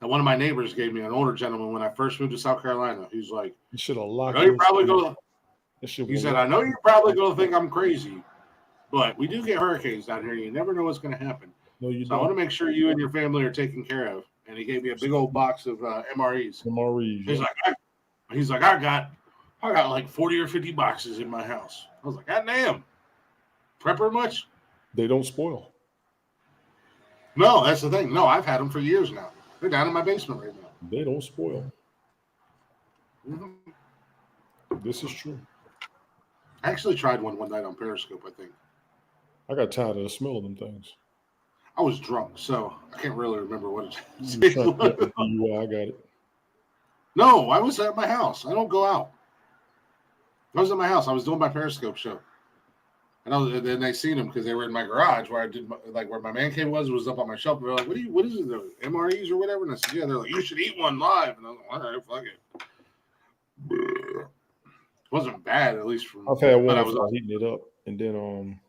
And one of my neighbors gave me, an older gentleman, when I first moved to South Carolina. He's like, You should have I locked know you're it. probably going to. He He said, I know you're probably going to think I'm crazy, but we do get hurricanes down here. You never know what's going to happen. No, you So I want to don't. make sure you and your family are taken care of. And he gave me a big old box of MREs. MREs. He's like, I got like 40 or 50 boxes in my house. I was like, God damn. Prepper much? They don't spoil. No, that's the thing. No, I've had them for years now. They're down in my basement right now. They don't spoil. Mhm. This is true. I actually tried one night on Periscope, I think. I got tired of the smell of them things. I was drunk, so I can't really remember what it You was trying to get the DUI, I got it. No, I was at my house. I don't go out. I was at my house. I was doing my Periscope show. And then they seen them because they were in my garage where I did where my man cave was up on my shelf. They're like, what is it, the MREs or whatever? And I said, yeah. They're like, you should eat one live. And I was like, all right, fuck it. It wasn't bad, at least from. I've had one but I I was was heating it up, and then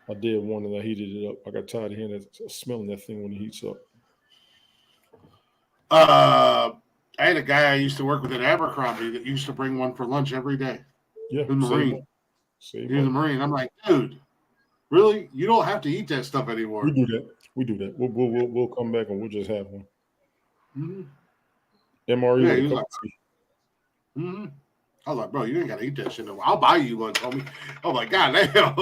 I did one and I heated it up. I got tired of hearing that, smelling that thing when it heats up. I had a guy I used to work with at Abercrombie that used to bring one for lunch every day. Yeah, The Marine. Save He was a money. Marine. I'm like, dude, really? You don't have to eat that stuff anymore. We do that. We do that. We'll come back and we'll just have one. Mhm. MRE. Yeah, with he a was cup of tea. Mm-hmm. I was like, bro, you ain't gotta eat that shit no more. I'll buy you lunch, homie. I'm like, God damn.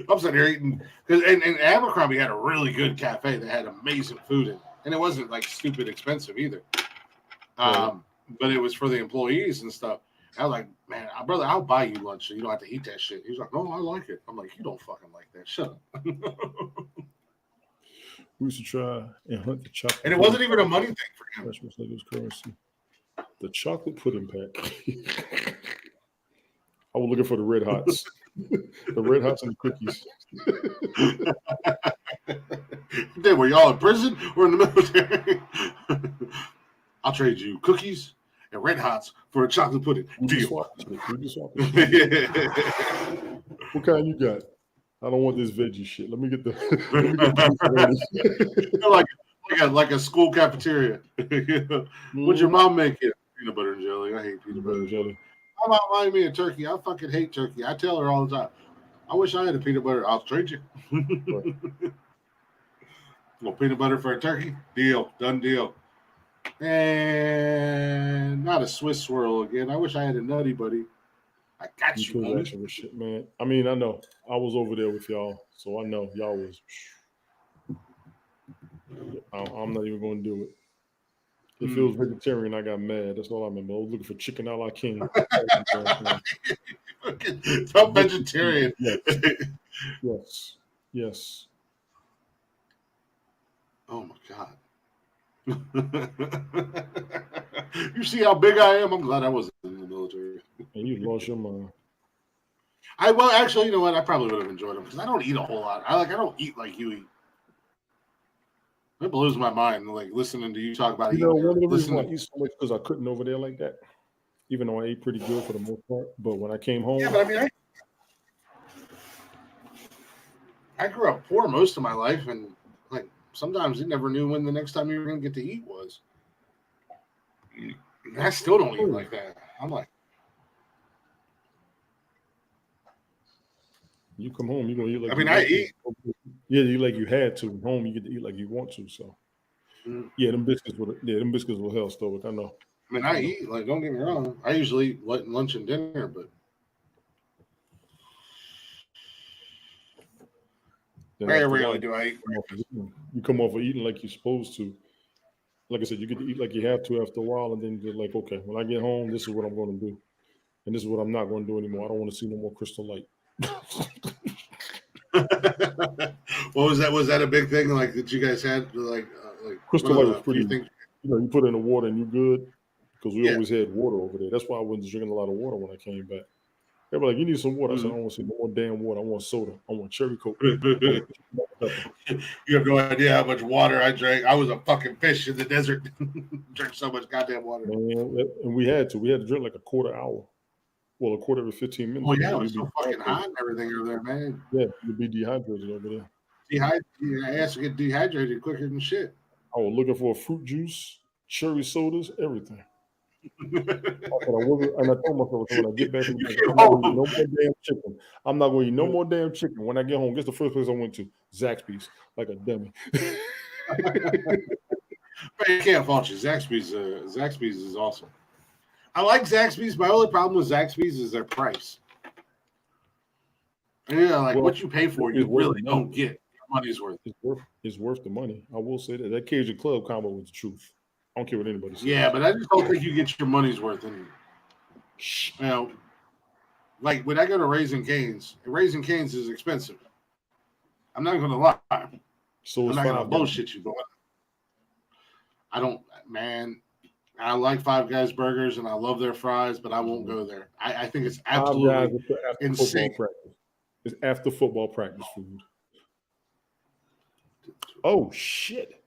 I'm sitting here eating and Abercrombie had a really good cafe that had amazing food in it. And it wasn't like stupid expensive either. Right. But it was for the employees and stuff. I was like, man, brother, I'll buy you lunch so you don't have to eat that shit. He was like, no, I like it. I'm like, you don't fucking like that. Shut up. We used to try and hunt the chocolate. And it wasn't even a money thing for him. Christmas like it was currency. The chocolate pudding pack. I was looking for the Red Hots. The Red Hots and the cookies. Then were y'all in prison or in the military? I'll trade you cookies and Red Hots for a chocolate pudding. We can Deal. swap it. We can swap it. What kind you got? I don't want this veggie shit. Let me get the. like a school cafeteria. What'd your mom make it? Peanut butter and jelly. I hate peanut butter and jelly. I'm not buying me a turkey. I fucking hate turkey. I tell her all the time. I wish I had a peanut butter. I'll trade you. Well, peanut butter for a turkey? Deal. Done deal. And not a Swiss swirl again. I wish I had a nutty buddy. I got you, transaction with shit, man. I mean, I know. I was over there with y'all, so I know y'all was. I'm not even going to do it. If it was vegetarian, I got mad. That's all I remember. I was looking for chicken a la king. Top vegetarian. Yes. Yes. Oh my god. You see how big I am? I'm glad I wasn't in the military. And you lost your mind. Well, actually, you know what? I probably would have enjoyed them because I don't eat a whole lot. I don't eat like you eat. It blows my mind, like listening to you talk about eating. One of the reasons why I eat so much because I couldn't over there like that. Even though I ate pretty good for the most part, but when I came home, but I mean, I grew up poor most of my life, and like sometimes you never knew when the next time you were going to get to eat was. And I still don't eat like that. I'm like, you come home, you're gonna eat like. I mean, I eat. Yeah, you like you had to. Home, you get to eat like you want to. So, yeah, them biscuits will hell stoic. I know. I mean, I eat. Like, don't get me wrong. I usually eat lunch and dinner, but very rarely do I eat. You come off of eating like you're supposed to. Like I said, you get to eat like you have to after a while, and then you're like, okay, when I get home, this is what I'm going to do, and this is what I'm not going to do anymore. I don't want to see no more Crystal Light. What was that? Was that a big thing? Like that you guys had? Like Crystal Light was pretty. You put it in the water and you good because we always had water over there. That's why I wasn't drinking a lot of water when I came back. They were like, "You need some water." I said, "I don't want to see no more damn water. I want soda. I want cherry Coke." You have no idea how much water I drank. I was a fucking fish in the desert. Drank so much goddamn water. Man, and we had to drink like a quarter hour. Well, a quarter every 15 minutes. Oh yeah, it was so fucking hot and everything over there, man. Yeah, you'd be dehydrated over there. Your ass would get dehydrated quicker than shit. I was looking for a fruit juice, cherry sodas, everything. And I told myself, when I get back, I'm not going to eat no more damn chicken. I'm not going to eat no more damn chicken. When I get home, guess the first place I went to? Zaxby's, like a dummy. But you can't fault you. Zaxby's is awesome. I like Zaxby's. My only problem with Zaxby's is their price. And what you pay for, you really don't get your money's worth. It's worth the money. I will say that. That Cajun Club combo was the truth. I don't care what anybody says. Yeah, but I just don't think you get your money's worth. And like when I go to Raising Cane's is expensive. I'm not going to lie. So I'm not going to bullshit you, but I like Five Guys burgers and I love their fries, but I won't go there. I think it's absolutely insane. It's after football practice food. Oh shit.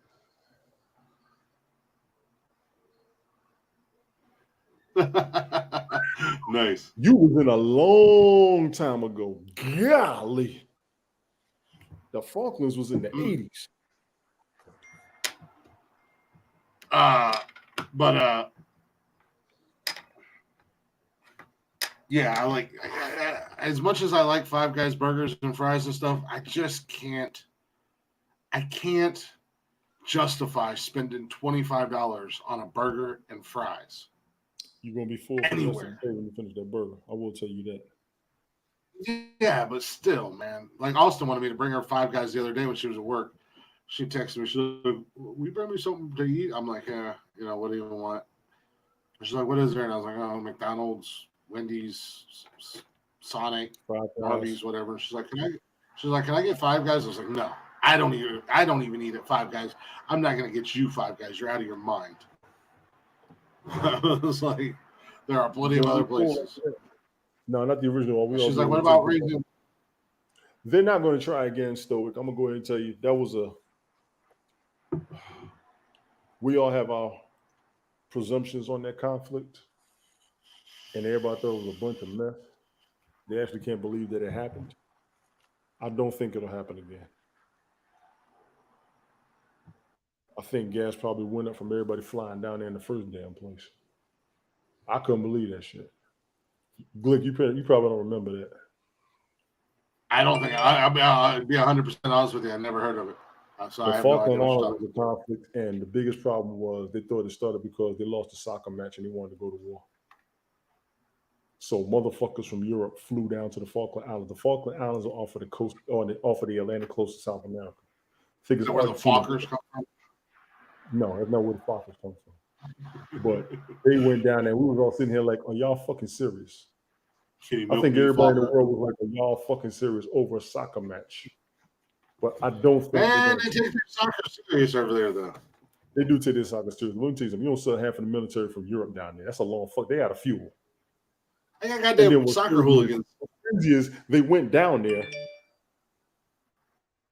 Nice. You was in a long time ago. Golly. The Falklands was in the 80s. Yeah, I like as much as I like Five Guys burgers and fries and stuff, I can't justify spending $25 on a burger and fries. You're gonna be full anywhere when you finish that burger. I will tell you that. Yeah, but still, man. Like Austin wanted me to bring her Five Guys the other day when she was at work. She texted me. She's like, "Will you bring me something to eat?" I'm like, "Yeah, what do you want?" She's like, "What is there?" And I was like, "Oh, McDonald's, Wendy's, Sonic, Arby's, whatever." She's like, "Can I get Five Guys?" I was like, "No, I don't even eat at Five Guys. I'm not gonna get you Five Guys. You're out of your mind." I was like, "There are plenty of other places." No, not the original one. She's like, "What about Raising?" They're not going to try again, Stoic. I'm gonna go ahead and tell you that was we all have our presumptions on that conflict, and everybody thought it was a bunch of mess. They actually can't believe that it happened. I don't think it'll happen again. I think gas probably went up from everybody flying down there in the first damn place. I couldn't believe that shit. Glick, you probably don't remember that. I don't think I'll be 100% honest with you. I never heard of it, so The I have no idea Falkland what you're Islands talking was a conflict, and the biggest problem was they thought it started because they lost a soccer match and they wanted to go to war. So motherfuckers from Europe flew down to the Falkland Islands. The Falkland Islands are off of the coast, or off of the Atlantic coast of South America. Is that where the Fockers come from? No, that's not where the Fockers come from. But they went down there. We was all sitting here like, are y'all fucking serious? I think everybody in the world was like, are y'all fucking serious over a soccer match? But I don't think Man, they take their soccer serious over there, though. they do take this soccer serious. Let me tell you something. You don't sell half of the military from Europe down there. That's a long fuck. They out of fuel. I got goddamn soccer hooligans. What's crazy is they went down there,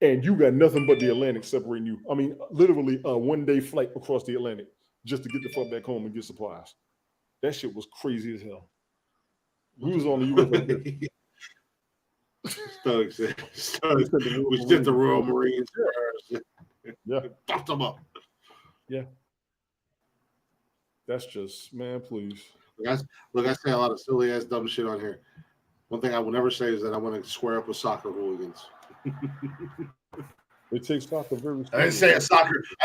and you got nothing but the Atlantic separating you. I mean, literally a one-day flight across the Atlantic just to get the fuck back home and get supplies. That shit was crazy as hell. We was on the U.S. like this. Stokes. We did the Royal Marines. Yeah. Fucked them up. Yeah. That's just, man, please. Look, I say a lot of silly ass dumb shit on here. One thing I will never say is that I want to square up with soccer hooligans. It takes soccer very seriously. I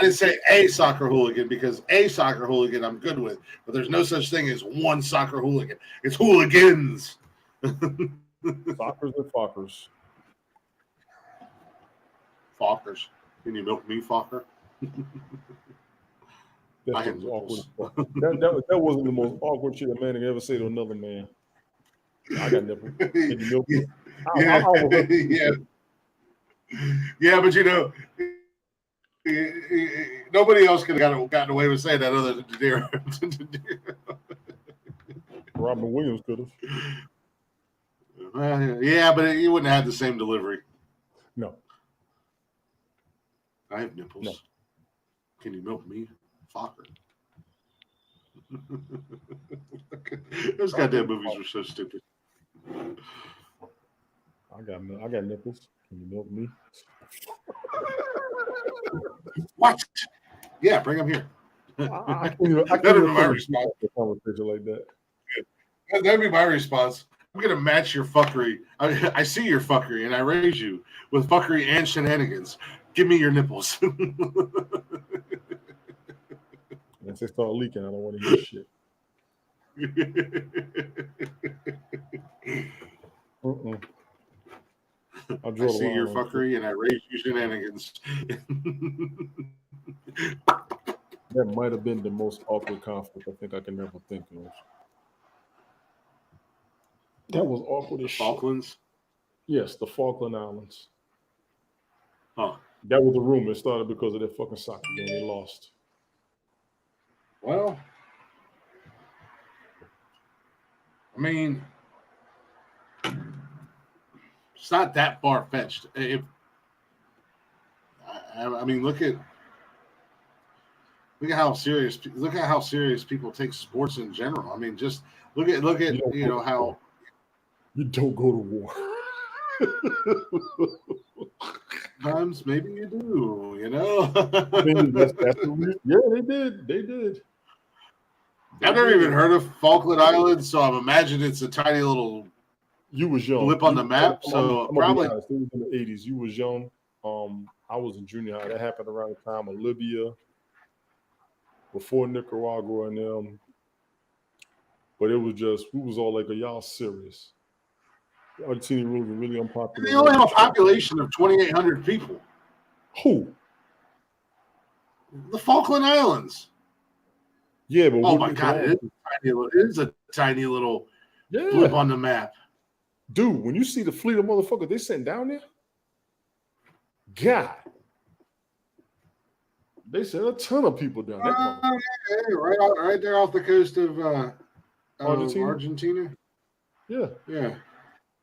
didn't say a soccer hooligan, because a soccer hooligan I'm good with, but there's no such thing as one soccer hooligan. It's hooligans. Fockers and Fockers. Fockers. Can you milk me, Focker? That shit was awkward as fuck. That wasn't the most awkward shit a man can ever say to another man. I got nipples. Can you milk me? Yeah, but you know, nobody else could have gotten away with saying that other than Deer. Robin Williams could have. Yeah, but you wouldn't have had the same delivery. No. I have nipples. No. Can you milk me, Focker? Those goddamn movies were so stupid. I got nipples. Can you milk me? What? Yeah, bring them here. I can't even my response. A conversation like that. That'd be my response. I'm gonna match your fuckery. I see your fuckery, and I raise you with fuckery and shenanigans. Give me your nipples. Once they start leaking, I don't want to hear shit. I see your fuckery and I raise you shenanigans. That might have been the most awkward conflict I think I can ever think of. That was awkward as shit. Falklands? Yes, the Falkland Islands. Huh. That was the rumor. It started because of their fucking soccer game. They lost. Well, I mean, it's not that far fetched. I mean, look at how serious people take sports in general. I mean, just look at how you don't go to war. Times maybe you do, you know. That's the reason. Yeah, they did. I've never even heard of Falkland Islands, so I'm imagining it's a tiny little. You was young. Blip on the map, so probably. It was in the 80s. You was young. I was in junior high. That happened around the time of Libya, before Nicaragua and them. But it was just, we was all like, are y'all serious? The Argentinian rules were really unpopular. They only have a population of 2,800 people. Who? The Falkland Islands. Yeah, but oh my God, it is a tiny little blip on the map. Dude, when you see the fleet of motherfuckers they sent down there, God, they sent a ton of people down there. Right there off the coast of Argentina. Yeah.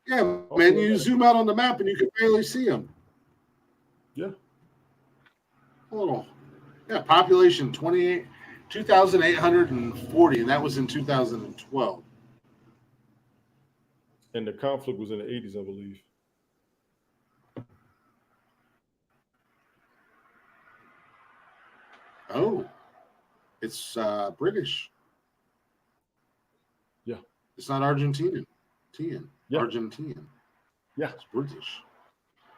Man, you zoom out on the map and you can barely see them. Yeah. Population 2,840, and that was in 2012. And the conflict was in the 80s, I believe. Oh, it's British. Yeah. It's not Argentinian. Yeah. Argentinian. Yeah. It's British.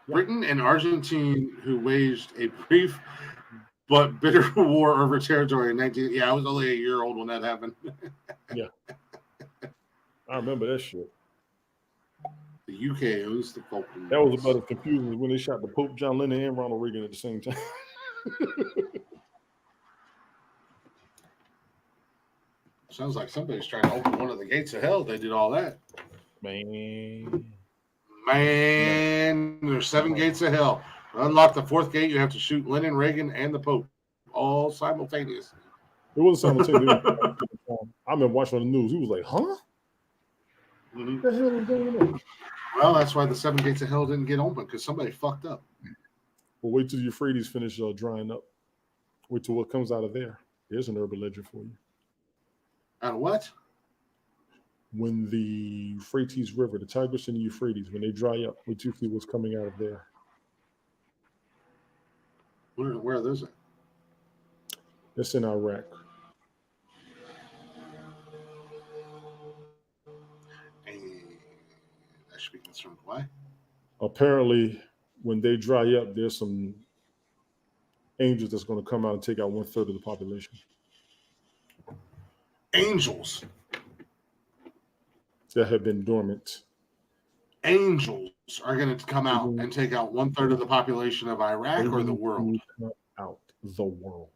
Yeah. Britain and Argentine, who waged a brief but bitter war over territory in 19. Yeah, I was only a year old when that happened. Yeah. I remember that shit. The UK owns the Falklands. That was about as confusing as when they shot the Pope, John Lennon, and Ronald Reagan at the same time. Sounds like somebody's trying to open one of the gates of hell. They did all that. Man, there's 7 gates of hell. To unlock the 4th gate, you have to shoot Lenin, Reagan, and the Pope all simultaneously. it wasn't simultaneous. I remember watching on the news. He was like, "Huh? Mhm. What the hell is going on?" Well, that's why the 7 gates of hell didn't get open, because somebody fucked up. Well, wait till the Euphrates finish drying up. Wait till what comes out of there. There's an urban legend for you. Out of what? When the Euphrates River, the Tigris and the Euphrates, when they dry up, wait till you see what's coming out of there. Where are those at? That's in Iraq. And I should be concerned. Why? Apparently, when they dry up, there's some angels that's going to come out and take out 1/3 of the population. Angels. That have been dormant. Angels are going to come out and take out 1/3 of the population of Iraq or the world? Come out the world.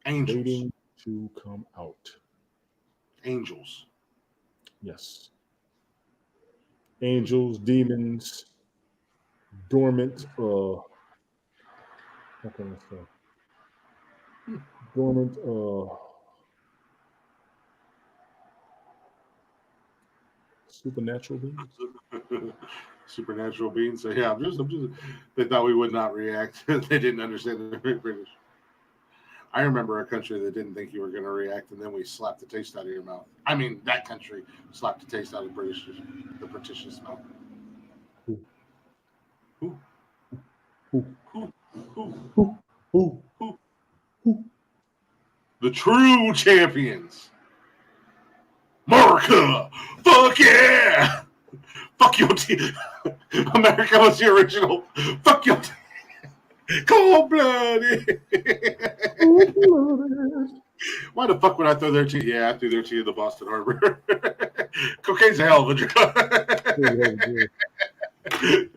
Angels. Waiting to come out. Angels. Yes. Angels, demons, dormant. How can I say? Dormant. Supernatural beings. Supernatural beings. So yeah, I'm just. They thought we would not react. They didn't understand the British. I remember a country that didn't think you were going to react, and then we slapped the taste out of your mouth. I mean, that country slapped the taste out of the British's mouth. Who? Who? Who? Who? Who? Who? Who? Who? Who? The true champions. America! Fuck yeah! Fuck your team. America was the original. Fuck your team. Cold-blooded. Why the fuck would I throw their tea? Yeah, I threw their tea in the Boston Harbor. Cocaine's a hell of a drug.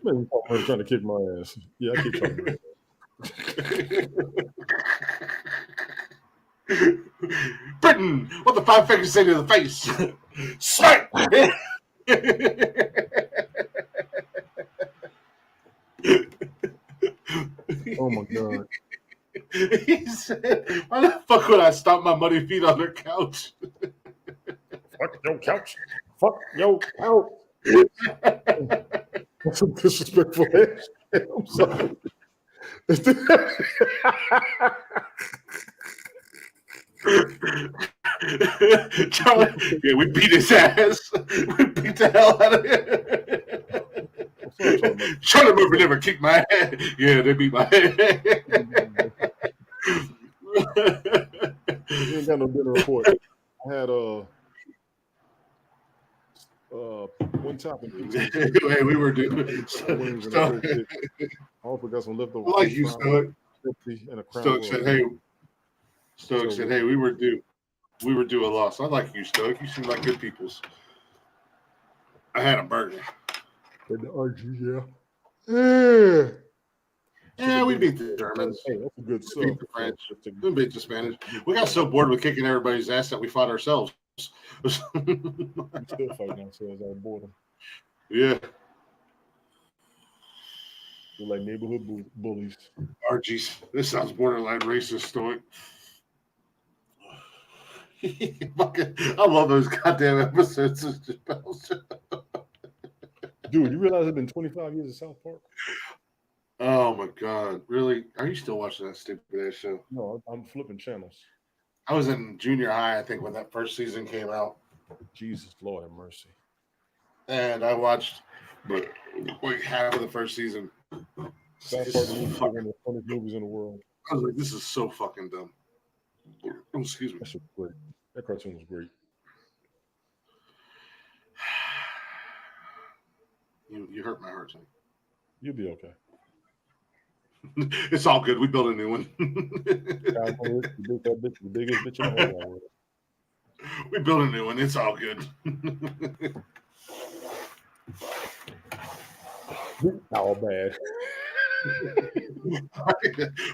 Man, I'm trying to kick my ass. Yeah, I keep trying. Britain, what the 5 fingers say to the face? Smack! Oh my god. He said, why the fuck would I stomp my muddy feet on their couch? Fuck your couch. Fuck your couch. That's some disrespectful ass. I'm sorry. Charlie, yeah, we beat his ass. We beat the hell out of him. Charlie Murphy never kicked my ass. Yeah, they beat my ass. You ain't got no dinner report. I had one topic. Hey, we were doing. I also got some leftover. I like you, Stoic. And a crown Stoic said, "Hey." Stoic said, "Hey, we were due a loss." I like you, Stoic. You seem like good peoples. I had a burger. And the RG, Yeah, we beat the Germans. Hey, that's a good We stuff. beat the French. We beat the Spanish. We got so bored with kicking everybody's ass that we fought ourselves. We still fighting ourselves out of boredom. Yeah. We're like neighborhood bullies. RGs. This sounds borderline racist, Stoic. I love those goddamn episodes of Chappelle's Show. Dude, you realize it's been 25 years of South Park? Oh my god. Really? Are you still watching that stupid ass show? No, I'm flipping channels. I was in junior high, I think, when that first season came out. Jesus, Lord have mercy. And I watched like half of the first season. South Park is one of the funniest movies in the world. I was like, this is so fucking dumb. Oh, excuse me. That shit was great. That cartoon was great. You hurt my heart, son. You'll be okay. It's all good. We built a new one. The biggest bitch in the world. We built a new one. It's all good. How bad?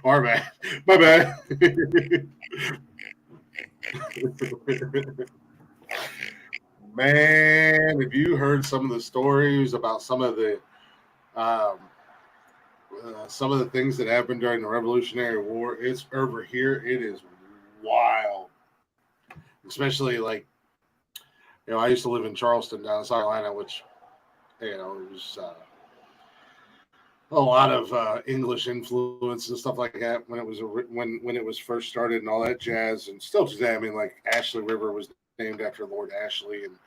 Our bad. My bad. Man, if you heard some of the stories about some of the things that happened during the Revolutionary War, it's over here. It is wild. Especially like, I used to live in Charleston, down in South Carolina, which, it was a lot of English influence and stuff like that when it was when it was first started and all that jazz, and still today. I mean, like Ashley River was named after Lord Ashley, and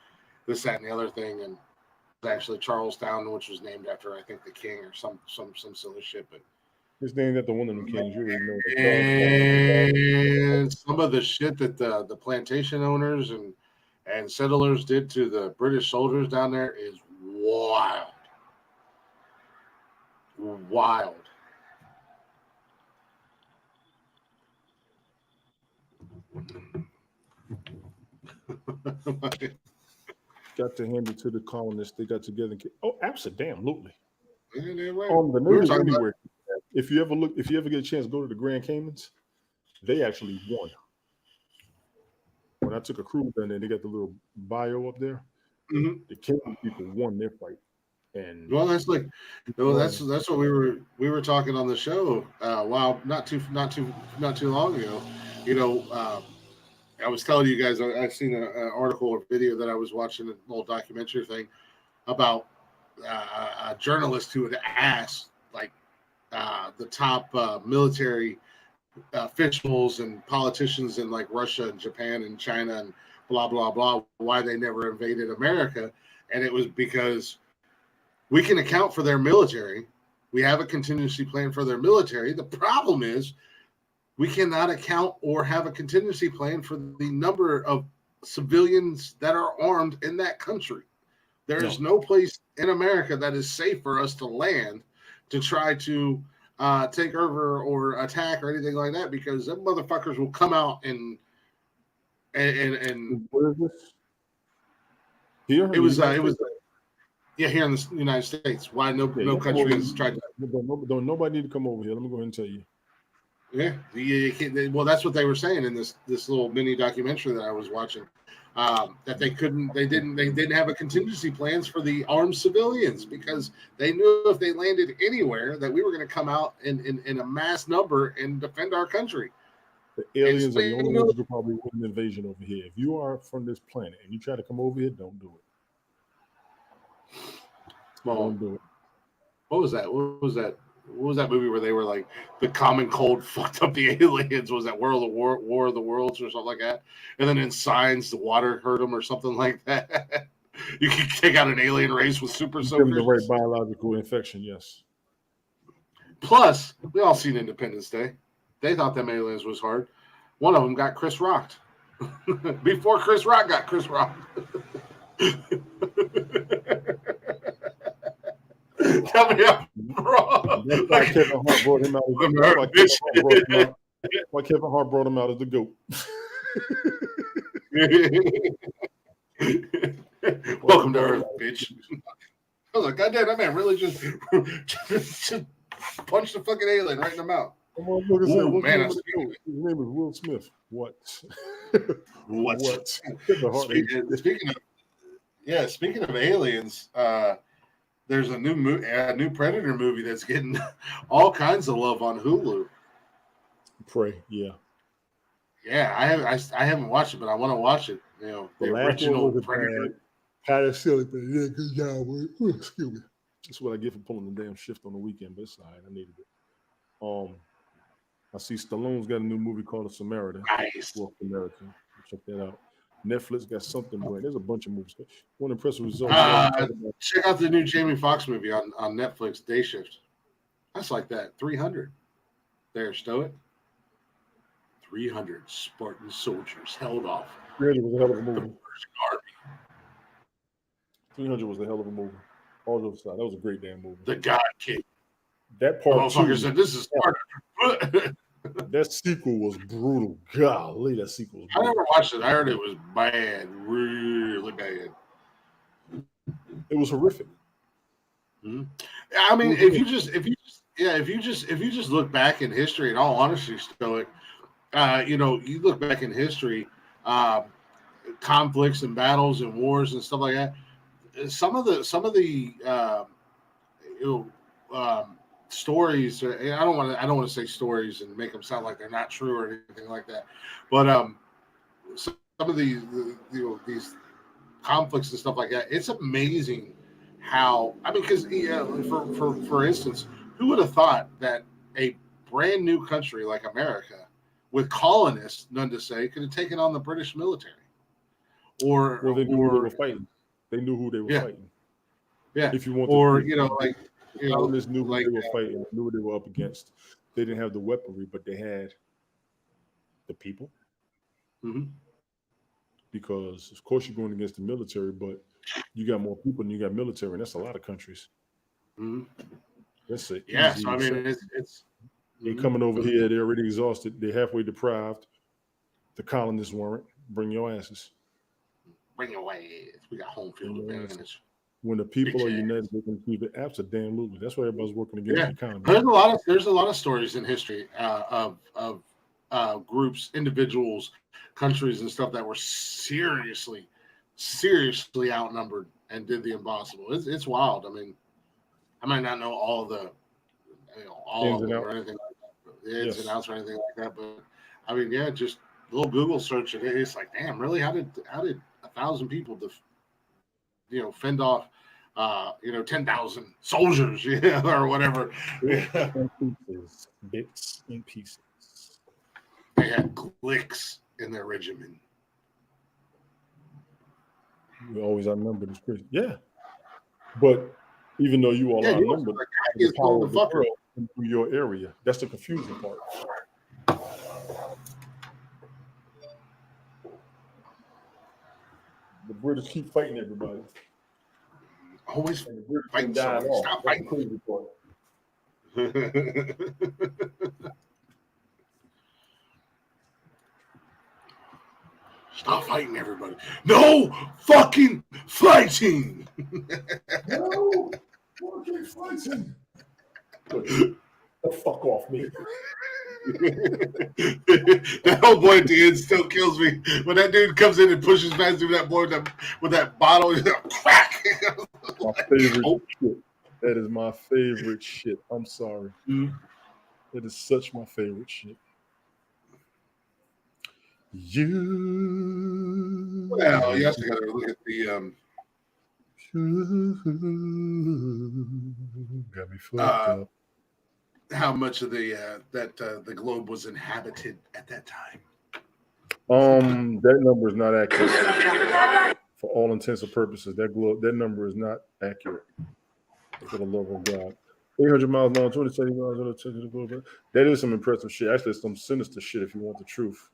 this, that, and the other thing, and actually Charlestown, which was named after I think the king or some silly shit, but. It's named after one of them kings. You already know. And some of the shit that the plantation owners and settlers did to the British soldiers down there is wild. Wild. Got to hand it to the colonists. They got together. Absolutely. Right. The natives anywhere. If you ever get a chance to go to the Grand Caymans, they actually won. When I took a cruise down there, they got the little bio up there. Mm-hmm. The Cayman people won their fight. And well, that's like, that's what we were talking on the show. Not too long ago. I was telling you guys I've seen an article or video that I was watching, a little documentary thing about a journalist who had asked like the top military officials and politicians in like Russia and Japan and China and blah blah blah why they never invaded America, and it was because we can account for their military. We have a contingency plan for their military. The problem is we cannot account or have a contingency plan for the number of civilians that are armed in that country. There is no place in America that is safe for us to land to try to take over or attack or anything like that, because them motherfuckers will come out and where is this? Here? It was here in the United States. Why no country has tried to? Don't nobody need to come over here. Let me go ahead and tell you. Yeah, well, that's what they were saying in this little mini documentary that I was watching. That they didn't have a contingency plans for the armed civilians, because they knew if they landed anywhere that we were going to come out in a mass number and defend our country. The aliens are the only ones who could probably win an invasion over here. If you are from this planet and you try to come over here, don't do it. Well, don't do it. What was that? What was that movie where they were like the common cold fucked up the aliens? Was that War of the Worlds or something like that? And then in Signs, the water hurt them or something like that. You can take out an alien race with super soakers. The right biological infection, yes. Plus, we all seen Independence Day. They thought them aliens was hard. One of them got Chris rocked. Before Chris Rock got Chris rocked. Tell me I'm wrong. Why Kevin Hart brought him out as the GOAT. Welcome to Earth, bitch. I was like, God damn, that man really just punched the fucking alien right in the mouth. Ooh, man, his name is Will Smith. What? Speaking of aliens, there's a new Predator movie that's getting all kinds of love on Hulu. Prey, yeah. Yeah, I haven't watched it, but I want to watch it. The original Predator. Silly, but yeah, good job. Excuse me. That's what I get for pulling the damn shift on the weekend, but it's all right. I needed it. I see Stallone's got a new movie called The Samaritan. Nice. Well, American. Check that out. Netflix got something going. There's a bunch of movies. One impressive result. Check out the new Jamie Foxx movie on Netflix, Day Shift. That's like that. 300. There, Stoic. 300 Spartan soldiers held off. 300 was a hell of a movie. 300 was a hell of a movie. All those that was a great damn movie. The God King. That The part two, motherfucker said, "This is Sparta." that sequel was brutal. Golly, that sequel was I brutal. never watched it. I heard it was bad, really bad. It was horrific. Mm-hmm. I mean, if you just look back in history, in all honesty, Stoic, you look back in history, conflicts and battles and wars and stuff like that. Some of the stories. I don't want to say stories and make them sound like they're not true or anything like that. But some of these conflicts and stuff like that. It's amazing how because for instance, who would have thought that a brand new country like America, with colonists, none to say, could have taken on the British military, They knew who they were fighting. They knew who they were fighting. Yeah, if you want, colonists knew who they were fighting, knew what they were up against. They didn't have the weaponry, but they had the people. Mm-hmm. Because of course you're going against the military, but you got more people than you got military, and that's a lot of countries. Mm-hmm. That's so I mean, it's they're coming over here. They're already exhausted. They're halfway deprived. The colonists weren't. Bring your asses. Bring your ass. We got home field advantage. When the people are united, they can keep it. Absolutely. That's why everybody's working against the economy. There's a lot of stories in history of groups, individuals, countries, and stuff that were seriously outnumbered and did the impossible. It's wild. I mean, I might not know all the all of them or anything like that, the ins and outs or anything like that, but I mean, just a little Google search and it's like, damn, really? How did 1,000 people fend off 10,000 soldiers, or whatever. Bits and pieces. They had Glicks in their regimen. We always outnumbered. It's crazy. Yeah. But even though you all outnumbered, the power of the world into your area. That's the confusing part. The British keep fighting everybody. Always fighting. Stop fighting. Stop fighting everybody. No fucking fighting. No fucking fighting. Fuck off me. That old boy at the end still kills me when that dude comes in and pushes past through that boy with that bottle. Crack. My favorite shit. That is my favorite shit. I'm sorry. That is such my favorite shit. Well, you also got to look at the got me fucked up. How much of the the globe was inhabited at that time? That number is not accurate. For all intents and purposes, that number is not accurate. For the love of God. 800 miles an hour, 27 miles an hour. That is some impressive shit. Actually, it's some sinister shit if you want the truth.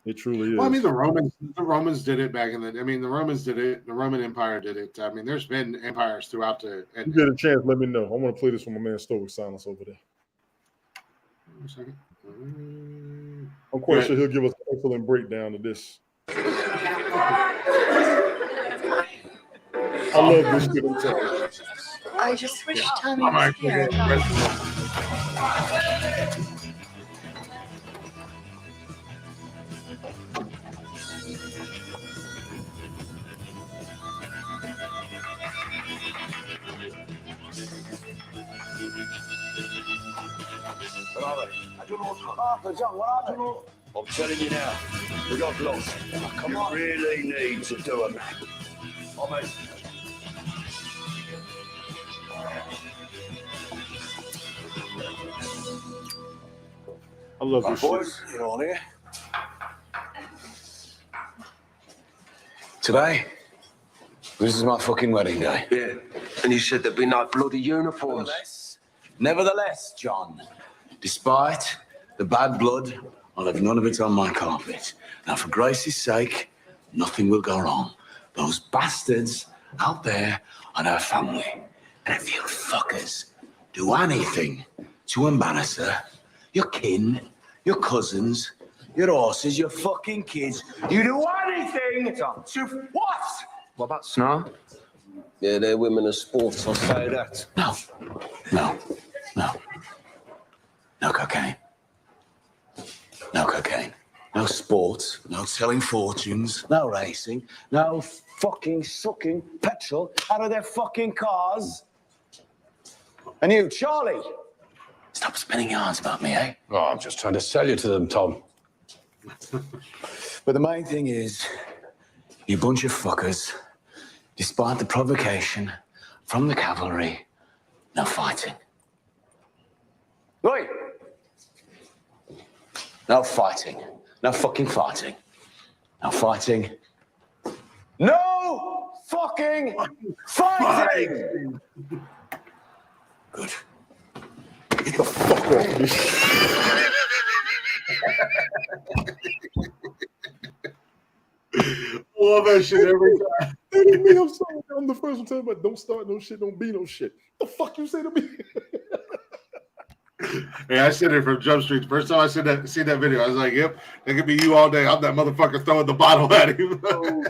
It truly is. Well, I mean, the Romans did it back in the. I mean, the Romans did it. The Roman Empire did it. I mean, there's been empires throughout the. If you get a chance, let me know. I want to play this for my man Stoic Silence over there. One second. I'm quite sure he'll give us an excellent breakdown of this. I love this shit. I just wish Tommy was here. I'm telling you now, we got lost. Come on. Really need to do a map. I love this boys, shit. you're on here. Today, this is my fucking wedding day. Yeah, and you said there'd be no bloody uniforms. Nevertheless, John, despite the bad blood, I'll have none of it on my carpet. Now, for Grace's sake, nothing will go wrong. Those bastards out there on her family. And if you fuckers do anything to embarrass her, your kin, your cousins, your horses, your fucking kids, you do anything to what? What about Snar? Yeah, they're women of sports, I'll say that. No. No cocaine. No cocaine. No sports, no selling fortunes, no racing, no fucking sucking petrol out of their fucking cars. And you, Charlie, stop spinning yarns about me, eh? Oh, I'm just trying to sell you to them, Tom. But the main thing is, you bunch of fuckers, despite the provocation from the cavalry, no fighting. Right? No fighting. No fucking fighting. No fighting. No fucking fighting! Good. Get the fuck off me. Love that shit every time. Me, I'm sorry. I'm the first one telling you, but don't start no shit, don't be no shit. The fuck you say to me? Hey, I said it from Jump Street. First time I seen that video, I was like, "Yep, that could be you all day." I'm that motherfucker throwing the bottle at him. Oh,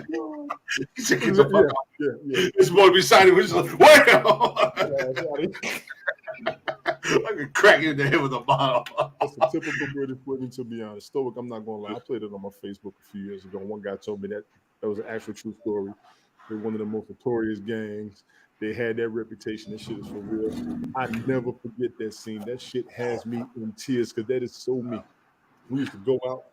He said, "Get the fuck off." yeah. This boy beside him was just like, "Well," I could crack you in the head with a bottle. That's a typical British wedding, to be honest. Stoic, I'm not gonna lie. I played it on my Facebook a few years ago. One guy told me that was an actual true story. They're one of the most notorious gangs. They had that reputation. That shit is for real. I never forget that scene. That shit has me in tears because that is so me. We used to go out.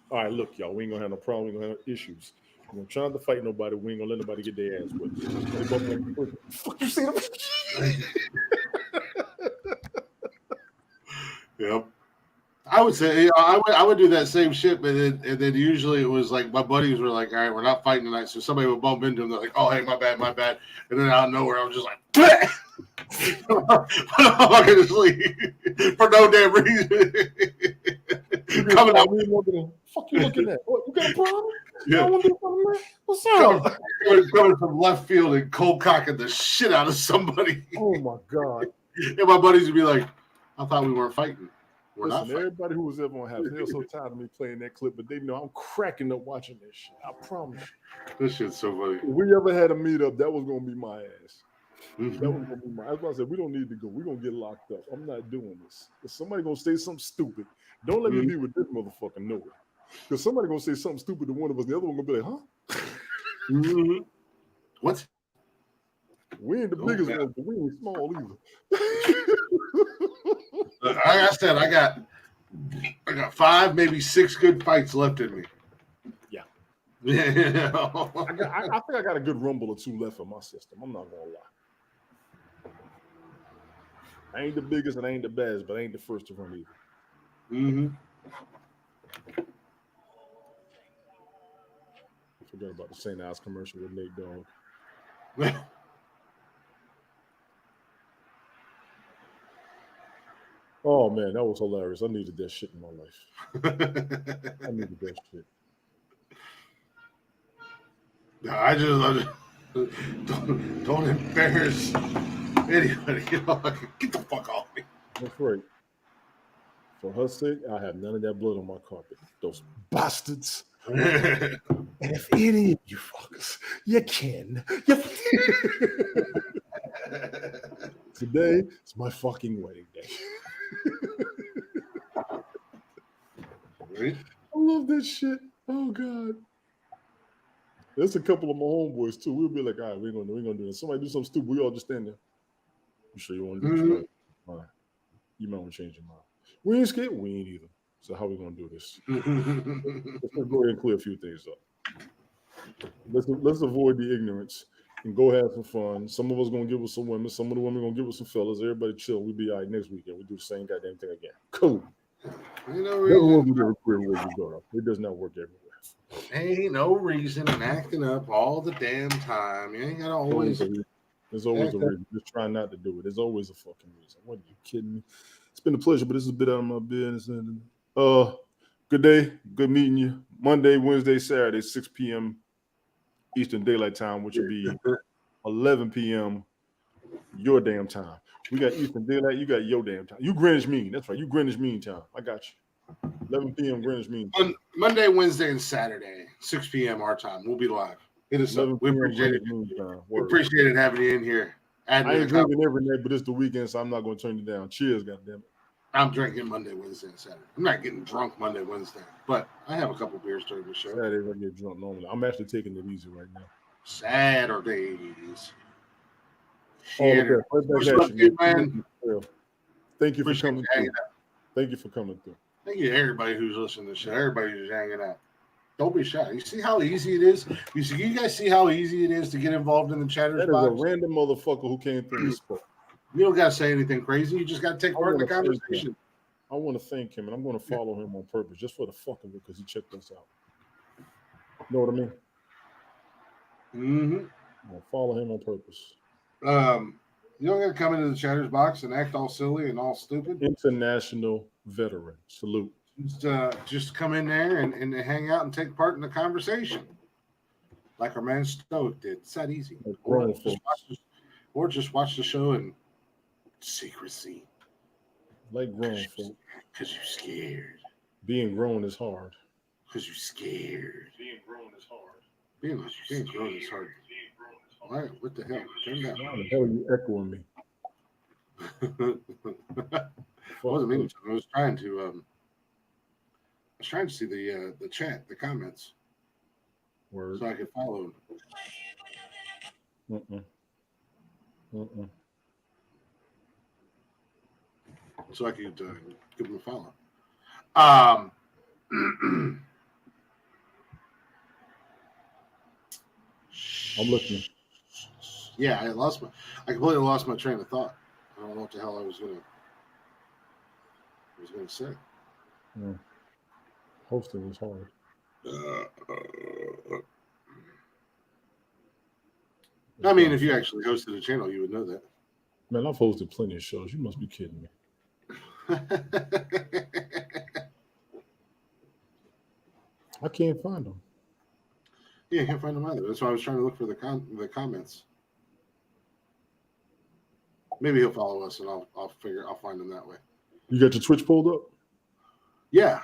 All right, look, y'all, we ain't gonna have no problem. We ain't gonna have no issues. We ain't trying to fight nobody. We ain't gonna let nobody get their ass whipped. Fuck you see them? Yep. I would say, I would do that same shit, but then usually it was like my buddies were like, "All right, we're not fighting tonight." So somebody would bump into them. They're like, "Oh, hey, my bad." And then out of nowhere, I was just like, I'm not gonna sleep for no damn reason. Coming out, fuck you looking at? What, you got a problem? Yeah. What's up? Coming from left field and cold cocking the shit out of somebody. Oh my god! And my buddies would be like, "I thought we weren't fighting." Listen, everybody who was ever on house, they're so tired of me playing that clip, but they know I'm cracking up watching this shit. I promise. This shit's so funny. If we ever had a meetup, that was gonna be my ass. That was gonna be my. That's why I said we don't need to go. We're gonna get locked up. I'm not doing this. If somebody gonna say something stupid, don't let me be with this motherfucker nowhere. Because somebody gonna say something stupid to one of us, the other one gonna be like, "Huh?" What? We ain't the biggest ones, but we ain't small either. Like I said, I got 5, maybe 6 good fights left in me. Yeah. Yeah. I think I got a good rumble or 2 left in my system. I'm not gonna lie. I ain't the biggest and I ain't the best, but I ain't the first to run either. I forgot about the St. Ives commercial with Nate Dogg. Oh man, that was hilarious. I needed that shit in my life. I needed that shit. I just don't embarrass anybody. Get the fuck off me. That's right. For her sake, I have none of that blood on my carpet. Those bastards. And if any of you fuckers, you can. Today is my fucking wedding day. I love this shit. Oh god. There's a couple of my homeboys too. We'll be like, all right, we're gonna do this. Somebody do something stupid, we all just stand there. You sure you want to do this? All right. You might want to change your mind. We ain't scared, we ain't either. So how we gonna do this? Let's go ahead and clear a few things up. Let's avoid the ignorance and go have some fun. Some of us gonna give us some women, some of the women gonna give us some fellas. Everybody chill. We'll be all right next weekend. We do the same goddamn thing again. Cool. It does not work everywhere. Ain't no reason in acting up all the damn time. You ain't gotta always. There's always a reason. Just try not to do it. There's always a fucking reason. What are you kidding me? It's been a pleasure, but this is a bit out of my business. Good day. Good meeting you. Monday, Wednesday, Saturday, 6 p.m. Eastern Daylight Time, which will be 11 p.m. your damn time. We got Eastern Daylight. You got your damn time. You Greenwich Mean. That's right. You Greenwich Mean time. I got you. 11 p.m. Greenwich Mean time. Monday, Wednesday, and Saturday, 6 p.m. our time. We'll be live. Hit us up. We appreciate it. We appreciate it having you in here. I ain't drinking every night, but it's the weekend, so I'm not going to turn you down. Cheers, goddammit. I'm drinking Monday, Wednesday, and Saturday. I'm not getting drunk Monday, Wednesday, but I have a couple beers during the show. Saturdays I get drunk normally. I'm actually taking it easy right now. Saturdays. Okay. Man. Thank you for coming through. Thank you for coming through. Thank you to everybody who's listening to the show. Everybody who's hanging out. Don't be shy. You see how easy it is? You guys see how easy it is to get involved in the chatters box? That is a random motherfucker who came through and spoke. You don't got to say anything crazy. You just got to take part in the conversation. I want to thank him, and I'm going to follow him on purpose just for the fuck of it because he checked us out. You know what I mean? Mm-hmm. I'm going to follow him on purpose. You don't got to come into the chatters box and act all silly and all stupid. International veteran. Salute. Just come in there and hang out and take part in the conversation. Like our man Stoic did. It's that easy. Or just watch the show in secrecy. Like grown folk. Because you're scared. Being grown is hard. Because you're scared. Being grown is hard. Being grown is hard. All right, what the hell? Turn down. How the hell are you echoing me? I wasn't meaning to. I was trying to see the chat, the comments. Word. So I could follow them. So I could give them a follow. I'm looking. Yeah, I completely lost my train of thought. I don't know what the hell I was gonna say. Yeah. Hosting is hard. I mean, if you actually hosted a channel, you would know that. Man, I've hosted plenty of shows. You must be kidding me. I can't find them. Yeah, I can't find them either. That's why I was trying to look for the comments. Maybe he'll follow us, and I'll find him that way. You got your Twitch pulled up? Yeah.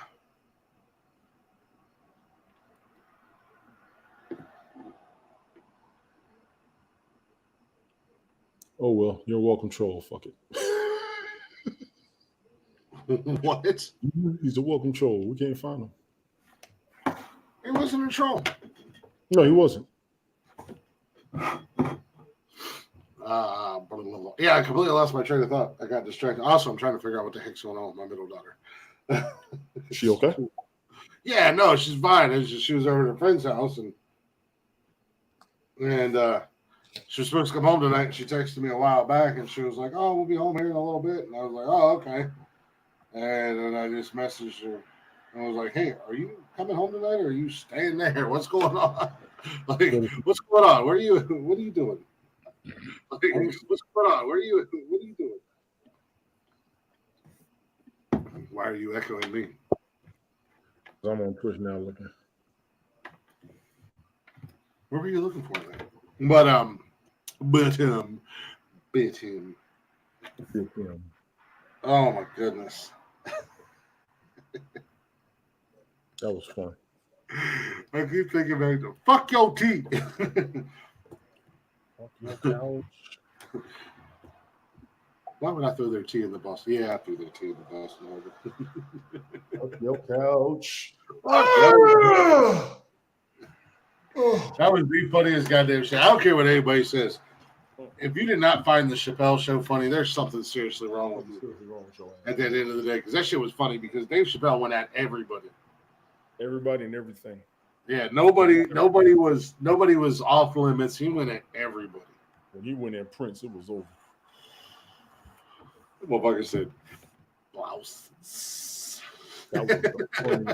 Oh well, you're a welcome troll. Fuck it. What? He's a welcome troll. We can't find him. He wasn't a troll. No, he wasn't. Yeah, I completely lost my train of thought. I got distracted. Also, I'm trying to figure out what the heck's going on with my middle daughter. Is she okay? Yeah, no, she's fine. It's just she was over at a friend's house and she was supposed to come home tonight. And she texted me a while back and she was like, "Oh, we'll be home here in a little bit." And I was like, "Oh, okay." And then I just messaged her and I was like, "Hey, are you coming home tonight or are you staying there? What's going on? Like, what's going on? What are you doing? Like, what's going on? What are you doing? Why are you echoing me? I'm on Twitch now looking. What were you looking for then? But him. Oh my goodness. That was fun. I keep thinking back to fuck your teeth. Fuck your couch. Why would I throw their tea in the bus? Yeah, I threw their tea in the bus. Fuck your couch. That was the funniest goddamn shit. I don't care what anybody says. If you did not find the Chappelle show funny, there's something seriously wrong with you at the end of the day. Because that shit was funny because Dave Chappelle went at everybody. Everybody and everything. Yeah, nobody was off limits. He went at everybody. When he went at Prince, it was over. The motherfucker said, "Blouse." That was funny. And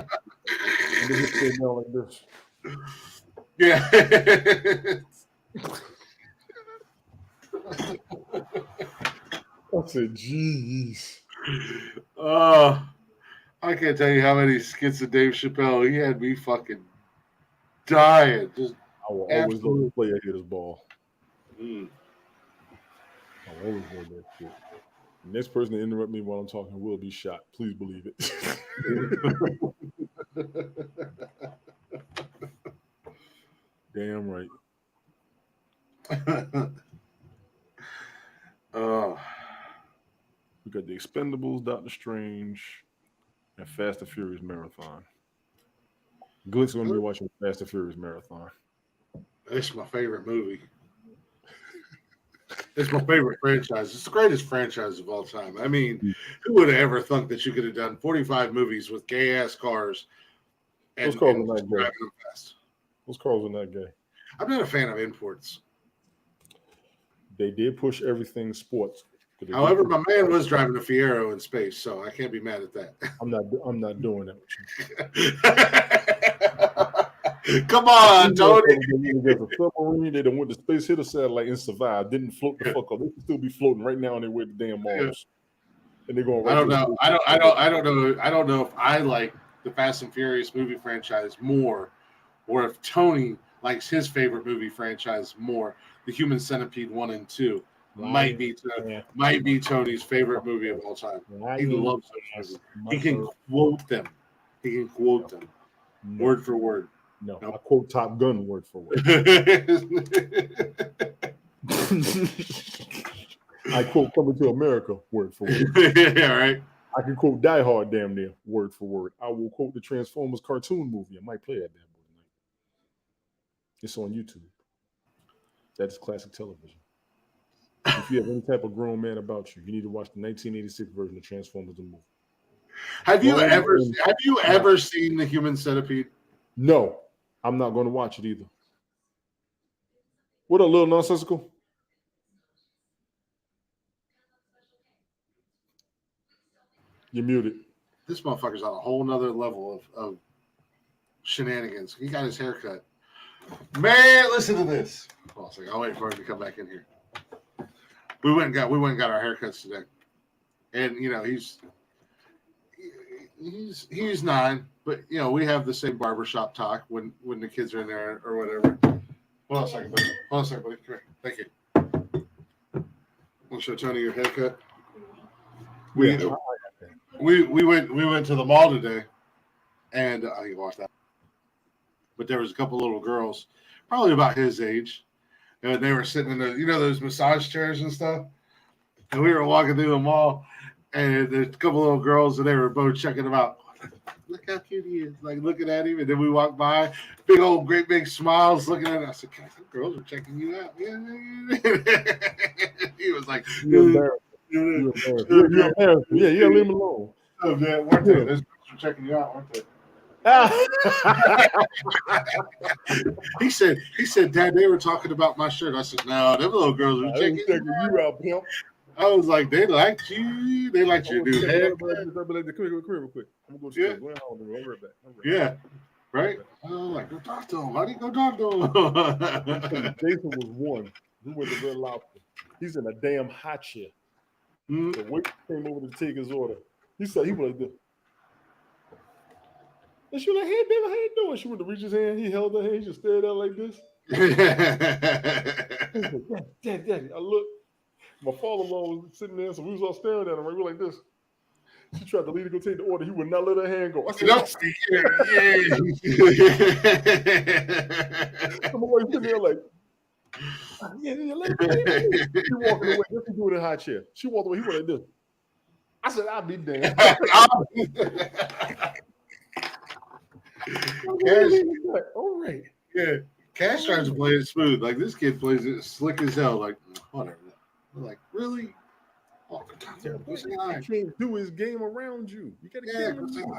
then he said no like this. Yeah. I said, "Jeez." I can't tell you how many skits of Dave Chappelle. He had me fucking dying. Just I will always love to play a hitter's ball. Mm. I'll always avoid that shit. The next person to interrupt me while I'm talking will be shot. Please believe it. Damn right. Oh. We got the Expendables, Doctor Strange, and Fast and Furious Marathon. Glick's going to be watching Fast and Furious Marathon. It's my favorite movie. It's my favorite franchise. It's the greatest franchise of all time. I mean, who would have ever thought that you could have done 45 movies with gay-ass cars and, Those cars and are not just gay. driving them fast? Those cars are not gay. I'm not a fan of imports. They did push everything sports. However, my man was driving a Fiero in space, so I can't be mad at that. I'm not doing that with you. Come on, Tony. There's a submarine. They done went to space, hit a satellite, and survived. Didn't float the fuck up. They can still be floating right now on their way to damn Mars. And they're going. Right I don't know. I don't know if I like the Fast and Furious movie franchise more, or if Tony likes his favorite movie franchise more. The Human Centipede 1 and 2 might be Tony's favorite movie of all time. He loves those movies. He can quote them. Word for word. No, I quote Top Gun word for word. I quote Coming to America word for word. Yeah, right. I can quote Die Hard damn near word for word. I will quote the Transformers cartoon movie. I might play that damn boy tonight. It's on YouTube. That's classic television. If you have any type of grown man about you, you need to watch the 1986 version of Transformers the movie. Have you ever seen the Human Centipede? No, I'm not going to watch it either. What up, little nonsensical? You're muted. This motherfucker's on a whole nother level of shenanigans. He got his hair cut. Man, listen to this. Hold on a second. I'll wait for him to come back in here. We went and got our haircuts today. And you know, he's 9, but you know, we have the same barbershop talk when the kids are in there or whatever. Hold on a second, buddy. Come here. Thank you. Want to show Tony your haircut? We went to the mall today, and you watched that. But there was a couple little girls, probably about his age, and they were sitting in those massage chairs and stuff. And we were walking through the mall, and there's a couple little girls, and they were both checking him out. Look how cute he is, like looking at him. And then we walked by, great big smiles, looking at him. I said, "God, some girls are checking you out." Yeah. He was like, "You're embarrassed. You're embarrassed. Yeah, leave him alone." Oh man, weren't they? Those girls were checking you out, weren't they? He said, "Dad, they were talking about my shirt." I said, "No, them little girls were checking you out, pimp." I was like, "They liked you. They liked your new hair." Come here real quick. I'm gonna go to the I'll be right back. Yeah, right. I was like, "Go talk to him. Why do you go talk to him?" Jason was one. He went to Red Lobster. He's in a damn hot chair. The waiter came over to take his order. He said he was like this. And she was like, "Hey, baby, how you doing?" She went to reach his hand. He held her hand. He just stared at her like this. Daddy. I looked. My father-in-law was sitting there, so we was all staring at him. Right? We were like this. She tried to leave to go take the order. He would not let her hand go. I said, I'm always sitting there like, let her go. She walking away. This is doing in a high chair. She walked away. He went like this. I said, "I'll be damned." All right. Yeah. Cash tries to play it smooth. Like this kid plays it slick as hell. Like, whatever. I'm like, really? Oh, go say hi. You can't do his game around you. You gotta go say hi.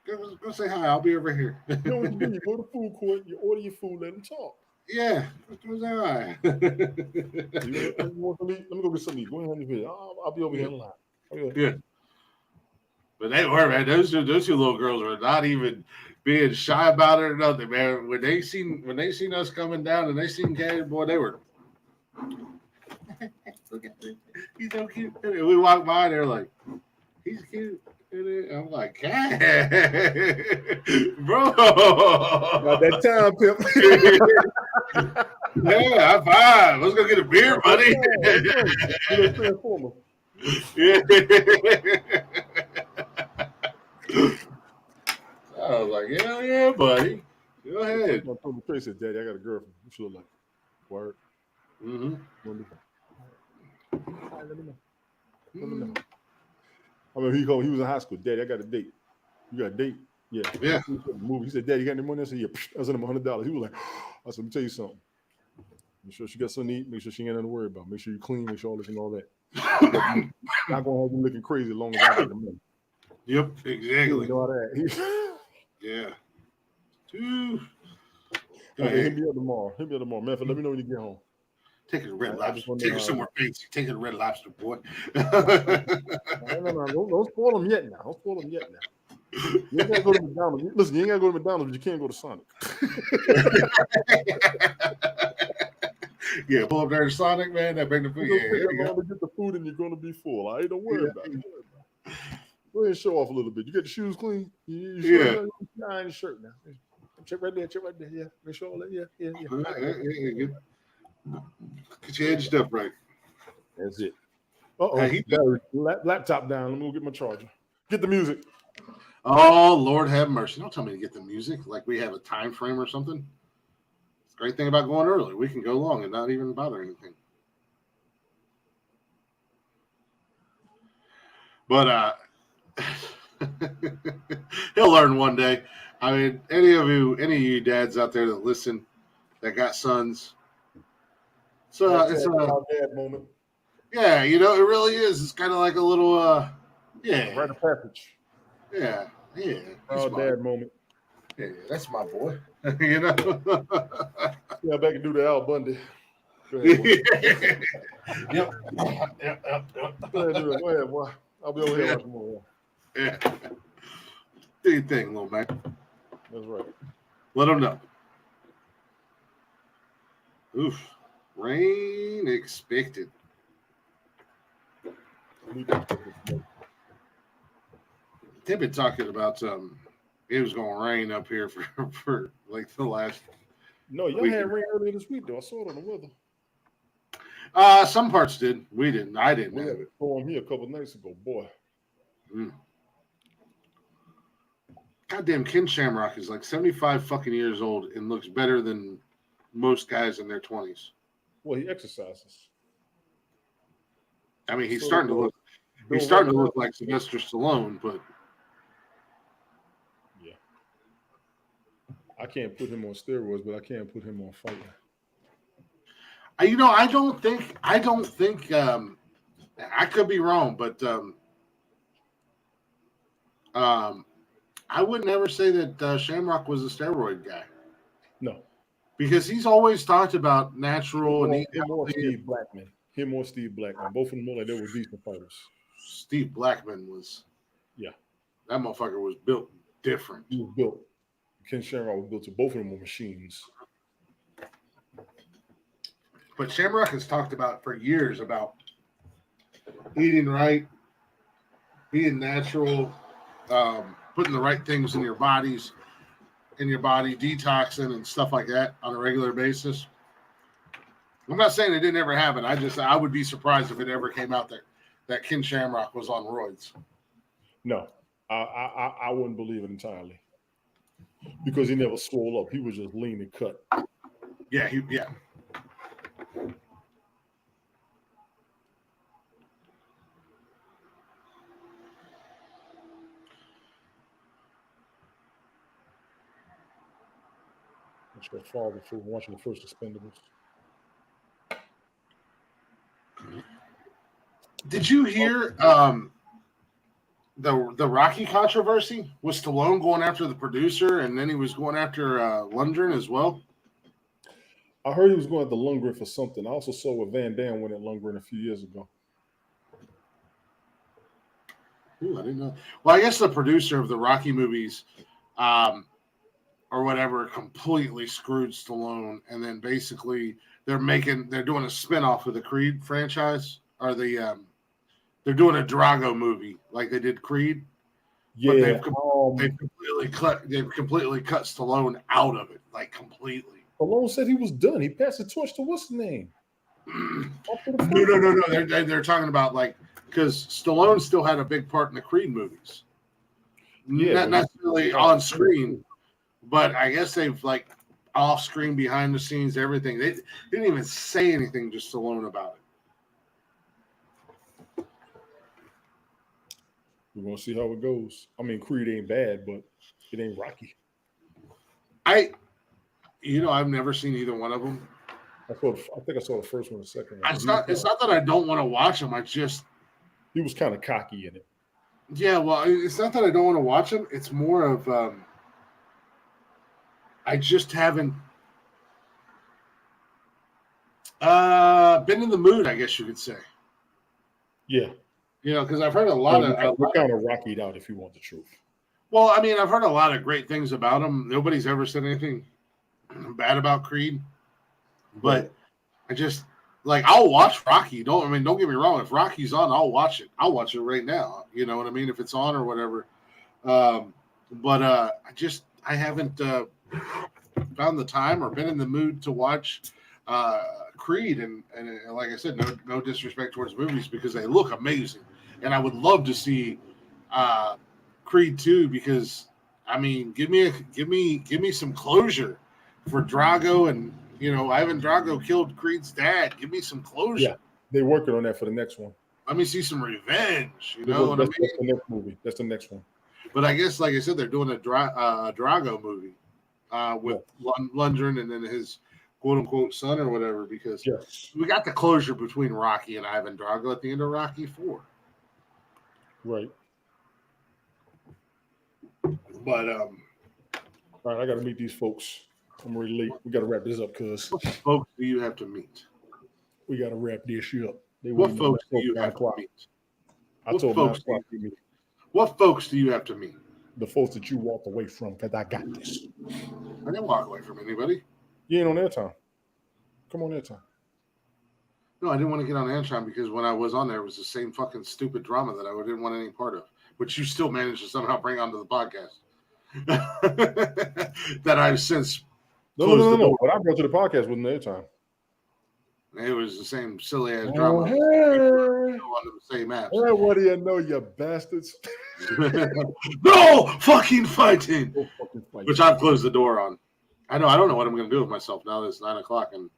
Go say hi. I'll be over here. You know what you do? You go to food court, you order your food, let him talk. Yeah. Go say hi. Let me go get something to eat. Go ahead and eat. I'll be over here in line. Yeah. But they were, man. Those two little girls were not even being shy about it or nothing, man. When they seen us coming down and they seen Candy, boy, they were. Look at him. He's so cute. And we walked by and they're like, "He's cute." And I'm like, "Bro, got that time, pimp." Yeah, high five. Let's go get a beer, buddy. Yeah. I was like, yeah, buddy. Go ahead. I told Tracy, said, Daddy, I got a girlfriend. What she look like? Word. Mm-hmm. All right, let me know. Let me know. I mean, he was in high school. Daddy, I got a date. You got a date? Yeah. Yeah. Movie. He said, Daddy, you got any money? I said, yeah. I sent him $100. He was like, I said, let me tell you something. Make sure she got something to eat. Make sure she ain't nothing to worry about. Make sure you clean. Make sure all this and all that. Not gonna have you looking crazy as long as I got the money. Yep, exactly. You know that. Yeah. Go Okay, ahead. hit me up tomorrow. Man, let me know when you get home. Take it to Red Lobster. Take it somewhere fancy. Take it to Red Lobster, boy. No. Don't spoil them yet now. You ain't gotta go to McDonald's. Listen, you ain't gotta go to McDonald's, but you can't go to Sonic. Yeah, pull up there to Sonic, man. That bring the food. Yeah, you're going to get the food and you're going to be full. All right, don't worry about it. Go ahead and show off a little bit. You get the shoes clean? You iron the shirt now. Check right there. Yeah, make sure all that. Yeah. Get your edged up right. That's it. Laptop down. Let me go get my charger. Get the music. Oh, Lord have mercy. Don't tell me to get the music like we have a time frame or something. It's a great thing about going early. We can go long and not even bother anything. But he'll learn one day. I mean, any of you dads out there that listen that got sons. It's a dad moment. Yeah, it really is. It's kind of like a little Rite of passage. Yeah. Proud dad moment. Yeah, that's my boy. Yeah, back and do the Al Bundy. Go ahead, Yep. Go ahead, boy. I'll be over here watching more. Yeah. Do your thing, little man. That's right. Let them know. Oof. Rain expected. They've been talking about it was going to rain up here for like the last. No, y'all had rain earlier this week though. I saw it on the weather. Some parts did. We didn't. I didn't. We had a storm here a couple of nights ago, boy. Goddamn, Ken Shamrock is like 75 fucking years old and looks better than most guys in their 20s. Well, he exercises. I mean, he's starting to look like Sylvester Stallone, but yeah, I can't put him on steroids, but I can put him on fighting. I don't think. I could be wrong, but I would never say that Shamrock was a steroid guy. No, because he's always talked about natural him or Steve Blackman. Both of them look like they were decent fighters. Steve Blackman was, that motherfucker was built different. He was built. Ken Shamrock was built to both of them were machines. But Shamrock has talked about for years about eating right, being natural, putting the right things in your body, detoxing and stuff like that on a regular basis. I'm not saying it didn't ever happen. I would be surprised if it ever came out that Ken Shamrock was on roids. No, I wouldn't believe it entirely because he never swole up. He was just lean and cut. Yeah. That's your father for watching the first Expendables. Did you hear the Rocky controversy? Was Stallone going after the producer, and then he was going after Lundgren as well? I heard he was going after Lundgren for something. I also saw what Van Damme went at Lundgren a few years ago. Ooh, I didn't know. Well, I guess the producer of the Rocky movies, or whatever, completely screwed Stallone, and then basically they're doing a spinoff of the Creed franchise, or they're doing a Drago movie like they did Creed. Yeah, but they've completely cut Stallone out of it, like completely. Stallone said he was done. He passed the torch to what's his name? No. They're talking about like because Stallone still had a big part in the Creed movies, not necessarily on screen, but I guess they've like off screen, behind the scenes, everything. They didn't even say anything to Stallone about it. We're gonna see how it goes. I mean, Creed ain't bad, but it ain't Rocky. I've never seen either one of them. I think I saw the first one, the second one. It's not that I don't want to watch them. He was kind of cocky in it. Yeah, well, it's not that I don't want to watch them. It's more of I just haven't been in the mood, I guess you could say. Yeah. Because I've heard a lot of... We're kind of rockied out, if you want the truth. Well, I mean, I've heard a lot of great things about him. Nobody's ever said anything bad about Creed. But I just... Like, I'll watch Rocky. Don't get me wrong. If Rocky's on, I'll watch it. I'll watch it right now. You know what I mean? If it's on or whatever. But I haven't found the time or been in the mood to watch Creed. And like I said, no disrespect towards movies because they look amazing. And I would love to see Creed 2 because, I mean, give me some closure for Drago and, Ivan Drago killed Creed's dad. Give me some closure. Yeah, they're working on that for the next one. Let me see some revenge. That's the next movie. That's the next one. But I guess, like I said, they're doing a Drago movie with Lundgren and then his quote-unquote son or whatever because we got the closure between Rocky and Ivan Drago at the end of Rocky 4. Right. But, all right, I got to meet these folks. I'm really late. We got to wrap this up, cuz. What folks do you have to meet? We got to wrap this shit up. What folks do you have to meet? I told them to meet me. What folks do you have to meet? The folks that you walked away from, because I got this. I didn't walk away from anybody. You ain't on airtime. Come on airtime. No, I didn't want to get on airtime because when I was on there, it was the same fucking stupid drama that I didn't want any part of, which you still managed to somehow bring onto the podcast. That I've since No. What I brought to the podcast wasn't airtime. It was the same silly ass drama. Hey. On the same apps. Hey, what do you know, you bastards? No fucking fighting. Which I've closed the door on. I don't know what I'm going to do with myself now that it's 9:00 and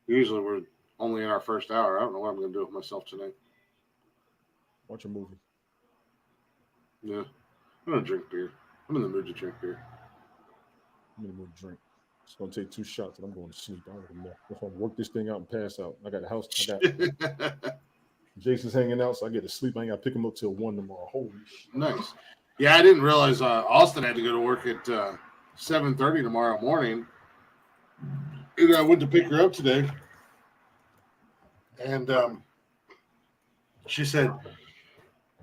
usually we're only in our first hour. I don't know what I'm going to do with myself tonight. Watch a movie. Yeah. I'm going to drink beer. I'm in the mood to drink beer. I'm in the mood to drink. It's going to take 2 shots and I'm going to sleep. I don't know if I work this thing out and pass out. I got a house. Jason's hanging out, so I get to sleep. I ain't got to pick him up till 1 tomorrow. Holy shit. Nice. Yeah, I didn't realize Austin had to go to work at 7:30 tomorrow morning. And I went to pick her up today. And she said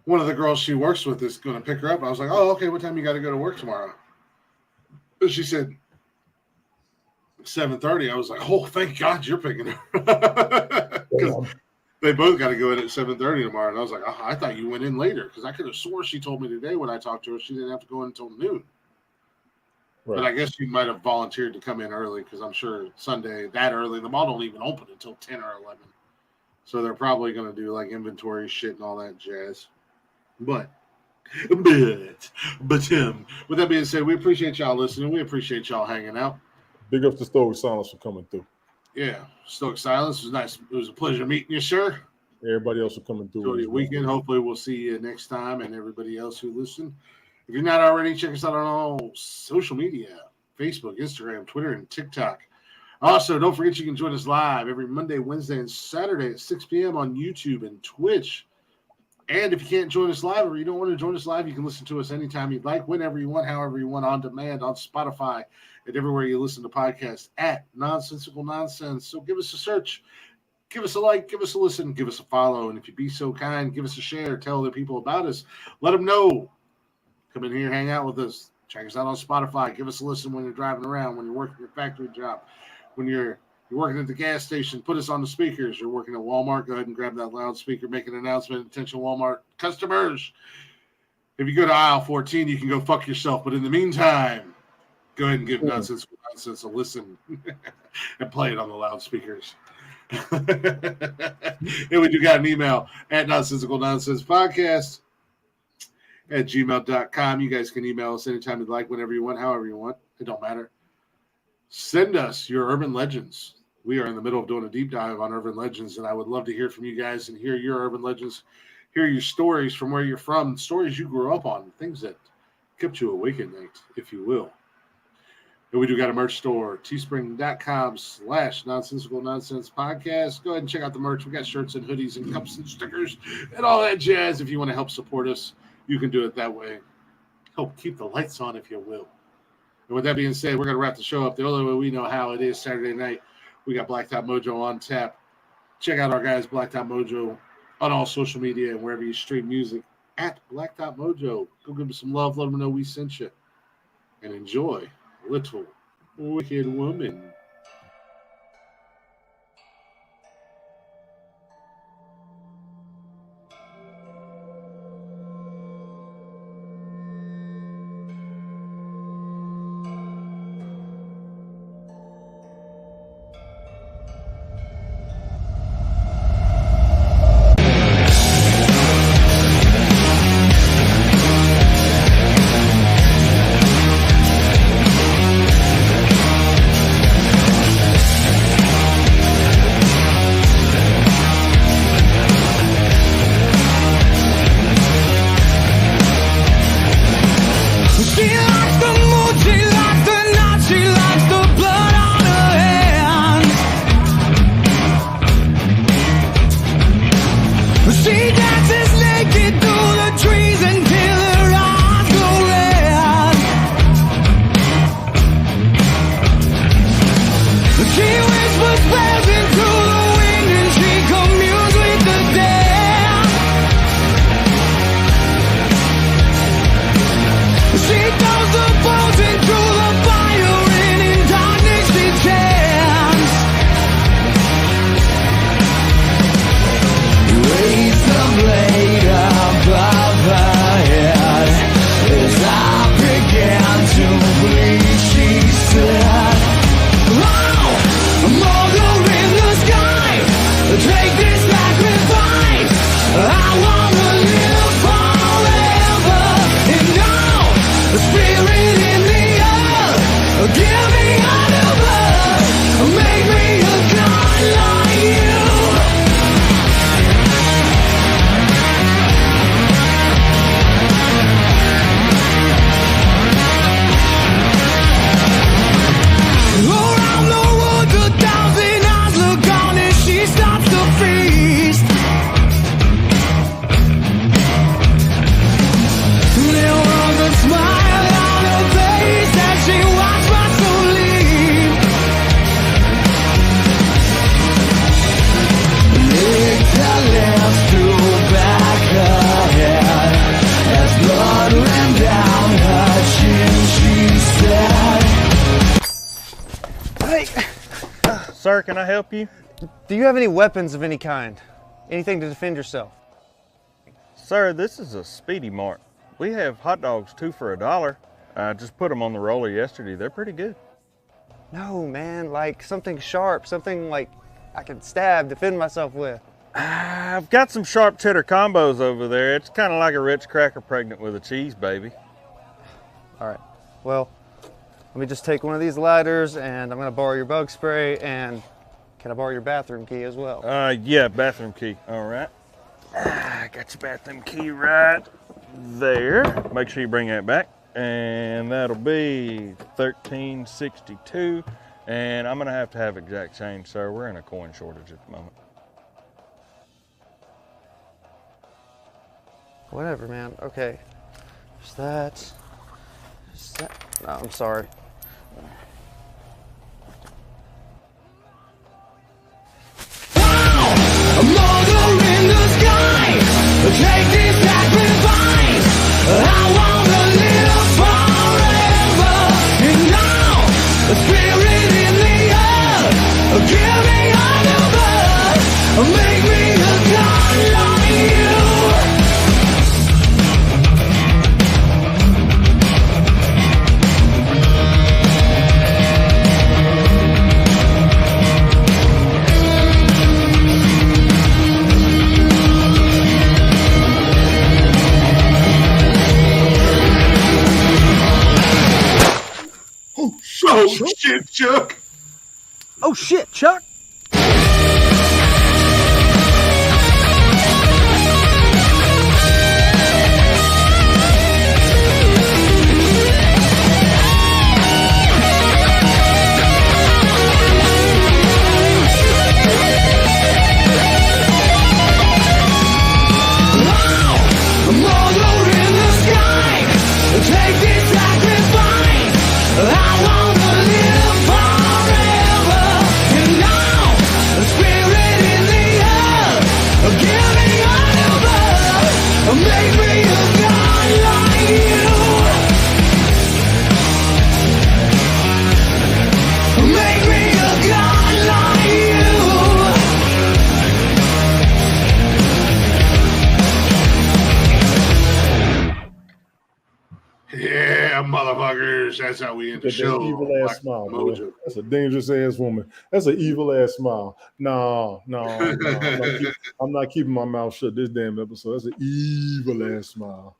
one of the girls she works with is going to pick her up. I was like, oh, okay, what time you got to go to work tomorrow? And she said 7:30. I was like, oh, thank God you're picking her. Because they both got to go in at 7:30 tomorrow. And I was like, oh, I thought you went in later because I could have swore she told me today when I talked to her she didn't have to go in until noon. Right. But I guess she might have volunteered to come in early because I'm sure Sunday that early, the mall don't even open until 10 or 11. So they're probably going to do like inventory shit and all that jazz. But with that being said, we appreciate y'all listening. We appreciate y'all hanging out. Big ups to Stoic Silence for coming through. Yeah, Stoic Silence was nice. It was a pleasure meeting you, sir. Everybody else for coming through. Enjoy your weekend. Hopefully we'll see you next time and everybody else who listened. If you're not already, check us out on all social media, Facebook, Instagram, Twitter, and TikTok. Also, don't forget you can join us live every Monday, Wednesday, and Saturday at 6 p.m. on YouTube and Twitch. And if you can't join us live or you don't want to join us live, you can listen to us anytime you'd like, whenever you want, however you want, on demand, on Spotify, and everywhere you listen to podcasts at Nonsensical Nonsense. So give us a search, give us a like, give us a listen, give us a follow. And if you'd be so kind, give us a share, tell other people about us. Let them know. Come in here, hang out with us. Check us out on Spotify. Give us a listen when you're driving around, when you're working your factory job, when you're working at the gas station. Put us on the speakers. You're working at Walmart. Go ahead and grab that loudspeaker. Make an announcement. Attention, Walmart customers. If you go to aisle 14, you can go fuck yourself. But in the meantime, go ahead and give Nonsensical Nonsense to listen and play it on the loudspeakers. And we do got an email at Nonsensical Nonsense Podcast at gmail.com. You guys can email us anytime you'd like, whenever you want, however you want. It don't matter. Send us your urban legends. We are in the middle of doing a deep dive on urban legends, and I would love to hear from you guys and hear your urban legends, hear your stories from where you're from, stories you grew up on, things that kept you awake at night, if you will. And we do got a merch store, teespring.com/Nonsensical Nonsense Podcast. Go ahead and check out the merch. We got shirts and hoodies and cups and stickers and all that jazz. If you want to help support us, you can do it that way. Help keep the lights on, if you will. And with that being said, we're going to wrap the show up the only way we know how. It is Saturday night. We got Blacktop Mojo on tap. Check out our guys, Blacktop Mojo, on all social media and wherever you stream music at Blacktop Mojo. Go give them some love. Let them know we sent you. And enjoy Little Wicked Woman. Sir, can I help you? Do you have any weapons of any kind? Anything to defend yourself? Sir, this is a Speedy Mart. We have hot dogs 2 for $1. I just put them on the roller yesterday. They're pretty good. No, man, like something sharp, something like I can stab, defend myself with. I've got some sharp cheddar combos over there. It's kind of like a Ritz cracker pregnant with a cheese baby. All right, well, let me just take one of these lighters and I'm gonna borrow your bug spray, and can I borrow your bathroom key as well? Yeah, bathroom key, all right. I got your bathroom key right there. Make sure you bring that back. And that'll be $13.62. And I'm gonna have to have exact change, sir. We're in a coin shortage at the moment. Whatever, man. Okay. There's that. There's that. No, I'm sorry. A mother in the sky, take this sacrifice. I wanna live forever. And now, the spirit in the earth, give me another, make me a god like you. Oh shit, Chuck. Oh shit, Chuck. Take this sacrifice. I wanna live forever. And now the spirit in the earth, giving over. Make me a god like you. Make me a god like you. Yeah, motherfuckers. That's how we end the That show. evil ass Black smile, boy. Mojo. That's a dangerous ass woman. That's an evil ass smile. No. I'm not keeping my mouth shut this damn episode. That's an evil ass smile.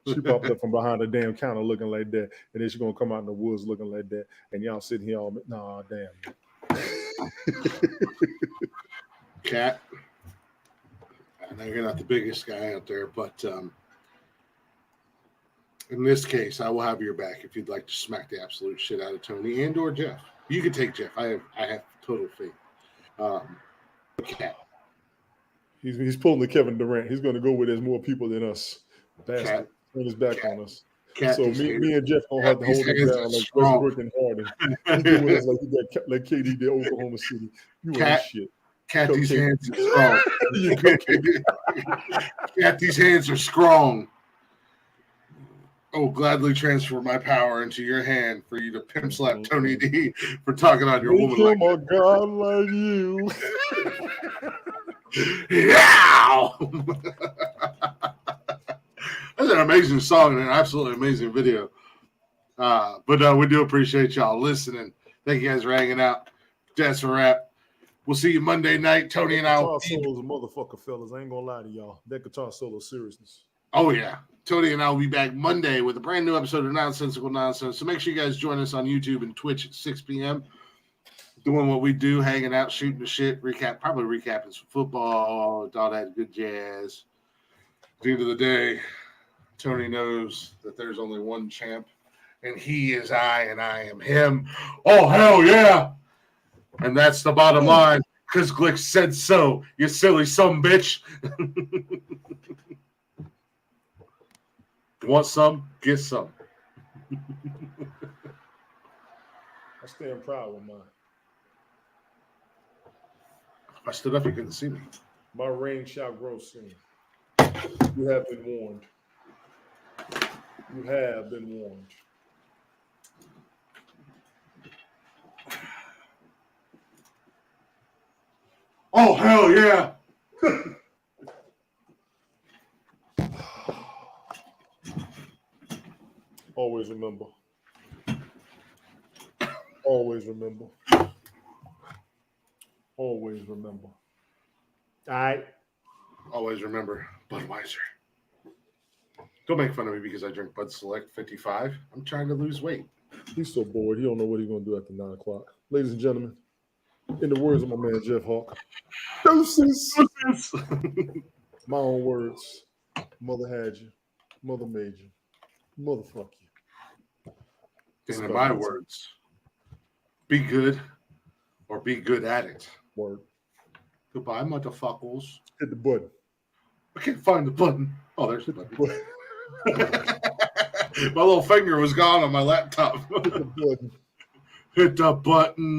She popped up from behind the damn counter looking like that, and then she's gonna come out in the woods looking like that, and y'all sitting here all damn. Cat. I know you're not the biggest guy out there, but in this case, I will have your back if you'd like to smack the absolute shit out of Tony and or Jeff. You can take Jeff. I have total faith. Cat. He's pulling the Kevin Durant. He's gonna go where there's more people than us. Bastard. Turn his back on us. Cat, So me and Jeff gonna have to hold it down like Westbrook and Harden. He doing us like he got like KD did Oklahoma City. You ain't shit. Cat, these hands are strong. Cat, these hands are strong. I will gladly transfer my power into your hand for you to pimp slap Tony D for talking on your woman like a god like you. Yeah! That's an amazing song and an absolutely amazing video. But we do appreciate y'all listening. Thank you guys for hanging out. That's a wrap. We'll see you Monday night. Tony and I will. Guitar solo's a motherfucker, fellas. I ain't gonna lie to y'all. That guitar solo seriousness. Oh, yeah. Tony and I will be back Monday with a brand new episode of Nonsensical Nonsense. So make sure you guys join us on YouTube and Twitch at 6 p.m. Doing what we do, hanging out, shooting the shit, probably recapping some football, all that good jazz. At the end of the day, Tony knows that there's only one champ, and he is I, and I am him. Oh, hell yeah. And that's the bottom line, because Glick said so, you silly son bitch. Want some? Get some. I stand proud with mine. If I stood up, you couldn't see me. My reign shall grow soon. You have been warned. You have been warned. Oh, hell yeah. Always remember. Always remember. Always remember. All right. Always remember Budweiser. Don't make fun of me because I drink Bud Select 55. I'm trying to lose weight. He's so bored. He don't know what he's going to do after 9 o'clock. Ladies and gentlemen, in the words of my man Jeff Hawk, deuces. My own words. Mother had you. Mother made you. Motherfuck you. And in my words, be good or be good at it. Word. Goodbye, motherfuckers. Hit the button. I can't find the button. Oh, there's the button. My little finger was gone on my laptop. Hit the button. Hit the button.